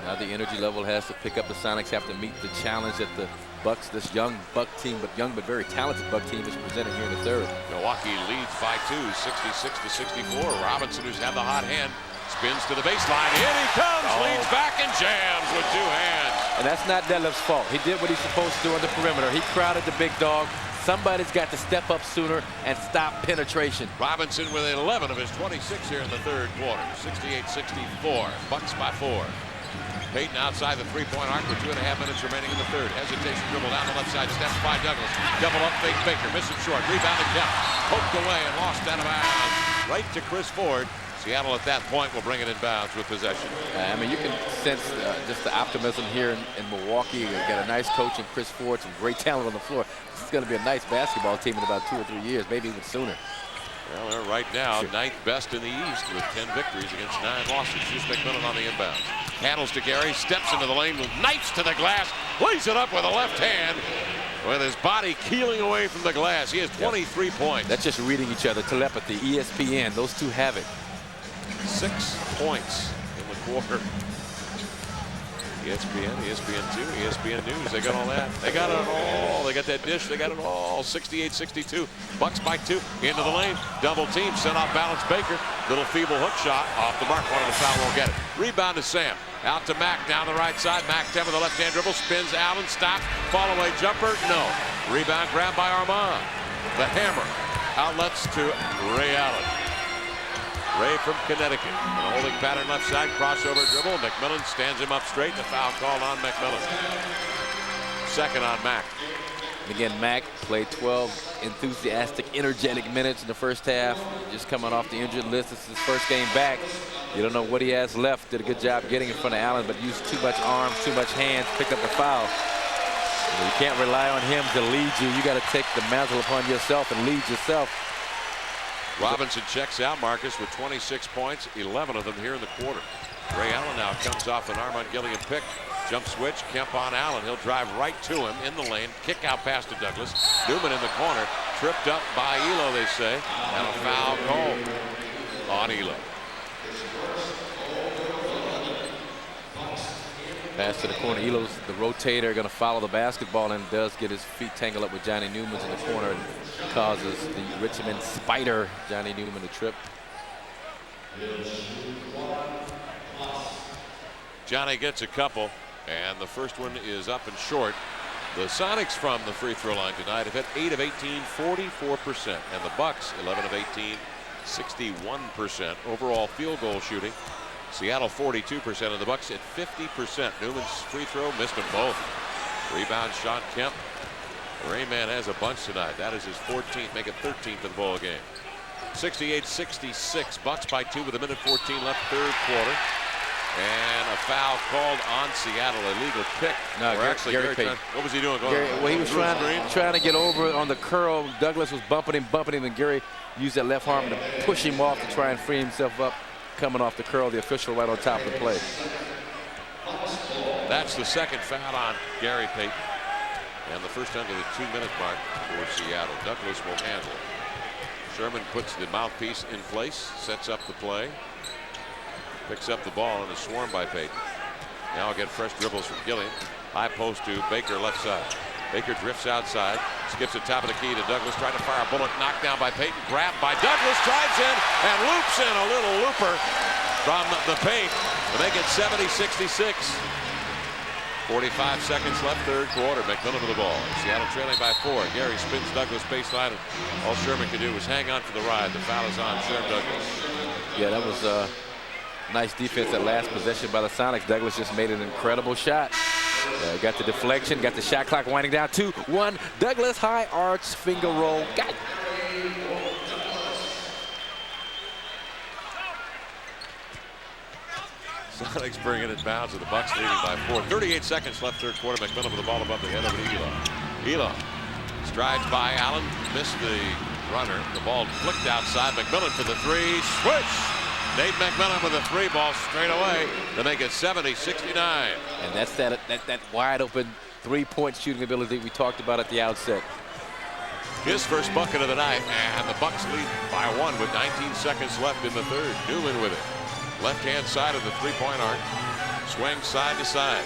Now the energy level has to pick up. The Sonics have to meet the challenge that the Bucks, this young Buck team, but young but very talented Buck team, is presenting here in the third.
Milwaukee leads by 2, 66 to 64. Robinson, who's had the hot hand, spins to the baseline. In he comes, leans back and jams with 2 hands.
And that's not Detlef's fault. He did what he's supposed to do on the perimeter. He crowded the big dog. Somebody's got to step up sooner and stop penetration.
Robinson with 11 of his 26 here in the third quarter. 68-64. Bucks by 4. Payton outside the three-point arc with 2.5 minutes remaining in the third. Hesitation, dribble down the left side, steps by Douglas. Double up, fake Baker, missing short. Rebound to Kemp. Poked away and lost out of bounds. Right to Chris Ford. Seattle at that point will bring it in bounds with possession.
I mean, you can sense just the optimism here in Milwaukee. They've got a nice coach in Chris Ford, some great talent on the floor. This is going to be a nice basketball team in about 2 or 3 years, maybe even sooner.
Well, they're right now 9th best in the East with 10 victories against 9 losses. Here's McMillan on the inbound. Handles to Gary, steps into the lane with knifes to the glass, lays it up with a left hand with his body keeling away from the glass. He has 23 points.
That's just reading each other. Telepathy, ESPN, those two have it.
6 points in the quarter. ESPN, ESPN2, ESPN News, they got all that. They got it all. They got that dish, they got it all. 68-62. Bucks by 2. Into the lane. Double team. Sent off balance Baker. Little feeble hook shot. Off the mark. Wanted to foul, won't get it. Rebound to Sam. Out to Mack down the right side. Mack 10 with the left-hand dribble. Spins Allen. Stops. Fall away jumper. No. Rebound grabbed by Armand. The hammer. Outlets to Ray Allen. Ray from Connecticut. An holding pattern left side, crossover dribble. McMillan stands him up straight. The foul called on McMillan. Second on Mack.
And again, Mack played 12 enthusiastic, energetic minutes in the first half. Just coming off the injured list. This is his first game back. You don't know what he has left. Did a good job getting in front of Allen, but used too much arms, too much hands, picked up the foul. You can't rely on him to lead you. You got to take the mantle upon yourself and lead yourself.
Robinson checks out, Marcus, with 26 points, 11 of them here in the quarter. Ray Allen now comes off an Armand Gilliam pick. Jump switch, Kemp on Allen. He'll drive right to him in the lane. Kick out pass to Douglas. Newman in the corner. Tripped up by Elo, they say. And a foul call on Elo.
Pass to the corner. Elo's the rotator, going to follow the basketball, and does get his feet tangled up with Johnny Newman's in the corner and causes the Richmond Spider, Johnny Newman, to trip.
Johnny gets a couple, and the first one is up and short. The Sonics from the free throw line tonight have hit 8 of 18, 44%, and the Bucks 11 of 18, 61% overall field goal shooting. Seattle 42% and the Bucks at 50%. Newman's free throw missed them both. Rebound Sean Kemp. Rayman has a bunch tonight. That is his 14th, make it 13th in the ball game. 68-66. Bucks by 2 with 1:14 left, third quarter. And a foul called on Seattle. Illegal pick.
No, Gary Payton.
What was he doing?
Well, he was trying to get over on the curl. Douglas was bumping him, and Gary used that left arm to push him off to try and free himself up. Coming off the curl, the official right on top of the play.
That's the second foul on Gary Payton. And the first under the 2-minute mark for Seattle. Douglas will handle it. Sherman puts the mouthpiece in place, sets up the play, picks up the ball and is swarmed by Payton. Now get fresh dribbles from Gilliam. High post to Baker left side. Baker drifts outside, skips the top of the key to Douglas, trying to fire a bullet, knocked down by Payton, grabbed by Douglas, drives in, and loops in a little looper from the paint to make it 70-66. 45 seconds left, third quarter. McMillan with the ball. Seattle trailing by 4. Gary spins Douglas baseline, and all Sherman could do was hang on for the ride. The foul is on Sherman Douglas.
Yeah, that was nice defense that last possession by the Sonics. Douglas just made an incredible shot. Got the deflection, got the shot clock winding down. 2-1. Douglas high arch finger roll. Got it.
Sonics bringing it bounds with the Bucks leading by 4. 38 seconds left, third quarter. McMillan with the ball above the head of Elon. Elon strides by Allen, missed the runner. The ball flicked outside. McMillan for the three. Switch. Nate McMillan with a three ball straight away to make it 70-69.
And that's that wide open three-point shooting ability we talked about at the outset.
His first bucket of the night, and the Bucks lead by 1 with 19 seconds left in the third. Newman with it. Left-hand side of the three-point arc. Swings side to side.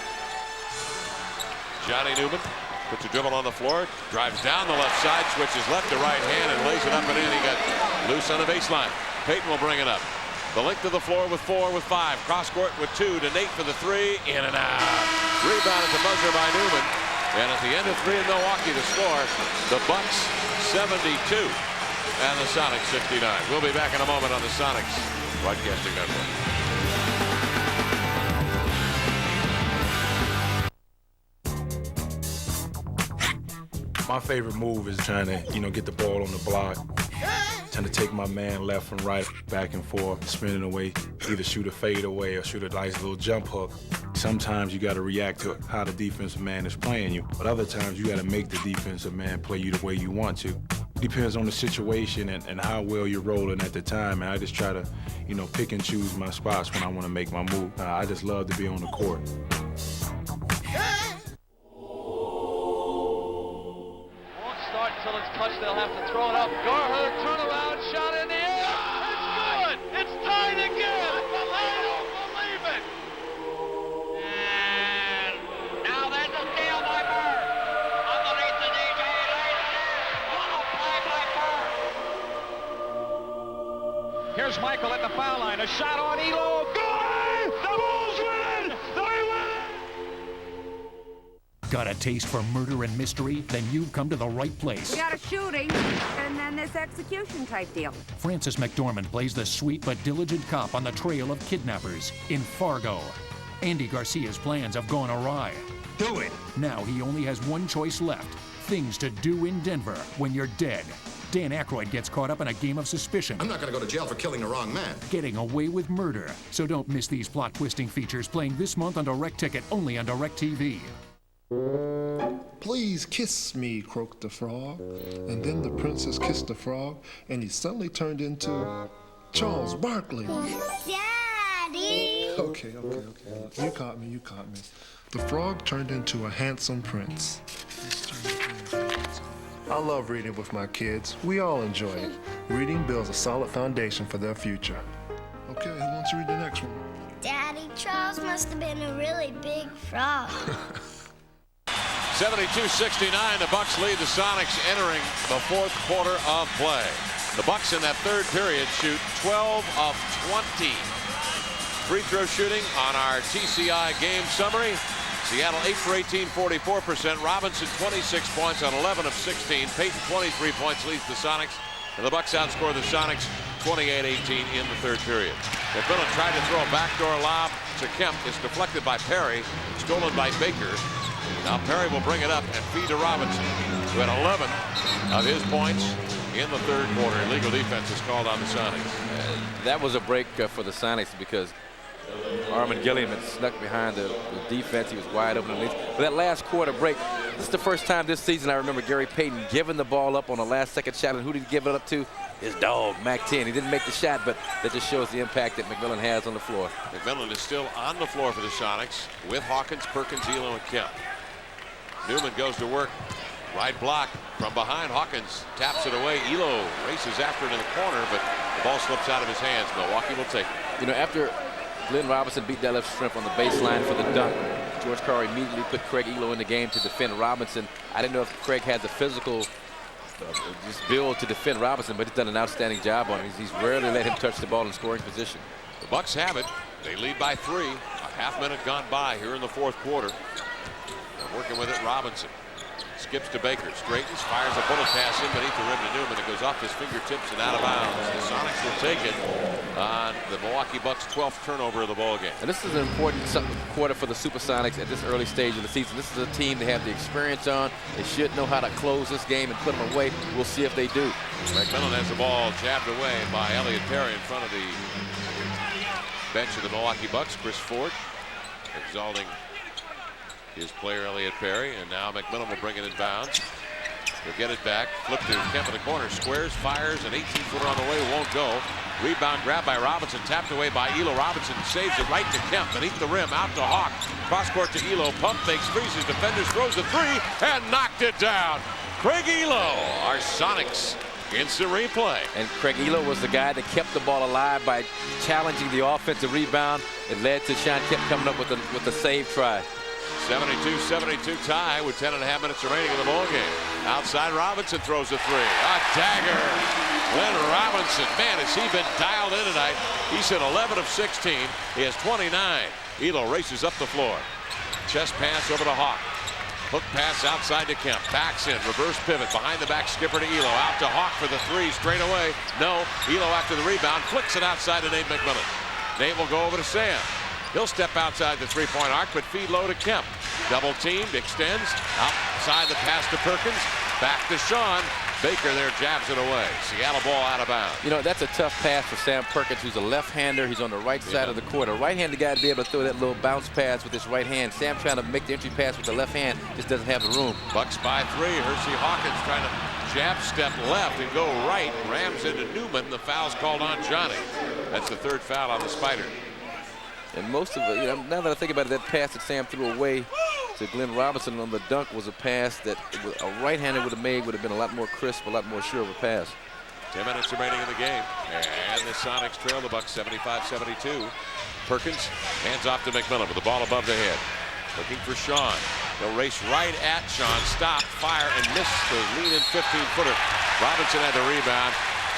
Johnny Newman puts a dribble on the floor, drives down the left side, switches left to right hand, and lays it up and in. He got loose on the baseline. Payton will bring it up. The length of the floor with 4, with 5. Cross court with 2 to Nate for the 3. In and out. Rebound at the buzzer by Newman. And at the end of 3 in Milwaukee to score, the Bucks 72 and the Sonics 69. We'll be back in a moment on the Sonics Broadcasting Network.
My favorite move is trying to, get the ball on the block, trying to take my man left and right, back and forth, spinning away, either shoot a fade away or shoot a nice little jump hook. Sometimes you got to react to how the defensive man is playing you, but other times you got to make the defensive man play you the way you want to. Depends on the situation and how well you're rolling at the time, and I just try to, pick and choose my spots when I want to make my move. I just love to be on the court.
Until it's touched, they'll have to throw it up. Garher, turnaround shot in the air. It's good. It's tied again. I don't believe it. And now there's a steal by Bird. Underneath the DJ, lays it in. What a play by Bird. Here's Michael at the foul line. A shot on Elo. Good. The Bulls win. They win.
Got a taste for murder and mystery? Then you've come to the right place.
We got a shooting and then this execution type deal.
Frances McDormand plays the sweet but diligent cop on the trail of kidnappers in Fargo. Andy Garcia's plans have gone awry.
Do it!
Now he only has one choice left. Things to do in Denver when you're dead. Dan Aykroyd gets caught up in a game of suspicion.
I'm not going to go to jail for killing the wrong man.
Getting away with murder. So don't miss these plot-twisting features playing this month on Direct Ticket, only on DirecTV.
Please kiss me, croaked the frog. And then the princess kissed the frog, and he suddenly turned into Charles Barkley.
Daddy!
Okay. You caught me. The frog turned into a handsome prince. I love reading with my kids. We all enjoy it. Reading builds a solid foundation for their future. Okay, who wants to read the next one?
Daddy, Charles must have been a really big frog.
72-69, the Bucks lead the Sonics entering the fourth quarter of play. The Bucks in that third period shoot 12 of 20. Free throw shooting on our TCI game summary. Seattle 8 for 18, 44%. Robinson 26 points on 11 of 16. Payton 23 points leads the Sonics. And the Bucks outscore the Sonics 28-18 in the third period. McMillan tried to throw a backdoor lob to Kemp. It's deflected by Perry, stolen by Baker. Now Perry will bring it up and feed to Robinson, who had 11 of his points in the third quarter. Illegal defense is called on the Sonics.
That was a break for the Sonics because Armin Gilliam had snuck behind the defense. He was wide open. But that last quarter break, this is the first time this season I remember Gary Payton giving the ball up on a last-second shot. And who did he give it up to? His dog, Mac 10. He didn't make the shot, but that just shows the impact that McMillan has on the floor.
McMillan is still on the floor for the Sonics with Hawkins, Perkins, Elo, and Kemp. Newman goes to work. Right block from behind. Hawkins taps it away. Elo races after it in the corner, but the ball slips out of his hands. Milwaukee will take it.
After Glenn Robinson beat Detlef Schrempf on the baseline for the dunk, George Carl immediately put Craig Elo in the game to defend Robinson. I didn't know if Craig had the physical just build to defend Robinson, but he's done an outstanding job on it. He's rarely let him touch the ball in scoring position.
The Bucks have it. They lead by 3. A half-minute gone by here in the fourth quarter. They're working with it. Robinson skips to Baker, straightens, fires a bullet pass in beneath the rim to Newman. It goes off his fingertips and out of bounds. The Sonics will take it on the Milwaukee Bucks' 12th turnover of the ball game.
And this is an important quarter for the Supersonics at this early stage of the season. This is a team they have the experience on. They should know how to close this game and put them away. We'll see if they do.
McMillan has the ball jabbed away by Elliott Perry in front of the bench of the Milwaukee Bucks. Chris Ford exalting his player Elliott Perry, and now McMillan will bring it in bounds. He'll get it back, flip to Kemp in the corner, squares, fires, an 18-footer on the way, won't go. Rebound grabbed by Robinson, tapped away by Elo. Robinson saves it right to Kemp, beneath the rim, out to Hawk. Cross court to Elo, pump fakes, freezes defenders, throws the 3, and knocked it down. Craig Elo, our Sonics instant replay.
And Craig Elo was the guy that kept the ball alive by challenging the offensive rebound. It led to Sean Kemp coming up with a save try.
72-72 tie with 10.5 minutes remaining in the ball game. Outside, Robinson throws a 3. A dagger. Glenn Robinson, man, has he been dialed in tonight. He's hit 11 of 16. He has 29. Elo races up the floor. Chest pass over to Hawk. Hook pass outside to Kemp. Backs in, reverse pivot, behind the back skipper to Elo. Out to Hawk for the 3, straight away. No, Elo after the rebound, flicks it outside to Nate McMillan. Nate will go over to Sam. He'll step outside the three-point arc, but feed low to Kemp. Double teamed, extends, outside the pass to Perkins, back to Sean. Baker there jabs it away. Seattle ball out of bounds.
You know, that's a tough pass for Sam Perkins, who's a left-hander. He's on the right side of the court. A right-handed guy to be able to throw that little bounce pass with his right hand. Sam trying to make the entry pass with the left hand just doesn't have the room.
Bucks by 3. Hersey Hawkins trying to jab step left and go right. Rams into Newman. The foul's called on Johnny. That's the 3rd foul on the Spider.
And most of it, you know, now that I think about it, that pass that Sam threw away to Glenn Robinson on the dunk was a pass that a right-hander would have made, would have been a lot more crisp, a lot more sure of a pass.
10 minutes remaining in the game. And the Sonics trail the Bucks 75-72. Perkins hands off to McMillan with the ball above the head. Looking for Sean. He'll race right at Sean. Stop, fire, and miss the lead-in 15-footer. Robinson had the rebound.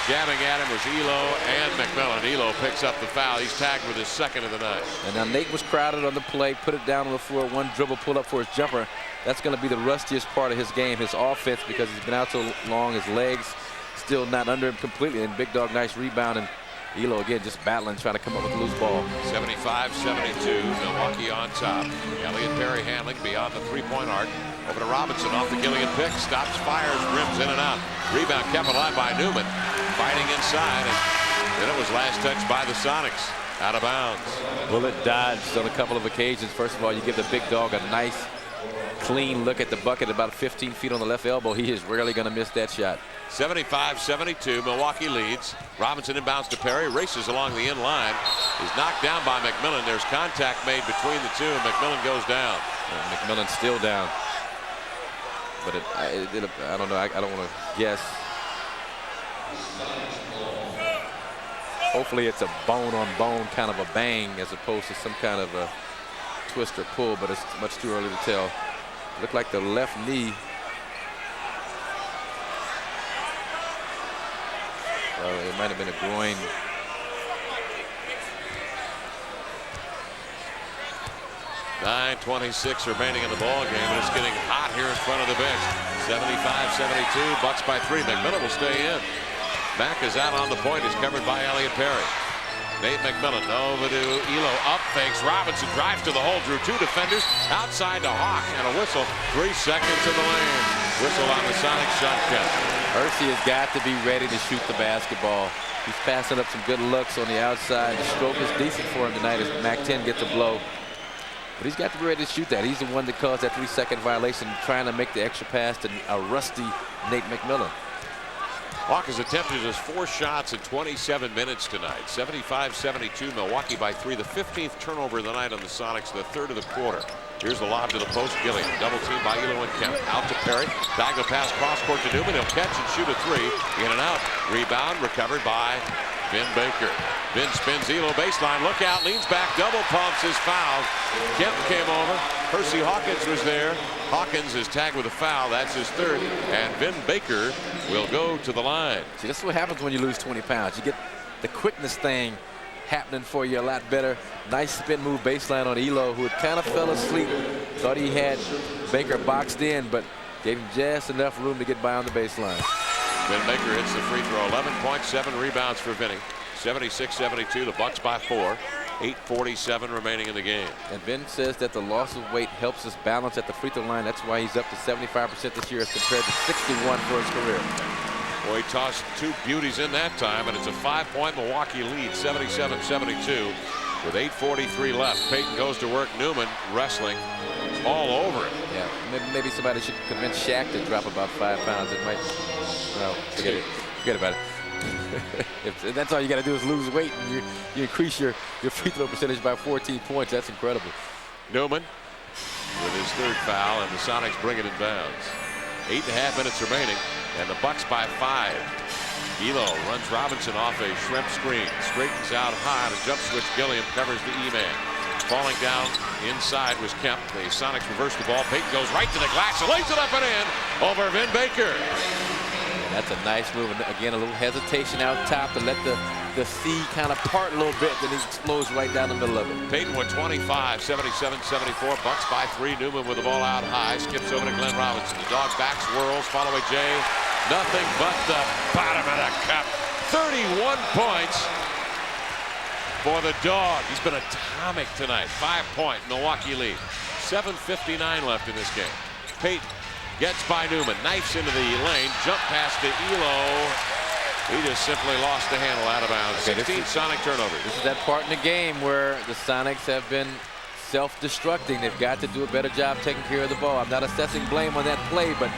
Jabbing at him was Elo and McMillan. Elo picks up the foul. He's tagged with his 2nd of the night.
And now Nate was crowded on the play, put it down on the floor, one dribble, pull up for his jumper. That's going to be the rustiest part of his game, his offense, because he's been out so long, his legs still not under him completely. And Big Dog, nice rebound. And Elo again just battling, trying to come up with a loose ball.
75-72, Milwaukee on top. Elliott Perry handling beyond the three-point arc. Over to Robinson off the Gilligan pick. Stops, fires, rims in and out. Rebound kept alive by Newman. Fighting inside, and then it was last touched by the Sonics. Out of bounds.
Bullet dodged on a couple of occasions. First of all, you give the Big Dog a nice, clean look at the bucket, about 15 feet on the left elbow. He is rarely going to miss that shot.
75-72, Milwaukee leads. Robinson inbounds to Perry, races along the in line. Is knocked down by McMillan. There's contact made between the two, and McMillan goes down.
McMillan's still down. But I don't know. I don't want to guess. Hopefully it's a bone-on-bone kind of a bang as opposed to some kind of a twist or pull, but it's much too early to tell. Looked like the left knee. It might have been a groin.
.9:26 remaining in the ball game, and it's getting hot here in front of the bench. 75-72, Bucks by 3. McMillan will stay in. Mack is out on the point. Is covered by Elliott Perry. Nate McMillan over to Elo. Up fakes. Robinson drives to the hole. Drew 2 defenders. Outside to Hawk and a whistle. 3 seconds in the lane. Whistle on the Sonics shot count.
Hersey has got to be ready to shoot the basketball. He's passing up some good looks on the outside. The stroke is decent for him tonight as Mac-10 gets a blow. But he's got to be ready to shoot that. He's the one that caused that 3-second violation, trying to make the extra pass to a rusty Nate McMillan.
Hawk has attempted his 4 shots in 27 minutes tonight. 75-72, Milwaukee by 3. The 15th turnover of the night on the Sonics, the 3rd of the quarter. Here's the lob to the post. Gilliam, double team by Elo and Kemp. Out to Perry. Diagonal pass cross court to Newman. He'll catch and shoot a 3. In and out. Rebound recovered by Vin Baker. Vin spins Elo baseline. Look out. Leans back. Double pumps. Is fouled. Kemp came over. Percy Hawkins was there. Hawkins is tagged with a foul. That's his third. And Vin Baker will go to the line.
See, that's what happens when you lose 20 pounds. You get the quickness thing happening for you a lot better. Nice spin move baseline on Elo, who had kind of fell asleep. Thought he had Baker boxed in, but gave him just enough room to get by on the baseline.
Vin Baker hits the free throw. 11 points, 7 rebounds for Vinny. 76-72. The Bucks by 4. 8:47 remaining in the game.
And Vin says that the loss of weight helps us balance at the free throw line. That's why he's up to 75% this year as compared to 61 for his career.
Boy, he tossed 2 beauties in that time, and it's a 5-point Milwaukee lead, 77-72. With 8:43 left, Payton goes to work. Newman wrestling all over him.
Yeah, maybe somebody should convince Shaq to drop about 5 pounds. It might, well, forget it. Forget about it. If that's all you got to do is lose weight, and you increase your free throw percentage by 14 points. That's incredible.
Newman with his third foul, and the Sonics bring it in bounds. 8.5 minutes remaining, and the Bucks by 5. Elo runs Robinson off a shrimp screen, straightens out high to jump switch. Gilliam covers the E-man. Falling down inside was Kemp. The Sonics reverse the ball. Payton goes right to the glass and lays it up and in over Vin Baker.
And that's a nice move. And again, a little hesitation out top to let the sea kind of part a little bit, then he explodes right down the middle of it.
Payton with 25, 77-74. Bucks by 3. Newman with the ball out high. Skips over to Glenn Robinson. The dog back swirls. Follow away Jay. Nothing but the bottom of the cup. 31 points for the dog. He's been atomic tonight. 5-point Milwaukee lead. 7:59 left in this game. Payton gets by Newman. Knifes into the lane. Jump pass to Elo. He just simply lost the handle out of bounds. 16 Sonic turnovers.
This is that part in the game where the Sonics have been self-destructing. They've got to do a better job taking care of the ball. I'm not assessing blame on that play, but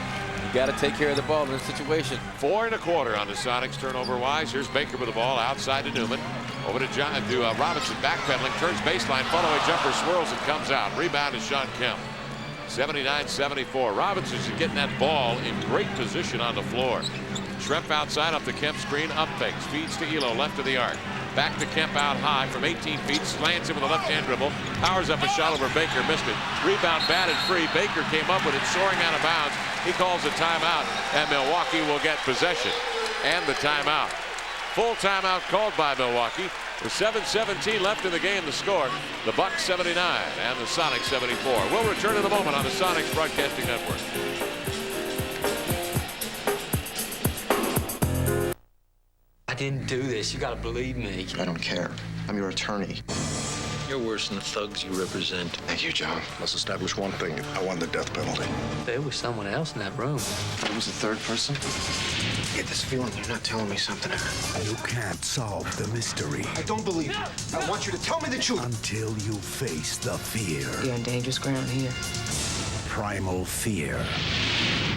you got to take care of the ball in this situation.
4 1/4 on the Sonics turnover-wise. Here's Baker with the ball outside to Newman. Over to Robinson, backpedaling, turns baseline, follow-away jumper, swirls and comes out. Rebound is Sean Kemp. 79-74. Robinson's getting that ball in great position on the floor. Schrempf outside off the Kemp screen, up fakes, feeds to Elo, left of the arc. Back to Kemp out high from 18 feet, slants him with a left-hand dribble, powers up a shot over Baker, missed it. Rebound batted free. Baker came up with it, soaring out of bounds. He calls a timeout, and Milwaukee will get possession and the timeout. Full timeout called by Milwaukee. With 7:17 left in the game, the score, the Bucks 79 and the Sonics 74. We'll return in a moment on the Sonics Broadcasting Network.
I didn't do this. You gotta believe me.
I don't care. I'm your attorney.
You're worse than the thugs you represent.
Thank you, John. Let's establish one thing. I want the death penalty.
There was someone else in that room.
It was a third person? I get this feeling you're not telling me something.
You can't solve the mystery.
I don't believe you. I want you to tell me the truth.
Until you face the fear.
You're on dangerous ground here.
Primal fear.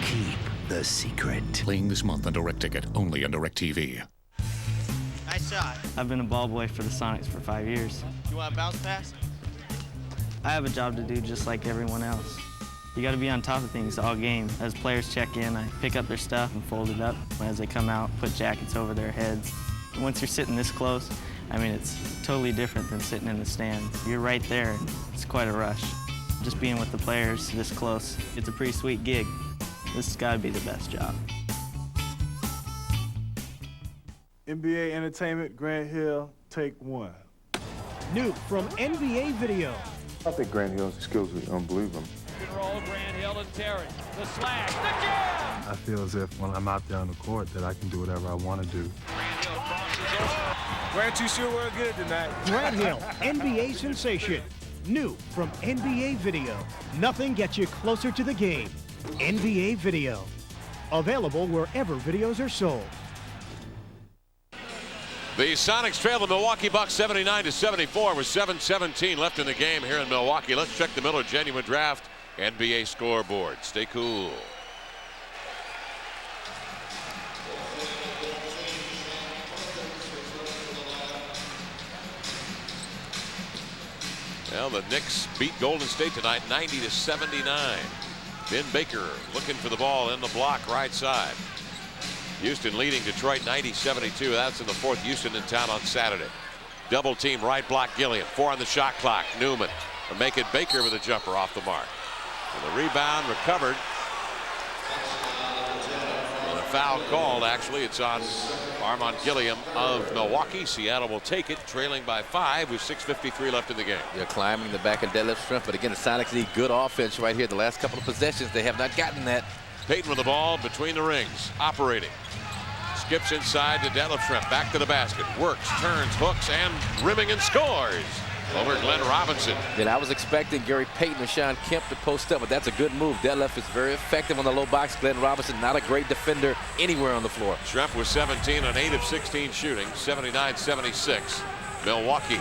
Keep the secret.
Playing this month on Direct Ticket, only on DirecTV.
Nice shot.
I've been a ball boy for the Sonics for 5 years.
You want a bounce pass?
I have a job to do just like everyone else. You got to be on top of things all game. As players check in, I pick up their stuff and fold it up. As they come out, put jackets over their heads. Once you're sitting this close, I mean, it's totally different than sitting in the stands. You're right there. It's quite a rush. Just being with the players this close, it's a pretty sweet gig. This has got to be the best job.
NBA Entertainment, Grant Hill, take 1.
New from NBA Video.
I think Grant Hill's skills are unbelievable.
Roll, Grant Hill and Terry. The slash, the jam!
I feel as if when I'm out there on the court that I can do whatever I want to do.
Grant Hill crosses over.
Grant, you sure were good tonight.
Grant Hill, NBA sensation. New from NBA Video. Nothing gets you closer to the game. NBA Video. Available wherever videos are sold.
The Sonics trail the Milwaukee Bucks 79-74 with 7:17 left in the game here in Milwaukee. Let's check the Miller Genuine Draft NBA scoreboard. Stay cool. Well, the Knicks beat Golden State tonight 90-79. Vin Baker looking for the ball in the block right side. Houston leading Detroit 90-72. That's in the fourth. Houston in town on Saturday. Double team right block Gilliam. 4 on the shot clock. Newman will make it Baker with a jumper off the mark. And the rebound recovered. And a foul called. Actually, it's on Armand Gilliam of Milwaukee. Seattle will take it, trailing by 5 with 6:53 left in the game.
They're climbing the back of Detlef Schrempf, but again, the Sonics need good offense right here. The last couple of possessions, they have not gotten that.
Payton with the ball between the rings, operating. Skips inside to Detlef Schrempf, back to the basket, works, turns, hooks, and rimming and scores over Glenn Robinson.
Then I was expecting Gary Payton and Sean Kemp to post up, but that's a good move. Detlef is very effective on the low box. Glenn Robinson, not a great defender anywhere on the floor.
Schrempf was 17 on 8 of 16 shooting, 79-76. Milwaukee.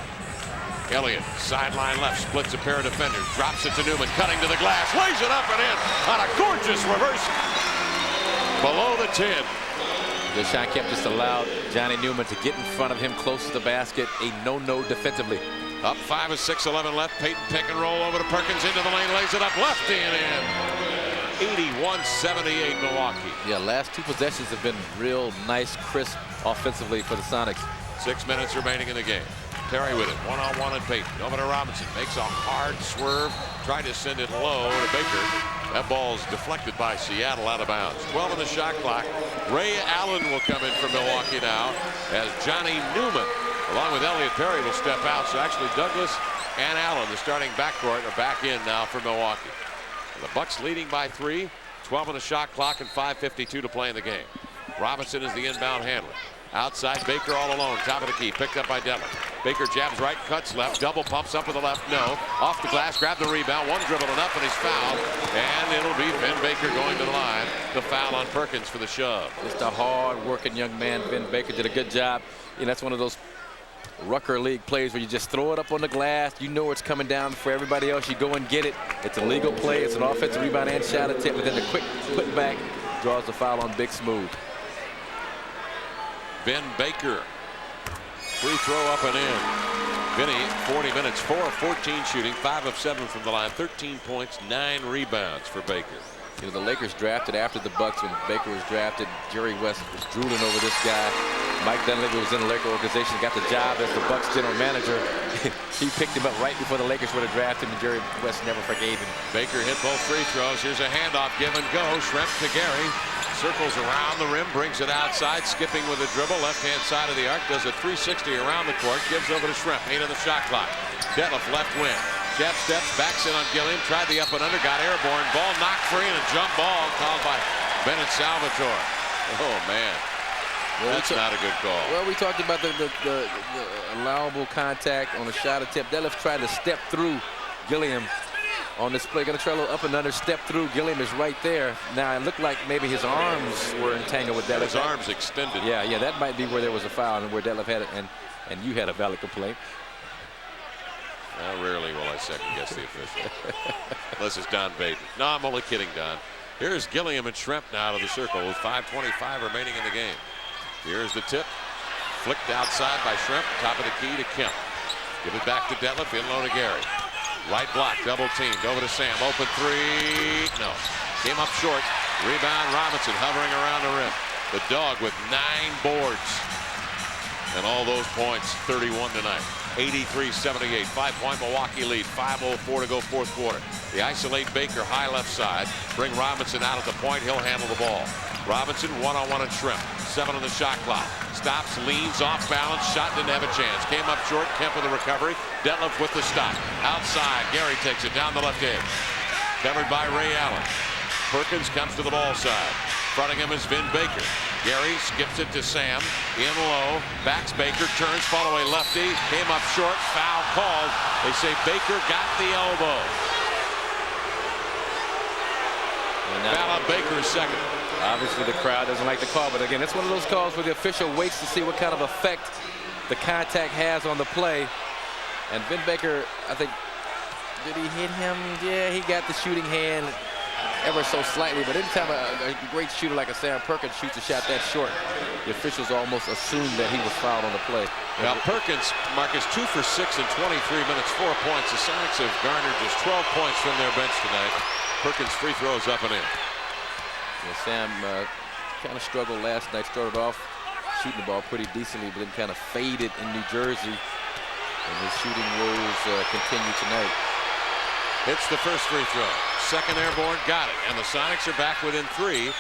Elliott, sideline left, splits a pair of defenders, drops it to Newman, cutting to the glass, lays it up and in on a gorgeous reverse below the 10.
Sean Kemp just allowed Johnny Newman to get in front of him close to the basket. A no-no defensively.
Up 5 of 6, 11 left. Payton pick and roll over to Perkins into the lane, lays it up lefty and in. 81-78 Milwaukee.
Yeah, last 2 possessions have been real nice, crisp offensively for the Sonics.
6 minutes remaining in the game. Perry with it, one-on-one and Payton. Over to Robinson, makes a hard swerve, tried to send it low to Baker. That ball's deflected by Seattle out of bounds. 12 on the shot clock. Ray Allen will come in for Milwaukee now as Johnny Newman, along with Elliott Perry, will step out. So actually Douglas and Allen, the starting backcourt, are back in now for Milwaukee. The Bucks leading by 3, 12 on the shot clock and 5:52 to play in the game. Robinson is the inbound handler. Outside, Baker all alone, top of the key, picked up by Detlef. Baker jabs right, cuts left, double pumps up with the left, no. Off the glass, grab the rebound, one dribble enough, and he's fouled. And it'll be Ben Baker going to the line. The foul on Perkins for the shove.
Just a hard-working young man. Ben Baker did a good job. You know, that's one of those Rucker League plays where you just throw it up on the glass. You know it's coming down for everybody else. You go and get it. It's a legal play. It's an offensive rebound and shot attempt, but then the quick putback draws the foul on Big Smooth.
Ben Baker, free throw up and in. Vinny, 40 minutes, 4 of 14 shooting, 5 of 7 from the line, 13 points, 9 rebounds for Baker.
You know, the Lakers drafted after the Bucks when Baker was drafted. Jerry West was drooling over this guy. Mike Dunleavy was in the Laker organization, got the job as the Bucks general manager. He picked him up right before the Lakers would have drafted him, and Jerry West never forgave him.
Baker hit both free throws. Here's a handoff, give and go. Schrempf to Gary. Circles around the rim, brings it outside, skipping with a dribble, left-hand side of the arc, does a 360 around the court, gives over to Schrempf, 8 on the shot clock. Detlef left wing. Jab steps, backs in on Gilliam, tried the up and under, got airborne, ball knocked free, and a jump ball called by Bennett Salvatore. Oh, man. Well, that's not a good call.
Well, we talked about the allowable contact on a shot attempt. Detlef tried to step through Gilliam on this play. Going to try a little up and under, step through. Gilliam is right there. Now, it looked like maybe his arms were entangled with Detlef.
His arms extended.
Yeah, that might be where there was a foul and where Detlef had it, and you had a valid complaint.
Rarely will I second guess the official. Unless it's Don Baden. No, I'm only kidding, Don. Here's Gilliam and Schrempf now to the circle with 5:25 remaining in the game. Here's the tip. Flicked outside by Schrempf. Top of the key to Kemp. Give it back to Detlef. In low to Gary. Right block, double teamed. Over to Sam. Open three. No. Came up short. Rebound Robinson hovering around the rim. The Dog with 9 boards. And all those points, 31 tonight. 83-78. 5-point Milwaukee lead. 5:04 to go fourth quarter. They isolate Baker high left side. Bring Robinson out at the point. He'll handle the ball. Robinson one-on-one and Schrempf. 7 on the shot clock. Stops, leans off balance. Shot didn't have a chance. Came up short. Kemp with the recovery. Detlef with the stop. Outside. Gary takes it down the left edge. Covered by Ray Allen. Perkins comes to the ball side. Fronting him is Vin Baker. Gary skips it to Sam. In low. Backs Baker. Turns. Follow away lefty. Came up short. Foul called. They say Baker got the elbow. Foul on Baker's second.
Obviously, the crowd doesn't like the call, but again, it's one of those calls where the official waits to see what kind of effect the contact has on the play. And Vin Baker, I think, did he hit him? Yeah, he got the shooting hand ever so slightly, but anytime a great shooter like a Sam Perkins shoots a shot that short, the officials almost assume that he was fouled on the play.
Now Perkins, Marcus, 2 for 6 in 23 minutes, 4 points. The Sonics have garnered just 12 points from their bench tonight. Perkins free throws up and in.
Well, Sam kind of struggled last night. Started off shooting the ball pretty decently, but then kind of faded in New Jersey. And his shooting woes continue tonight.
Hits the first free throw. Second airborne, got it. And the Sonics are back within 3.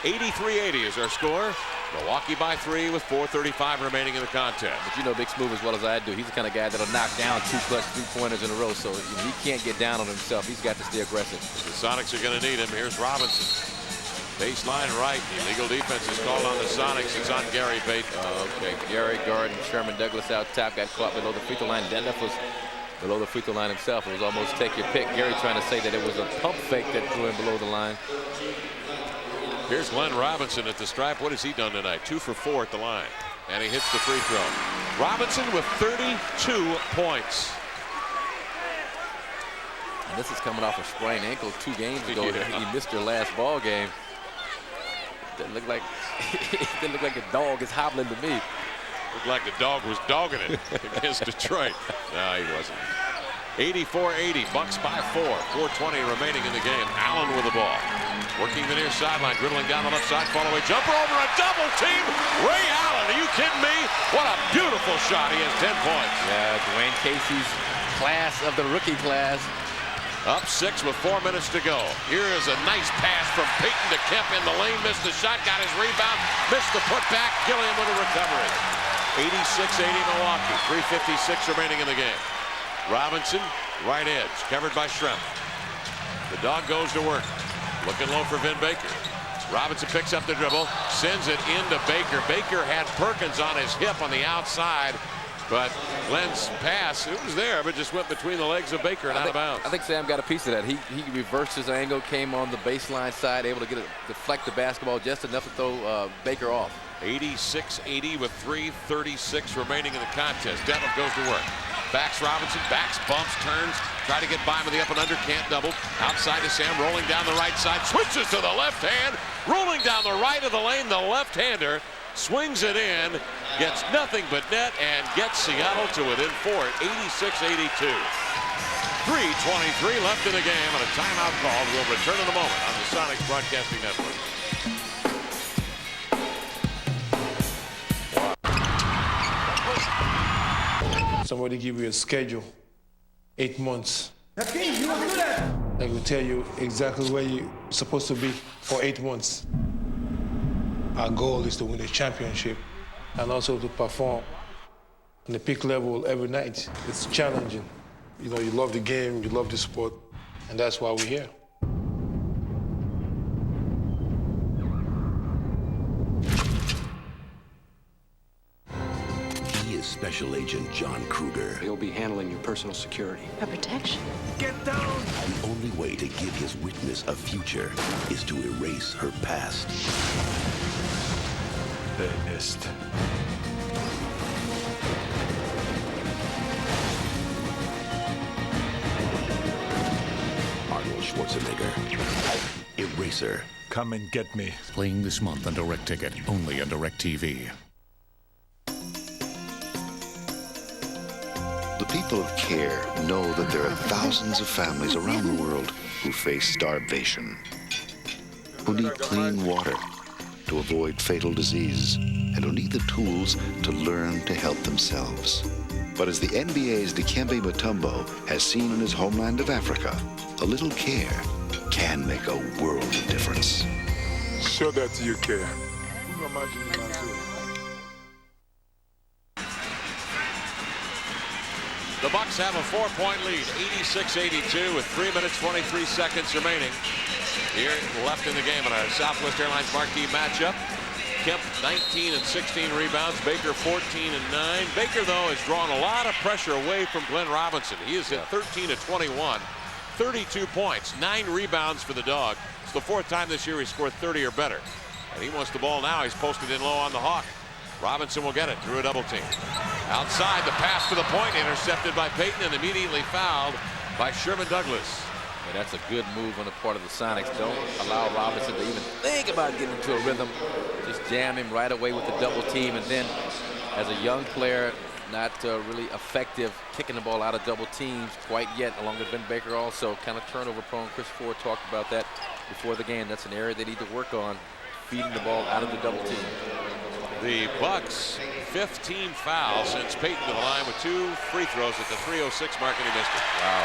83-80 is our score. Milwaukee by 3 with 4:35 remaining in the contest.
But you know Big Smooth as well as I do. He's the kind of guy that'll knock down 2 clutch 3-pointers in a row. So he can't get down on himself. He's got to stay aggressive.
The Sonics are going to need him. Here's Robinson. Baseline right. Illegal defense is called on the Sonics. It's on Gary Payton.
Okay, Gary, Garden, Sherman Douglas out top. Got caught below the free throw line. Denduff was below the free throw line himself. It was almost take your pick. Gary trying to say that it was a pump fake that threw him below the line.
Here's Glenn Robinson at the stripe. What has he done tonight? 2 for 4 at the line. And he hits the free throw. Robinson with 32 points.
And this is coming off a sprained ankle 2 games ago. Yeah. He missed their last ball game. Didn't look like the dog is hobbling to me.
Looked like the dog was dogging it against Detroit. No, he wasn't. 84-80, Bucks by 4. 4:20 remaining in the game. Allen with the ball. Working the near sideline, dribbling down the left side, follow away jumper over a double team. Ray Allen, are you kidding me? What a beautiful shot. He has 10 points.
Yeah, Dwayne Casey's class of the rookie class.
Up 6 with 4 minutes to go. Here is a nice pass from Payton to Kemp in the lane. Missed the shot, got his rebound, missed the putback. Gilliam with a recovery. 86-80 Milwaukee. 3:56 remaining in the game. Robinson, right edge, covered by Schrempf. The dog goes to work. Looking low for Vin Baker. Robinson picks up the dribble, sends it into Baker. Baker had Perkins on his hip on the outside, but Glenn's pass, it was there, but just went between the legs of Baker and out of bounds.
I think Sam got a piece of that. He reversed his angle, came on the baseline side, able to deflect the basketball just enough to throw Baker off.
86-80 with 3:36 remaining in the contest. Detlef goes to work. Backs Robinson, backs, bumps, turns, try to get by him with the up and under, can't double. Outside to Sam, rolling down the right side, switches to the left hand, rolling down the right of the lane, the left-hander swings it in, gets nothing but net, and gets Seattle to within 4 at 86-82. 3:23 left in the game, and a timeout called. We'll return in a moment on the Sonics Broadcasting Network.
Somebody give you a schedule, 8 months. They will tell you exactly where you're supposed to be for 8 months. Our goal is to win the championship and also to perform on the peak level every night. It's challenging. You know, you love the game, you love the sport, and that's why we're here.
Special Agent John Kruger.
He'll be handling your personal security.
For protection.
Get down! The only way to give his witness a future is to erase her past.
They missed.
Arnold Schwarzenegger. Eraser.
Come and get me.
Playing this month on Direct Ticket, only on DirecTV.
The people of CARE know that there are thousands of families around the world who face starvation, who need clean water to avoid fatal disease, and who need the tools to learn to help themselves. But as the NBA's Dikembe Mutombo has seen in his homeland of Africa, a little care can make a world of difference.
Show that to you, CARE.
The Bucks have a 4-point lead, 86-82 with 3 minutes, 23 seconds remaining. Here left in the game in our Southwest Airlines marquee matchup. Kemp 19 and 16 rebounds. Baker 14 and 9. Baker, though, has drawn a lot of pressure away from Glenn Robinson. He is at 13 of 21, 32 points, 9 rebounds for the dog. It's the 4th time this year he scored 30 or better. And he wants the ball now. He's posted in low on the Hawk. Robinson will get it through a double team. Outside, the pass to the point, intercepted by Payton and immediately fouled by Sherman Douglas.
And that's a good move on the part of the Sonics. Don't allow Robinson to even think about getting into a rhythm. Just jam him right away with the double team. And then as a young player, not really effective kicking the ball out of double teams quite yet, along with Ben Baker also kind of turnover prone. Chris Ford talked about that before the game. That's an area they need to work on. feeding the ball out of the double team.
The Bucks 15 fouls since Payton to the line with 2 free throws at the 3:06 mark, and he missed it.
Wow.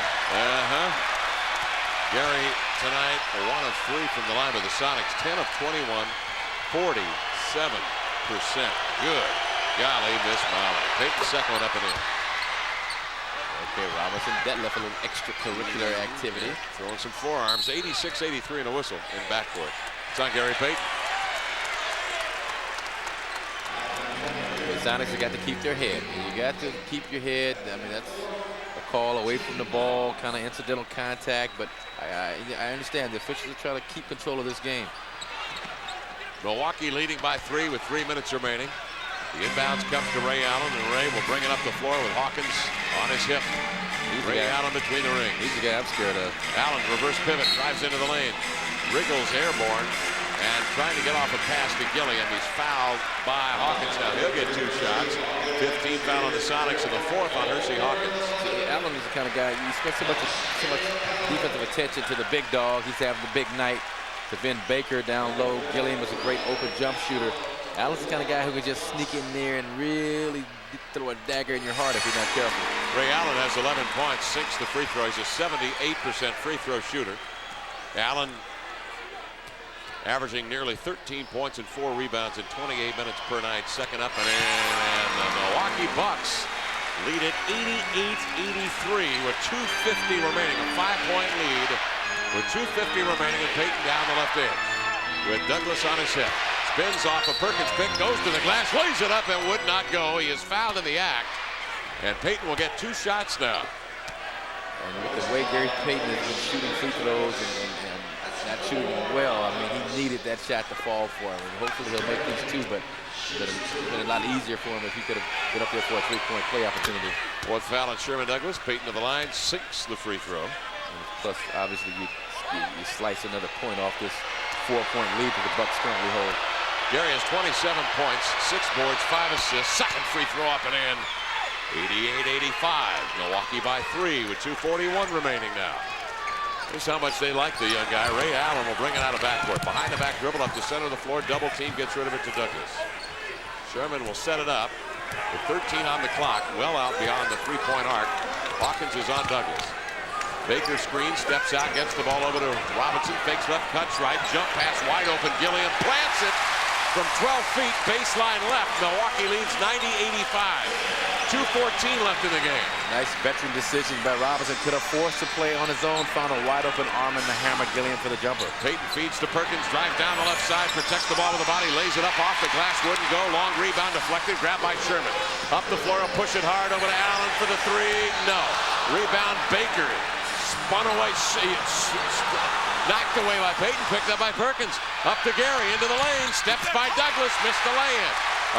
Gary tonight 1 of 3 from the line with the Sonics, 10 of 21, 47%. Good golly, Miss Molly. Payton's second one up and in.
Okay, Robinson, that left a little extracurricular activity.
Throwing some forearms, 86-83 and a whistle in backcourt. It's on Gary Payton.
The Sonics have got to keep their head. You got to keep your head. I mean, that's a call away from the ball, kind of incidental contact, but I understand the officials are trying to keep control of this game.
Milwaukee leading by 3 with 3 minutes remaining. The inbounds comes to Ray Allen, and Ray will bring it up the floor with Hawkins on his hip. Ray Allen between the rings.
He's the guy I'm scared of.
Allen, reverse pivot, drives into the lane. Wriggles airborne and trying to get off a pass to Gilliam. He's fouled by Hawkins. Now he'll get 2 shots. 15 foul on the Sonics and the 4th on Hersey Hawkins.
See, Allen is the kind of guy, you spend so much defensive attention to the big dog. He's having the big night. To Vin Baker down low. Gilliam is a great open jump shooter. Allen's the kind of guy who could just sneak in there and really throw a dagger in your heart if you're not careful.
Ray Allen has 11 points, 6 the free throw. He's a 78% free throw shooter. Allen averaging nearly 13 points and 4 rebounds in 28 minutes per night. Second up and in, and the Milwaukee Bucks lead it 88-83 with 2:50 remaining. A 5-point lead with 2:50 remaining, and Payton down the left end with Douglas on his hip. Spins off a Perkins pick, goes to the glass, lays it up and would not go. He is fouled in the act, and Payton will get 2 shots now.
And with the way Gary Payton has been shooting free throws and not shooting them well, I mean, he needed that shot to fall for him. And hopefully he'll make these 2, but it's been a lot easier for him if he could have been up there for a 3-point play opportunity.
4th foul on Sherman Douglas. Payton to the line, 6 the free throw.
And plus, obviously, you slice another point off this 4-point lead that the Bucks currently hold.
Gary has 27 points, 6 boards, 5 assists. Second free throw up and in. 88-85. Milwaukee by 3 with 2:41 remaining now. Here's how much they like the young guy. Ray Allen will bring it out of backcourt. Behind the back dribble up the center of the floor. Double team, gets rid of it to Douglas. Sherman will set it up with 13 on the clock. Well out beyond the 3-point arc. Hawkins is on Douglas. Baker screen, steps out, gets the ball over to Robinson. Fakes left, cuts right. Jump pass wide open. Gilliam plants it from 12 feet. Baseline left. Milwaukee leads 90-85. 2:14 left in the game.
Nice veteran decision by Robinson. Could have forced the play on his own. Found a wide open arm in the hammer. Gilliam for the jumper.
Payton feeds to Perkins. Drives down the left side. Protects the ball with the body. Lays it up off the glass. Wouldn't go. Long rebound deflected. Grabbed by Sherman. Up the floor. Push it hard over to Allen for the 3. No. Rebound Baker. Spun away. Knocked away by Payton. Picked up by Perkins. Up to Gary. Into the lane. Steps by Douglas. Missed the lay-in.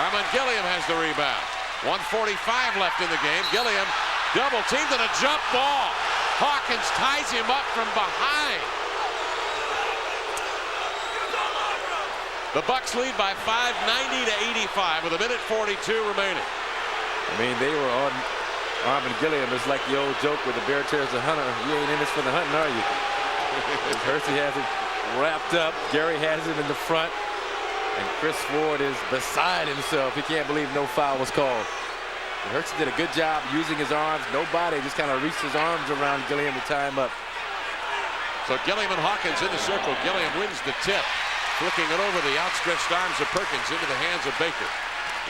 Armand Gilliam has the rebound. 1:45 left in the game. Gilliam double teamed and a jump ball. Hawkins ties him up from behind. The Bucks lead by 5, 90-85 with 1:42 remaining.
I mean, they were on Armand Gilliam. It's like the old joke where the bear tears the hunter. You ain't in this for the hunting, are you? Hersey has it wrapped up. Gary has it in the front. And Chris Ford is beside himself. He can't believe no foul was called. And Hersey did a good job using his arms. Nobody just kind of reached his arms around Gilliam to tie him up.
So Gilliam and Hawkins in the circle. Gilliam wins the tip. Flicking it over the outstretched arms of Perkins into the hands of Baker.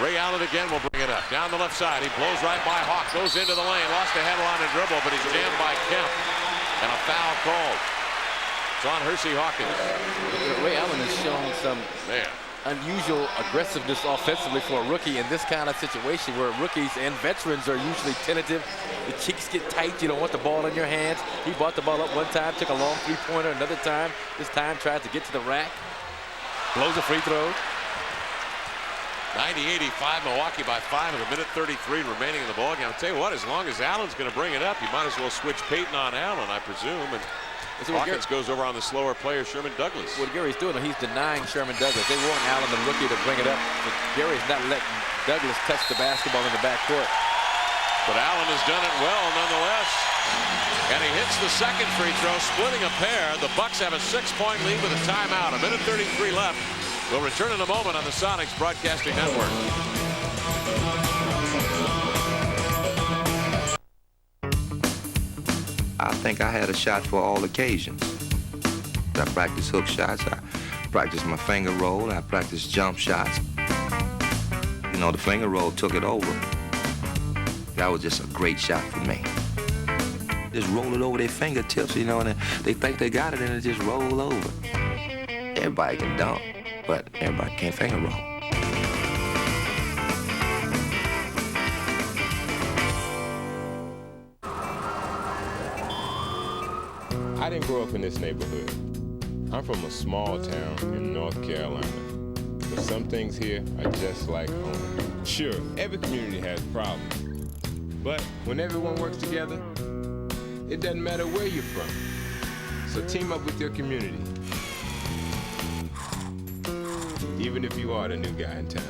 Ray Allen again will bring it up. Down the left side. He blows right by Hawk. Goes into the lane. Lost a head on a dribble, but he's jammed by Kemp. And a foul called. It's on Hersey Hawkins.
Ray Allen has shown some unusual aggressiveness offensively for a rookie in this kind of situation where rookies and veterans are usually tentative. The cheeks get tight. You don't want the ball in your hands. He brought the ball up one time, took a long 3-pointer another time. This time tried to get to the rack. Blows a free throw.
90-85, Milwaukee by 5 with 1:33 remaining in the ballgame. I'll tell you what, as long as Allen's going to bring it up, you might as well switch Payton on Allen, I presume. And
so
Hawkins goes over on the slower player, Sherman Douglas.
What Gary's doing, he's denying Sherman Douglas. They want Allen, the rookie, to bring it up. But Gary's not letting Douglas touch the basketball in the backcourt.
But Allen has done it well nonetheless. And he hits the second free throw, splitting a pair. The Bucks have a 6-point lead with a timeout. 1:33 left. We'll return in a moment on the Sonics Broadcasting Network.
I think I had a shot for all occasions. I practiced hook shots, I practiced my finger roll, I practiced jump shots. You know, the finger roll took it over. That was just a great shot for me. Just roll it over their fingertips, you know, and they think they got it and it just roll over. Everybody can dunk, but everybody can't finger roll.
I didn't grow up in this neighborhood. I'm from a small town in North Carolina. But some things here are just like home. Sure, every community has problems. But when everyone works together, it doesn't matter where you're from. So team up with your community. Even if you are the new guy in town.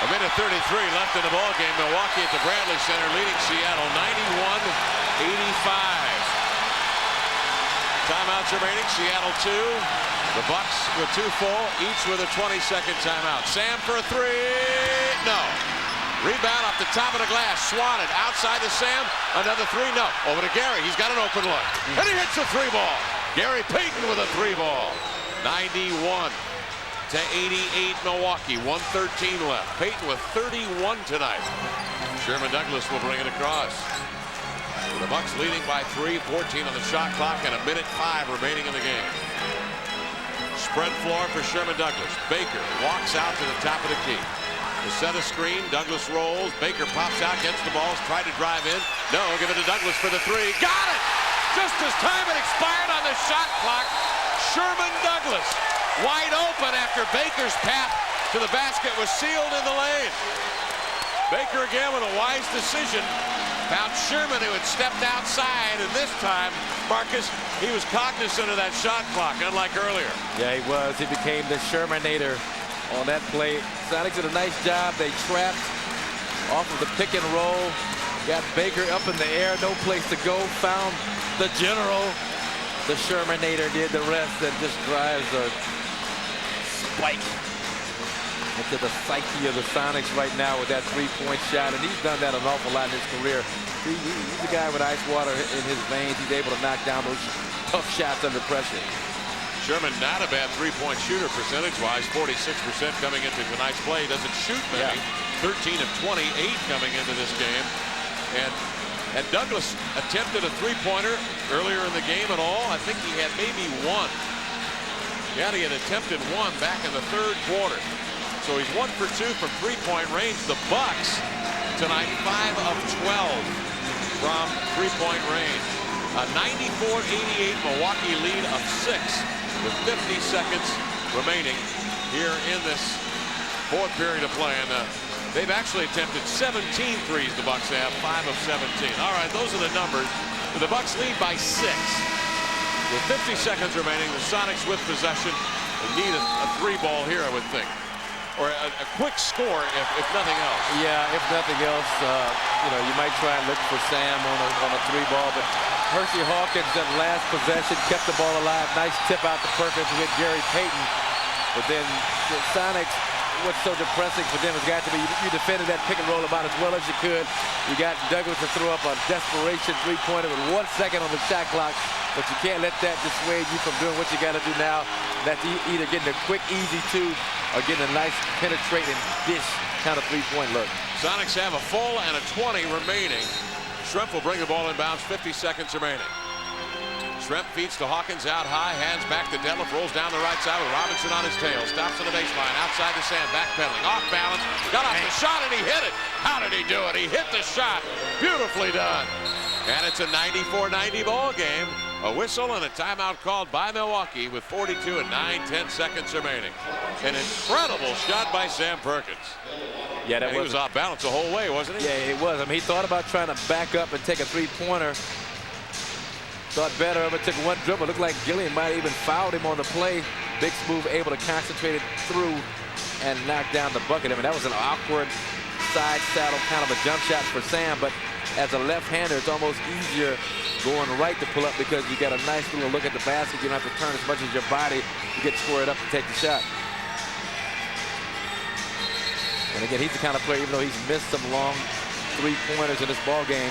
A minute 33 left in the ball game. Milwaukee at the Bradley Center leading Seattle 91-85. Timeouts remaining. Seattle 2. The Bucks with 2 full, each with a 20-second timeout. Sam for a 3. No. Rebound off the top of the glass. Swatted outside to Sam. Another 3. No. Over to Gary. He's got an open look. And he hits a 3-ball. Gary Payton with a 3-ball. 91-88 Milwaukee. 1:13 left. Payton with 31 tonight. Sherman Douglas will bring it across. The Bucks leading by 3, 14 on the shot clock, and a minute 5 remaining in the game. Spread floor for Sherman Douglas. Baker walks out to the top of the key. To set a screen, Douglas rolls. Baker pops out, gets the balls, tried to drive in. No, give it to Douglas for the 3. Got it! Just as time had expired on the shot clock, Sherman Douglas wide open after Baker's path to the basket was sealed in the lane. Baker again with a wise decision. Found Sherman, who had stepped outside, and this time, Marcus, he was cognizant of that shot clock, unlike earlier.
Yeah, he was. He became the Shermanator on that play. Sonics did a nice job. They trapped off of the pick and roll. Got Baker up in the air, no place to go. Found the general. The Shermanator did the rest, and just drives a spike into the psyche of the Sonics right now with that 3-point shot, and he's done that an awful lot in his career. He's a guy with ice water in his veins. He's able to knock down those tough shots under pressure.
Sherman not a bad 3-point shooter percentage-wise, 46% coming into tonight's play. Doesn't shoot many. 13 of 28 coming into this game. And Douglas attempted a 3-pointer earlier in the game at all. I think he had maybe 1. Yeah, he had attempted 1 back in the 3rd quarter. So he's 1 for 2 from 3-point range. The Bucks tonight 5 of 12 from 3-point range. A 94-88 Milwaukee lead of 6 with 50 seconds remaining here in this 4th period of play. And they've actually attempted 17 threes. The Bucks have 5 of 17. All right, those are the numbers. The Bucks lead by 6. With 50 seconds remaining, the Sonics with possession. They need a 3-ball here, I would think. Or a quick score, if nothing else.
Yeah, if nothing else, you might try and look for Sam on a 3-ball, but Hershey Hawkins, that last possession, kept the ball alive. Nice tip out to Perkins with Gary Payton. But then the Sonics, what's so depressing for them has got to be you defended that pick and roll about as well as you could. You got Douglas to throw up a desperation 3-pointer with 1 second on the shot clock, but you can't let that dissuade you from doing what you got to do now. That's either getting a quick, easy 2 or getting a nice penetrating dish kind of 3-point look.
Sonics have a full and a 20 remaining. Schrempf will bring the ball inbounds, 50 seconds remaining. Schrempf feeds to Hawkins out high, hands back to Detlef, rolls down the right side with Robinson on his tail, stops on the baseline, outside to Sam, backpedaling, off balance, got off the shot and he hit it. How did he do it? He hit the shot. Beautifully done. And it's a 94-90 ball game. A whistle and a timeout called by Milwaukee with 42 and 9/10 seconds remaining. An incredible shot by Sam Perkins.
Yeah, that
he was off balance the whole way, wasn't he?
Yeah, it was. I mean, he thought about trying to back up and take a three-pointer. Thought better of it, took one dribble. Looked like Gillian might have even fouled him on the play. Big Smooth able to concentrate it through and knock down the bucket. I mean, that was an awkward side saddle kind of a jump shot for Sam, but as a left-hander, it's almost easier going right to pull up because you got a nice little look at the basket. You don't have to turn as much as your body to get squared up to take the shot. And again, he's the kind of player, even though he's missed some long three-pointers in this ball game,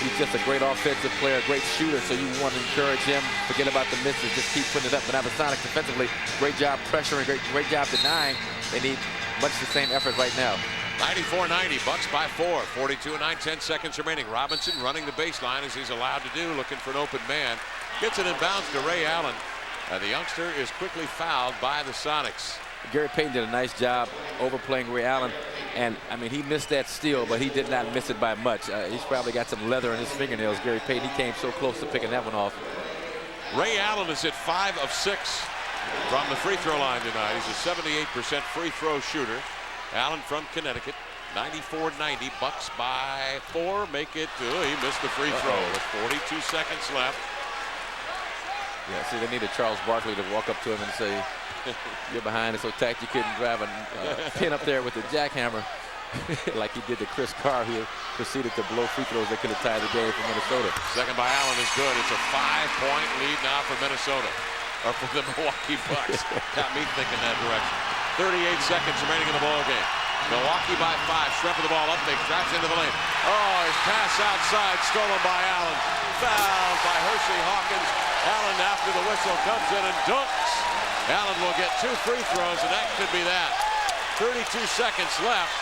he's just a great offensive player, a great shooter, so you want to encourage him. Forget about the misses, just keep putting it up. But now the Sonics defensively, great job pressuring, great job denying. They need much the same effort right now.
94-90, Bucks by 4, 42 and 9/10 seconds remaining. Robinson running the baseline as he's allowed to do, looking for an open man. Gets it inbounds to Ray Allen. The youngster is quickly fouled by the Sonics.
Gary Payton did a nice job overplaying Ray Allen. And, I mean, he missed that steal, but he did not miss it by much. He's probably got some leather in his fingernails. Gary Payton, he came so close to picking that one off.
Ray Allen is at 5 of 6 from the free throw line tonight. He's a 78% free throw shooter. Allen from Connecticut, 94-90, Bucks by 4, make it, he missed the free throw with 42 seconds left.
Yeah, see, they needed Charles Barkley to walk up to him and say, you're behind, it's so tight you couldn't drive a pin up there with the jackhammer like he did to Chris Carr, who proceeded to blow free throws that could have tied the game for Minnesota.
Second by Allen is good. It's a 5-point lead now for Minnesota, or for the Milwaukee Bucks. Got me thinking that direction. 38 seconds remaining in the ball game. Milwaukee by 5. Shrimp with the ball up. They drives into the lane. Oh, his pass outside, stolen by Allen. Fouled by Hershey Hawkins. Allen, after the whistle, comes in and dunks. Allen will get 2 free throws, and that could be that. 32 seconds left.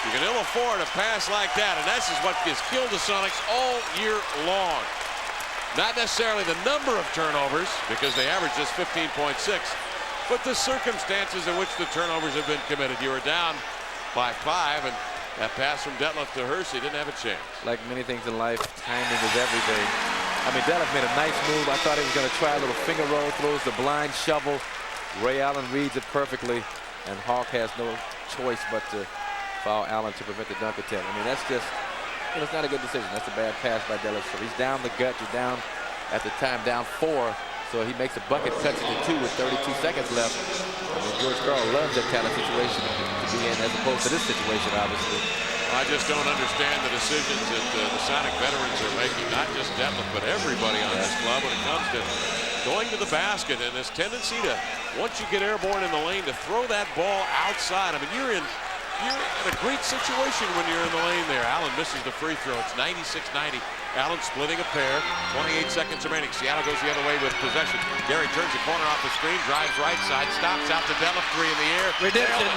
You can ill afford a pass like that, and this is what has killed the Sonics all year long. Not necessarily the number of turnovers, because they average just 15.6. But the circumstances in which the turnovers have been committed. You were down by 5, and that pass from Detlef to Hersey didn't have a chance.
Like many things in life, timing is everything. I mean, Detlef made a nice move. I thought he was going to try a little finger roll, throws the blind shovel. Ray Allen reads it perfectly, and Hawk has no choice but to foul Allen to prevent the dunk attempt. I mean, that's just, it's not a good decision. That's a bad pass by Detlef. So he's down the gut. You're down, at the time, down 4. So he makes a bucket, cuts it to 2 with 32 seconds left. I mean, George Karl loves that kind of situation to be in, as opposed to this situation, obviously.
I just don't understand the decisions that the Sonic veterans are making, not just Detlef, but everybody on this club when it comes to going to the basket, and this tendency to, once you get airborne in the lane, to throw that ball outside. I mean, you're in a great situation when you're in the lane there. Allen misses the free throw. It's 96-90. Allen splitting a pair. 28 seconds remaining. Seattle goes the other way with possession. Gary turns the corner off the screen, drives right side, stops out to Detlef, 3 in the air.
Redemption.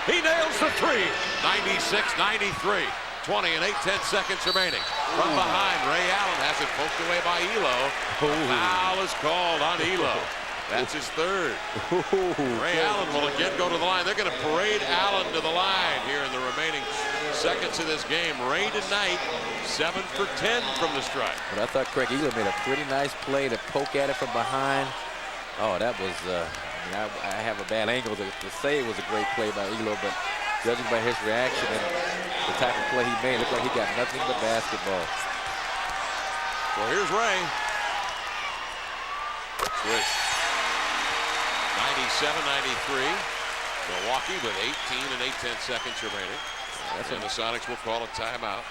He nails the 3. 96-93. 20 and 8/10 seconds remaining. From behind, Ray Allen has it poked away by Elo. Foul is called on Elo. That's his 3rd. Ray Allen will again go to the line. They're going to parade Allen to the line here in the remaining seconds of this game. Ray tonight, 7 for 10 from the stripe.
But I thought Craig Elo made a pretty nice play to poke at it from behind. Oh, that was, I have a bad angle to say it was a great play by Elo, but judging by his reaction and the type of play he made, it looked like he got nothing but basketball.
Well, here's Ray. Switch. 97-93. Milwaukee with 18 and 8/10 seconds remaining. That's when the Sonics will call a timeout.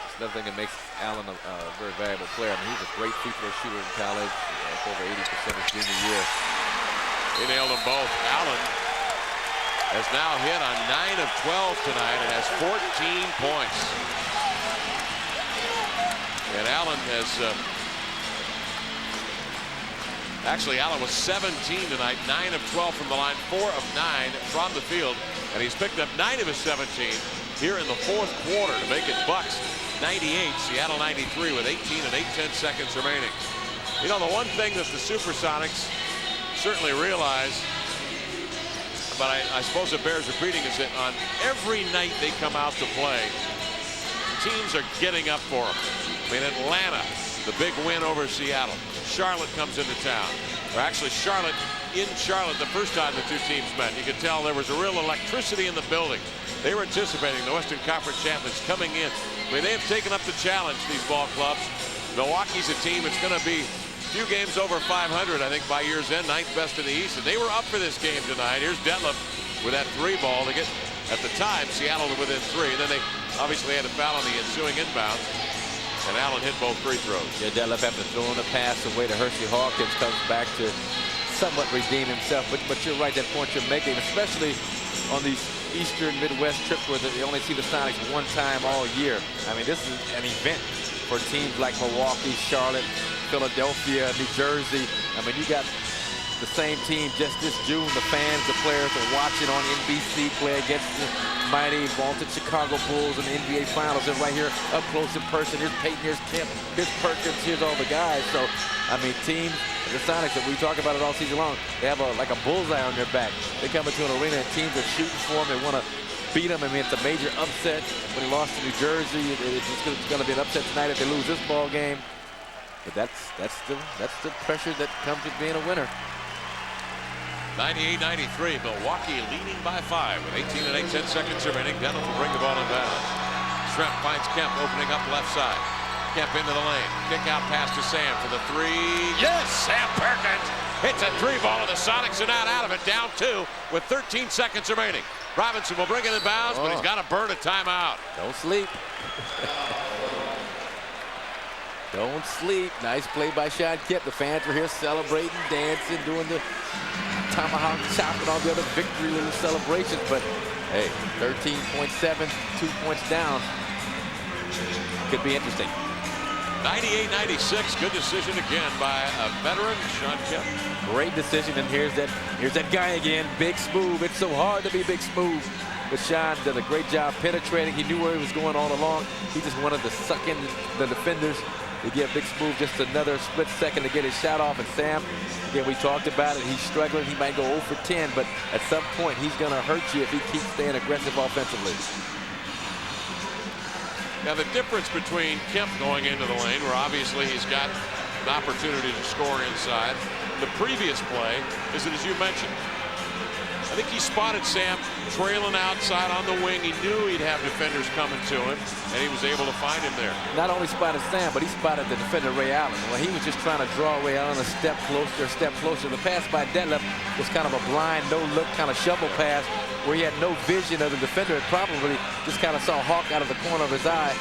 It's another thing that makes Allen a very valuable player. I mean, he's a great free throw shooter in college. Over 80% his junior year.
He nailed them both. Allen has now hit on 9 of 12 tonight and has 14 points. And Allen has actually, Allen was 17 tonight, 9 of 12 from the line, 4 of 9 from the field, and he's picked up 9 of his 17 here in the 4th quarter to make it Bucks 98, Seattle 93 with 18 and 8/10 seconds remaining. You know, the one thing that the Supersonics certainly realize, but I suppose it bears repeating, is that on every night they come out to play, teams are getting up for them. I mean, Atlanta, the big win over Seattle. Charlotte comes into town. Or actually, Charlotte in Charlotte the first time the two teams met. You could tell there was a real electricity in the building. They were anticipating the Western Conference champions coming in. I mean, they have taken up the challenge, these ball clubs. Milwaukee's a team that's going to be a few games over 500, I think, by year's end, 9th best in the East. And they were up for this game tonight. Here's Detlef with that 3 ball to get, at the time, Seattle to within 3. And then they obviously had a foul on the ensuing inbounds. And Allen hit both free throws.
Yeah, Detlef after throwing the pass away to Hershey Hawkins comes back to somewhat redeem himself. But you're right, that point you're making, especially on these Eastern Midwest trips where they only see the Sonics one time all year. I mean, this is an event for teams like Milwaukee, Charlotte, Philadelphia, New Jersey. I mean, you got the same team just this June. The fans, the players are watching on NBC play against the mighty vaunted Chicago Bulls in the NBA Finals. And right here, up close in person, here's Peyton, here's Kemp, here's Perkins, here's all the guys. So, I mean, teams, the Sonics, that we talk about it all season long, they have like a bullseye on their back. They come into an arena and teams are shooting for them. They want to beat them. I mean, it's a major upset. When he lost to New Jersey, it's going to be an upset tonight if they lose this ball game. But that's the pressure that comes with being a winner.
98-93, Milwaukee leading by 5 with 18 and 10 seconds remaining. Detlef will bring the ball inbounds. Schrempf finds Kemp opening up left side. Kemp into the lane. Kick out pass to Sam for the 3. Yes, Sam Perkins hits a 3 ball, and the Sonics are not out of it. Down 2 with 13 seconds remaining. Robinson will bring it inbounds, but he's got to burn a timeout.
Don't sleep. Don't sleep. Nice play by Sean Kemp. The fans were here celebrating, dancing, doing the tomahawk chop and all the other victory little celebrations. But hey, 13.7, 2 points down. Could be interesting.
98-96, good decision again by a veteran, Sean Kemp.
Great decision, and here's that guy again, Big Smooth. It's so hard to be Big Smooth. But Sean did a great job penetrating. He knew where he was going all along. He just wanted to suck in the defenders to give Big Smooth just another split second to get his shot off. And Sam, again, we talked about it. He's struggling. He might go 0 for 10, but at some point, he's going to hurt you if he keeps staying aggressive offensively.
Now, the difference between Kemp going into the lane, where obviously he's got an opportunity to score inside, the previous play is that, as you mentioned, I think he spotted Sam trailing outside on the wing. He knew he'd have defenders coming to him, and he was able to find him there.
Not only spotted Sam, but he spotted the defender, Ray Allen. Well, he was just trying to draw Ray Allen a step closer, The pass by Detlef was kind of a blind, no-look kind of shovel pass where he had no vision of the defender. It probably just kind of saw Hawk out of the corner of his eye.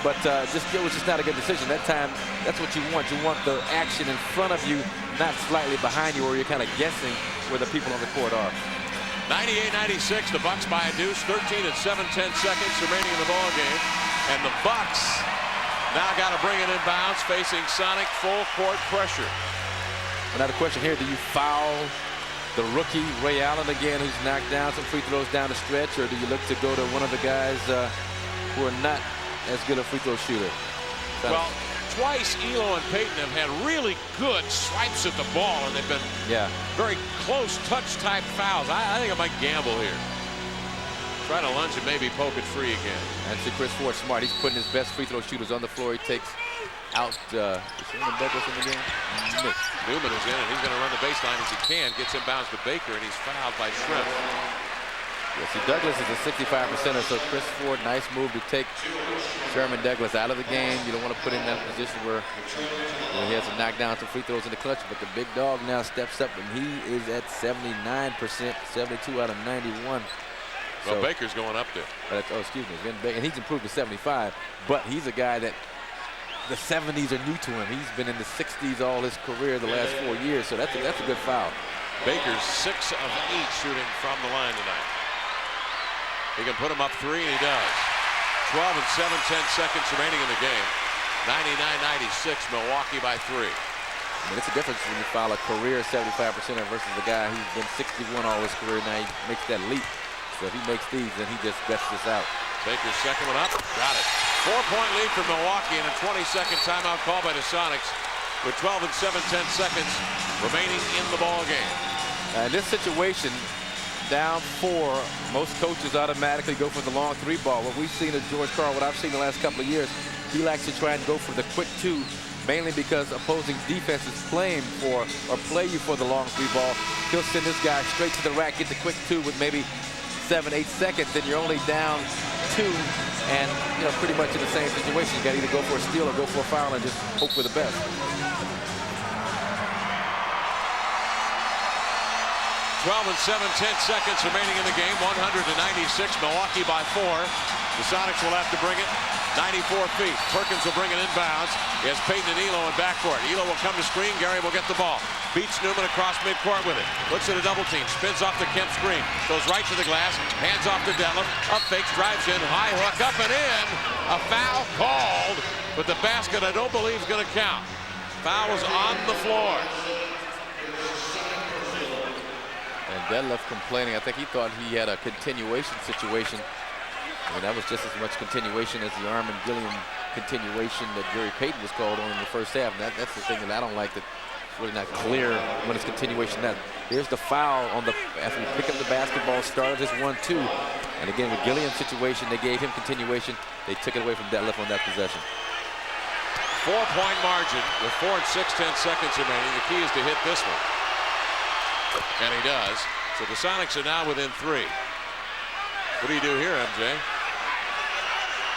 But it was just not a good decision. That time, that's what you want. You want the action in front of you, not slightly behind you, where you're kind of guessing where the people on the court are.
98-96, the Bucks by a deuce, 13 and 7/10 seconds remaining in the ball game. And the Bucks now got to bring it inbounds, facing Sonic full court pressure.
Another question here, do you foul the rookie, Ray Allen, again, who's knocked down some free throws down the stretch, or do you look to go to one of the guys who are not as good a free throw shooter?
Well, twice Elo and Peyton have had really good swipes at the ball, and they've been very close touch-type fouls. I think I might gamble here. Try to lunge and maybe poke it free again.
And see, Chris Ford smart. He's putting his best free throw shooters on the floor. He takes out is Sherman Douglas in the game?
Newman is in, and he's going to run the baseline as he can. Gets inbounds to Baker, and he's fouled by Schrempf.
Yeah, see, Douglas is a 65%er, so Chris Ford, nice move to take Sherman Douglas out of the game. You don't want to put him in that position where he has to knock down some free throws in the clutch, but the big dog now steps up, and he is at 79%, 72 out of 91.
Well, Baker's going up there.
Excuse me, Ben Baker, and he's improved to 75, but he's a guy that the 70s are new to him. He's been in the 60s all his career the last 4 years, so that's a good foul.
Baker's 6 of 8 shooting from the line tonight. He can put him up 3, and he does. 12 and 7/10 seconds remaining in the game. 99-96, Milwaukee by 3.
I mean, it's a difference when you foul a career 75%er versus the guy who's been 61 all his career. Now he makes that leap. So if he makes these, then he just gets this out.
Baker's second one up. Got it. 4-point lead for Milwaukee, and a 20-second timeout call by the Sonics with 12 and 7/10 seconds remaining in the ball game.
In this situation, down 4, most coaches automatically go for the long 3 ball. What we've seen is George Karl, what I've seen the last couple of years, he likes to try and go for the quick 2, mainly because opposing defenses playing for or play you for the long 3 ball. He'll send this guy straight to the rack, get the quick 2 with maybe 7-8 seconds, then you're only down 2, and pretty much in the same situation. You got to either go for a steal or go for a foul and just hope for the best.
12 and 7/10 seconds remaining in the game. 196, Milwaukee by 4. The Sonics will have to bring it 94 feet. Perkins will bring it inbounds. He has Payton and Elo in backcourt. Elo will come to screen. Gary will get the ball. Beats Newman across midcourt with it. Looks at a double team. Spins off the Kemp screen. Goes right to the glass. Hands off to Detlef. Up fakes. Drives in. High hook. Up and in. A foul called. But the basket I don't believe is going to count. Foul was on the floor.
And Detlef complaining. I think he thought he had a continuation situation. I mean, that was just as much continuation as the Armin Gilliam continuation that Gary Payton was called on in the first half. And that's the thing that I don't like, that it's really not clear when it's continuation. Now, here's the foul on the, after he picked up the basketball, started his 1-2. And again, with Gilliam's situation, they gave him continuation. They took it away from Detlef on that possession.
4-point margin with 4 and 6/10 seconds remaining. The key is to hit this one. And he does. So the Sonics are now within 3. What do you do here, MJ?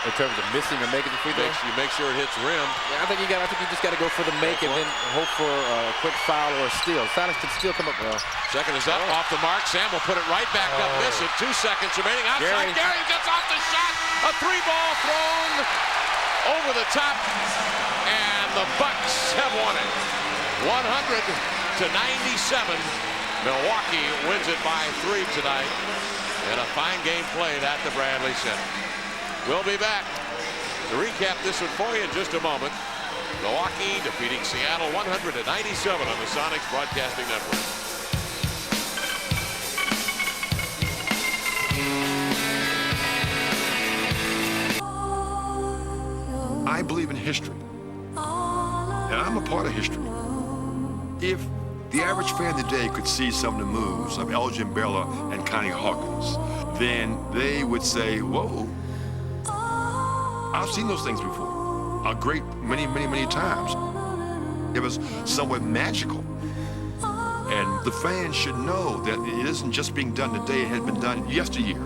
In terms of missing or making the free throw?
You make sure it hits rim.
Yeah, I think you just got to go for the make and then hope for a quick foul or a steal. Sonics can still come up well.
Second is up, off the mark. Sam will put it right back up. Miss it. 2 seconds remaining. Outside. Gary gets off the shot. A 3-ball thrown over the top. And the Bucks have won it. 100-97. Milwaukee wins it by 3 tonight. And a fine game played at the Bradley Center. We'll be back to recap this one for you in just a moment. Milwaukee defeating Seattle 100-97 on the Sonics Broadcasting Network.
I believe in history, and I'm a part of history. If the average fan today could see some of the moves of Elgin Baylor and Connie Hawkins, then they would say, whoa, I've seen those things before. A great many times. It was somewhat magical. And the fans should know that it isn't just being done today, it has been done yesteryear.